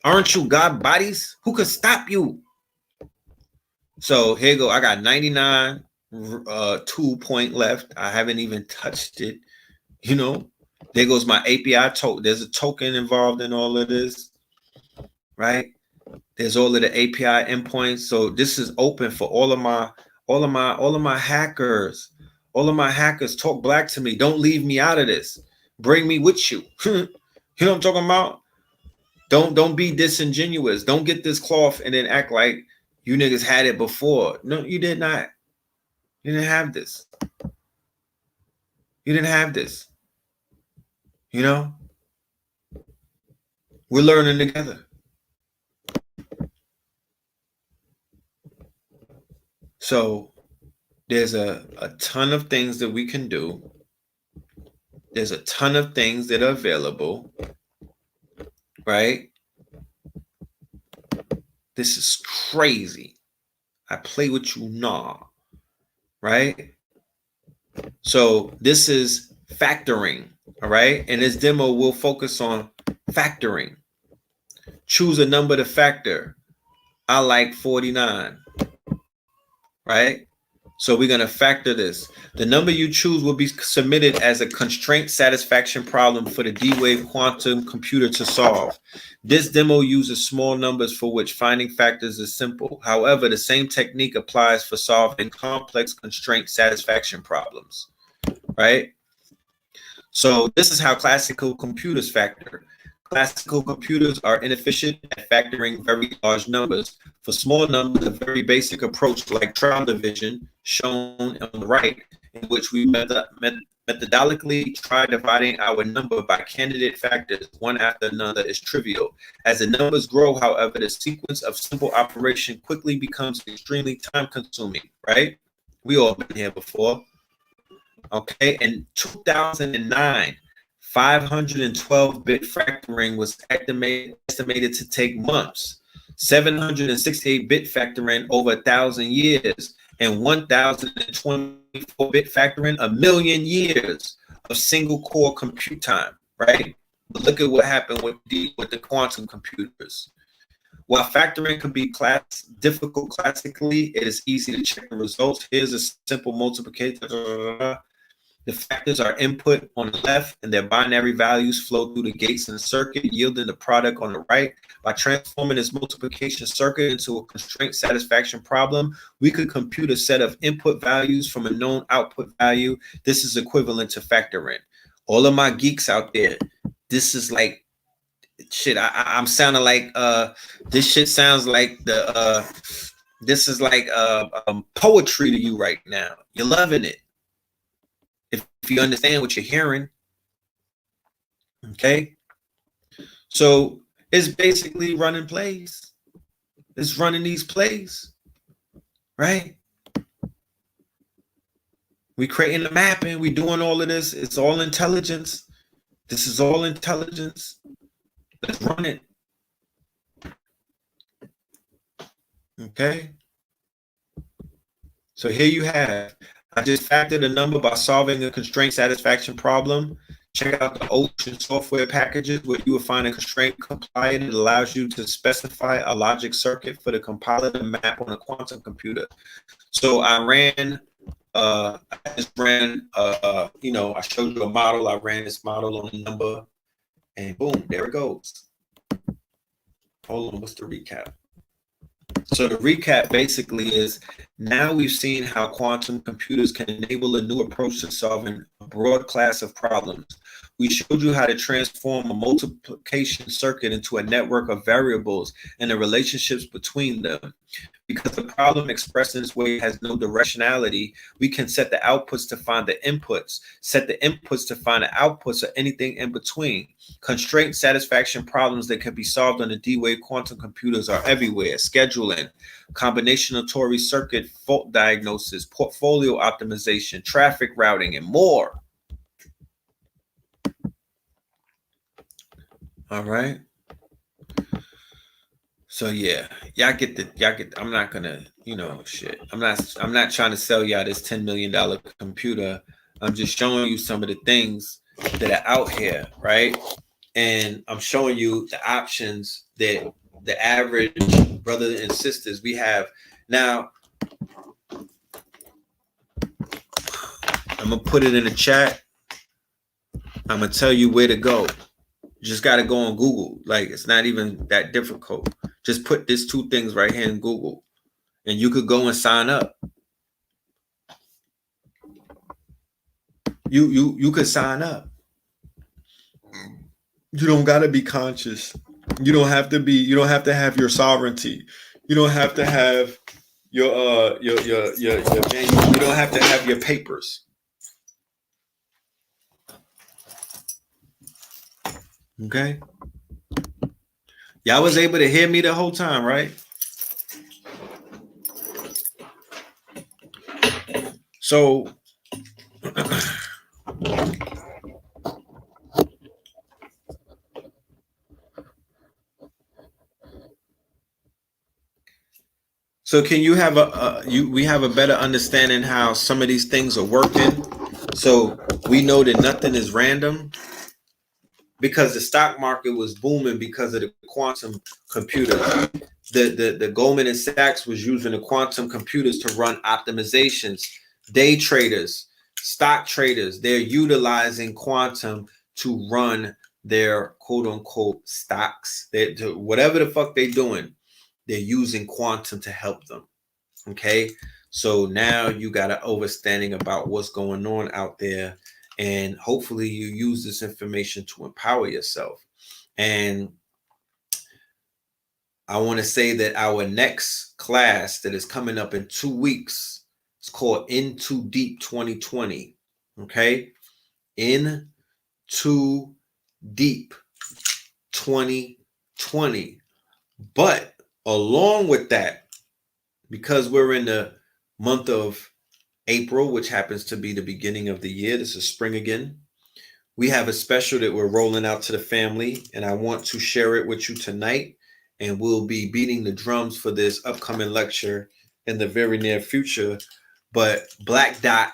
Aren't you God bodies? Who could stop you? So here you go. I got 99 2 point left. I haven't even touched it. You know, there goes my API token. There's a token involved in all of this, right? There's all of the API endpoints. So this is open for all of my hackers. All of my hackers, talk black to me. Don't leave me out of this. Bring me with you. You know what I'm talking about? Don't be disingenuous. Don't get this cloth and then act like you niggas had it before. No, you did not. You didn't have this. You didn't have this. You know? We're learning together. So there's a ton of things that we can do. There's a ton of things that are available, right? This is crazy. I play with you now, right? So this is factoring, all right? And this demo will focus on factoring. Choose a number to factor. I like 49, right? So we're going to factor this. The number you choose will be submitted as a constraint satisfaction problem for the D-Wave quantum computer to solve. This demo uses small numbers for which finding factors is simple. However, the same technique applies for solving complex constraint satisfaction problems, right? So this is how classical computers factor. Classical computers are inefficient at factoring very large numbers. For small numbers, a very basic approach like trial division, shown on the right, in which we methodically try dividing our number by candidate factors one after another, is trivial. As the numbers grow, however, the sequence of simple operation quickly becomes extremely time-consuming, right? We all been here before. Okay, in 2009, 512-bit factoring was estimated to take months, 768-bit factoring over 1,000 years, and 1,024-bit factoring a million years of single-core compute time, right? But look at what happened with the quantum computers. While factoring can be difficult classically, it is easy to check the results. Here's a simple multiplication. The factors are input on the left, and their binary values flow through the gates in the circuit, yielding the product on the right. By transforming this multiplication circuit into a constraint satisfaction problem, we could compute a set of input values from a known output value. This is equivalent to factoring. All of my geeks out there, this is like shit. I'm sounding like this shit sounds like this is like poetry to you right now. You're loving it. If you understand what you're hearing, Okay. So it's basically running plays. It's running these plays, right? We creating the mapping. We doing all of this. It's all intelligence. This is all intelligence. Let's run it. Okay. So here you have, I just factored a number by solving a constraint satisfaction problem. Check out the Ocean software packages where you will find a constraint compliant. It allows you to specify a logic circuit for the compiler to map on a quantum computer. So I ran, I just ran, I showed you a model. I ran this model on a number and boom, there it goes. Hold on, what's the recap? So the recap basically is, now we've seen how quantum computers can enable a new approach to solving a broad class of problems. We showed you how to transform a multiplication circuit into a network of variables and the relationships between them. Because the problem expressed in this way has no directionality, we can set the outputs to find the inputs, set the inputs to find the outputs, or anything in between. Constraint satisfaction problems that can be solved on the D-Wave quantum computers are everywhere. Scheduling, combinatorial circuit fault diagnosis, portfolio optimization, traffic routing, and more. All right. So yeah, y'all get, I'm not gonna, shit. I'm not trying to sell y'all this $10 million computer. I'm just showing you some of the things that are out here, right? And I'm showing you the options that the average brother and sisters we have. Now, I'm gonna put it in the chat. I'm gonna tell you where to go. You just gotta go on Google. Like, it's not even that difficult. Just put these two things right here in Google, and you could go and sign up. You could sign up. You don't gotta be conscious. You don't have to have your sovereignty. You don't have to have your you don't have to have your papers. Okay. Y'all was able to hear me the whole time, right? So so can you have we have a better understanding how some of these things are working? So we know that nothing is random, because the stock market was booming because of the quantum computers. The Goldman and Sachs was using the quantum computers to run optimizations. Day traders, stock traders, they're utilizing quantum to run their quote unquote stocks. Whatever the fuck they're doing, they're using quantum to help them. Okay. So now you got an understanding about what's going on out there. And hopefully you use this information to empower yourself. And I want to say that our next class that is coming up in 2 weeks, it's called Into Deep 2020. Okay. Into Deep 2020. But along with that, because we're in the month of April, which happens to be the beginning of the year, this is spring again, we have a special that we're rolling out to the family, and I want to share it with you tonight. And we'll be beating the drums for this upcoming lecture in the very near future. But Black Dot,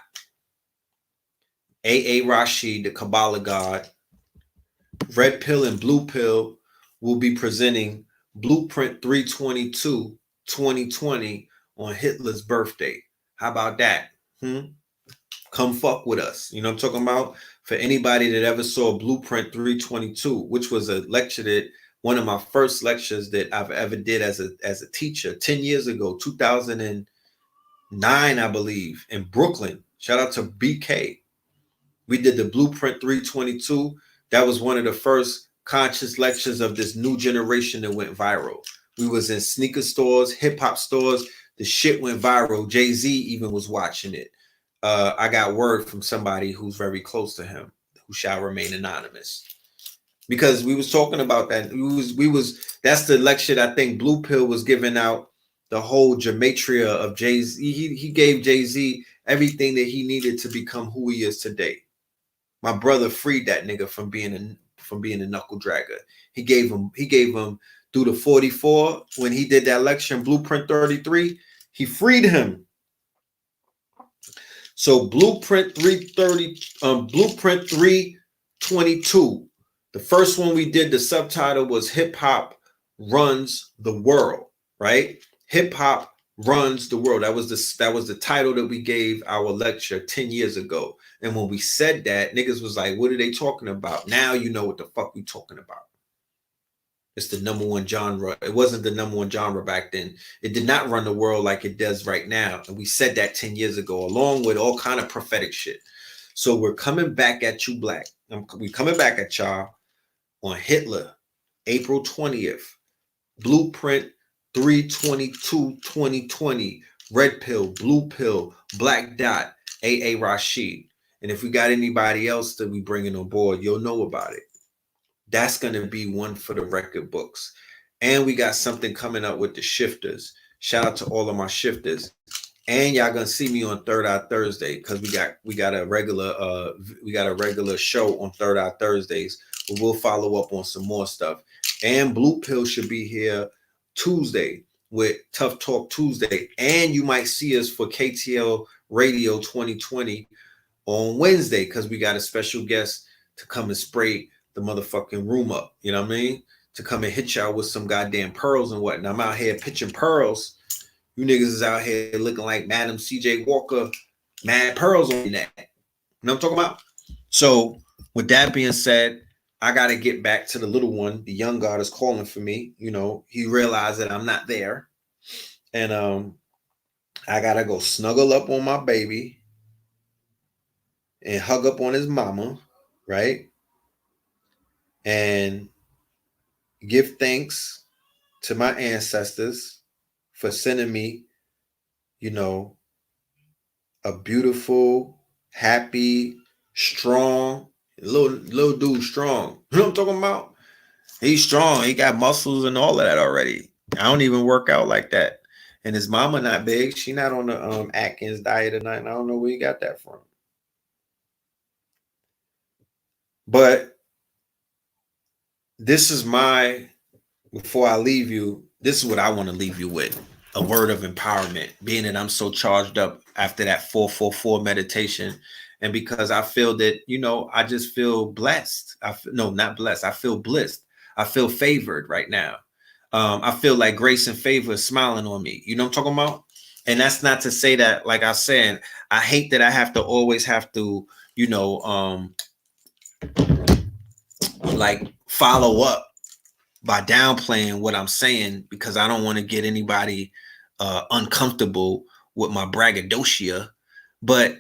A.A. Rashid, the Kabbalah God, Red Pill and Blue Pill will be presenting Blueprint 322 2020 on Hitler's birthday. How about that? Come fuck with us. You know what I'm talking about? For anybody that ever saw Blueprint 322, which was a lecture that one of my first lectures that I've ever did as a teacher 10 years ago, 2009, I believe, in Brooklyn. Shout out to BK. We did the Blueprint 322. That was one of the first conscious lectures of this new generation that went viral. We was in sneaker stores, hip hop stores. The shit went viral. Jay-Z even was watching it. I got word from somebody who's very close to him, who shall remain anonymous. because we was talking about that. We was that's the lecture that I think Blue Pill was giving out, the whole gematria of Jay-Z. He gave Jay-Z everything that he needed to become who he is today. My brother freed that nigga from being a knuckle dragger. He gave him through the 44 when he did that lecture in Blueprint 33. He freed him. So Blueprint 330, Blueprint 322. The first one we did, the subtitle was Hip Hop Runs the World, right? Hip Hop Runs the World. That was the title that we gave our lecture 10 years ago. And when we said that, niggas was like, what are they talking about? Now you know what the fuck we talking about. It's the #1 genre. It wasn't the #1 genre back then. It did not run the world like it does right now. And we said that 10 years ago, along with all kind of prophetic shit. So we're coming back at you, Black. We're coming back at y'all on Hitler, April 20th. Blueprint 3/22/2020. Red Pill, Blue Pill, Black Dot, A.A. Rashid. And if we got anybody else that we bringing on board, you'll know about it. That's going to be one for the record books. And we got something coming up with the shifters. Shout out to all of my shifters. And y'all gonna see me on Third Eye Thursday, because we got a regular show on Third Eye Thursdays, but we'll follow up on some more stuff. And Blue Pill should be here Tuesday with Tough Talk Tuesday. And you might see us for KTL Radio 2020 on Wednesday, because we got a special guest to come and spray the motherfucking room up. You know what I mean? To come and hit y'all with some goddamn pearls and whatnot. I'm out here pitching pearls. You niggas is out here looking like Madam C.J. Walker, mad pearls on your neck. You know what I'm talking about? So with that being said, I got to get back to the little one. The young God is calling for me. You know, he realized that I'm not there. And I got to go snuggle up on my baby and hug up on his mama, right? And give thanks to my ancestors for sending me, you know, a beautiful, happy, strong, little dude strong. You know what I'm talking about? He's strong. He got muscles and all of that already. I don't even work out like that. And his mama not big. She not on the Atkins diet or nothing. I don't know where he got that from. But this is before I leave you, this is what I want to leave you with. A word of empowerment, being that I'm so charged up after that 444 meditation. And because I feel that, you know, I just feel blessed. Not blessed. I feel blissed. I feel favored right now. I feel like grace and favor is smiling on me. You know what I'm talking about? And that's not to say that, like I said, I hate that I have to always have to, you know, like follow up by downplaying what I'm saying, because I don't want to get anybody uncomfortable with my braggadocio. But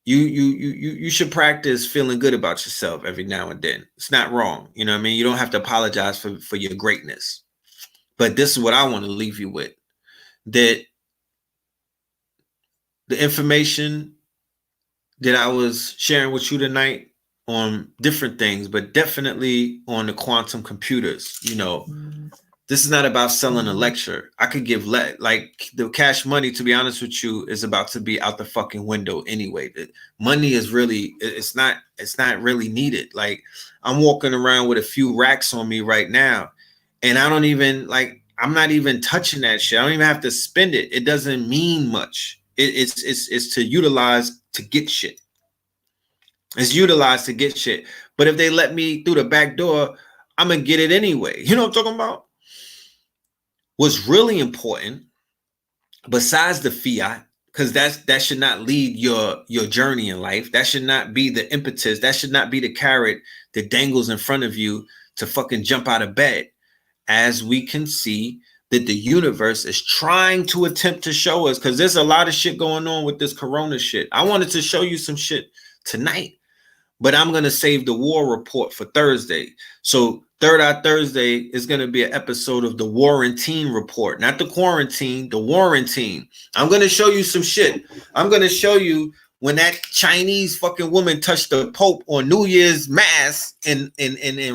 you should practice feeling good about yourself every now and then. It's not wrong. You know what I mean? You don't have to apologize for your greatness. But this is what I want to leave you with. That the information that I was sharing with you tonight on different things, but definitely on the quantum computers, you know, this is not about selling a lecture. I could give like the cash money, to be honest with you, is about to be out the fucking window anyway. The money is really, it's not really needed. Like, I'm walking around with a few racks on me right now, and I don't even I'm not even touching that shit. I don't even have to spend it. It doesn't mean much. It's to utilize to get shit. It's utilized to get shit. But if they let me through the back door, I'm gonna get it anyway. You know what I'm talking about? What's really important, besides the fiat, because that should not lead your journey in life. That should not be the impetus. That should not be the carrot that dangles in front of you to fucking jump out of bed. As we can see that the universe is trying to attempt to show us, because there's a lot of shit going on with this corona shit. I wanted to show you some shit tonight, but I'm going to save the war report for Thursday. So Third Eye Thursday is going to be an episode of the Warrantine report, not the quarantine, the Warrantine. I'm going to show you some shit. I'm going to show you when that Chinese fucking woman touched the Pope on New Year's Mass in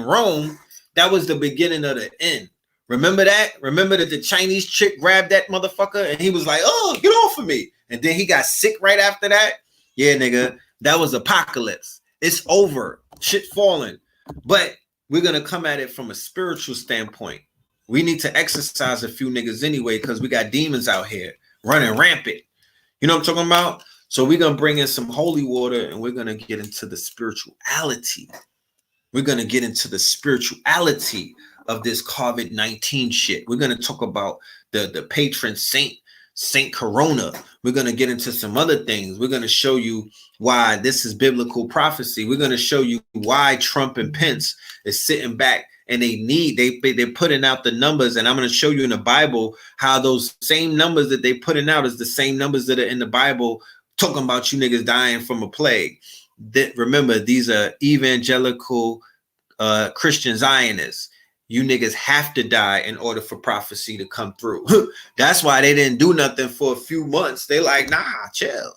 Rome, that was the beginning of the end. Remember that? Remember that the Chinese chick grabbed that motherfucker and he was like, oh, get off of me. And then he got sick right after that. Yeah, nigga, that was apocalypse. It's over. Shit falling. But we're going to come at it from a spiritual standpoint. We need to exercise a few niggas anyway because we got demons out here running rampant. You know what I'm talking about? So we're going to bring in some holy water and we're going to get into the spirituality. We're going to get into the spirituality of this COVID-19 shit. We're going to talk about the patron saint, Saint Corona. We're going to get into some other things. We're going to show you why this is biblical prophecy. We're going to show you why Trump and Pence is sitting back and they're putting out the numbers. And I'm going to show you in the Bible how those same numbers that they're putting out is the same numbers that are in the Bible talking about you niggas dying from a plague. That, remember, these are evangelical Christian Zionists. You niggas have to die in order for prophecy to come through. That's why they didn't do nothing for a few months. They like, nah, chill.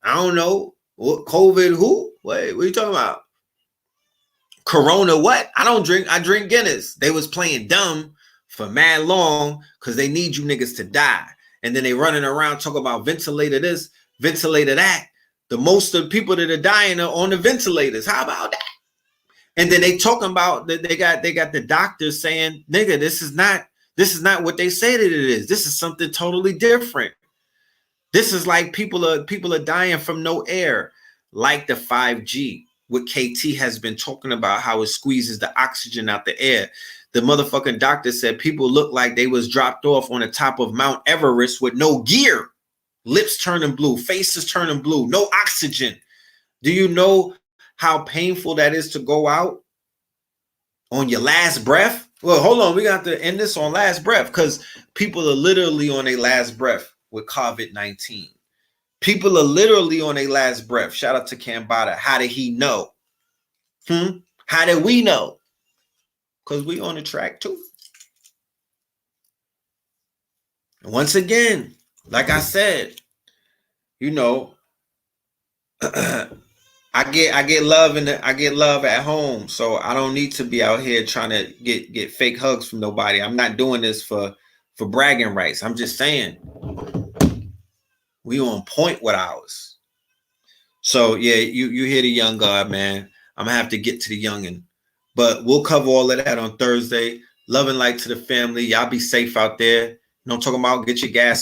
I don't know. What, COVID who? Wait, what are you talking about? Corona what? I don't drink. I drink Guinness. They was playing dumb for mad long because they need you niggas to die. And then they running around talking about ventilator this, ventilator that. The most of the people that are dying are on the ventilators. How about that? And then they talking about that they got the doctors saying, nigga, this is not what they say that it is. This is something totally different. This is like people are dying from no air, like the 5G. What KT has been talking about, how it squeezes the oxygen out the air. The motherfucking doctor said people look like they was dropped off on the top of Mount Everest with no gear. Lips turning blue, faces turning blue, no oxygen. Do you know how painful that is to go out on your last breath? Well, hold on. We got to end this on last breath because people are literally on their last breath with COVID-19. People are literally on their last breath. Shout out to Cambada. How did he know? How did we know? Because we on the track too. And once again, like I said, you know, I get love I get love at home, so I don't need to be out here trying to get fake hugs from nobody. I'm not doing this for bragging rights. I'm just saying we on point with ours. So yeah, you hear the young God, man. I'm gonna have to get to the youngin', but we'll cover all of that on Thursday. Love and light to the family. Y'all be safe out there. You know what I'm talking about? Get your gas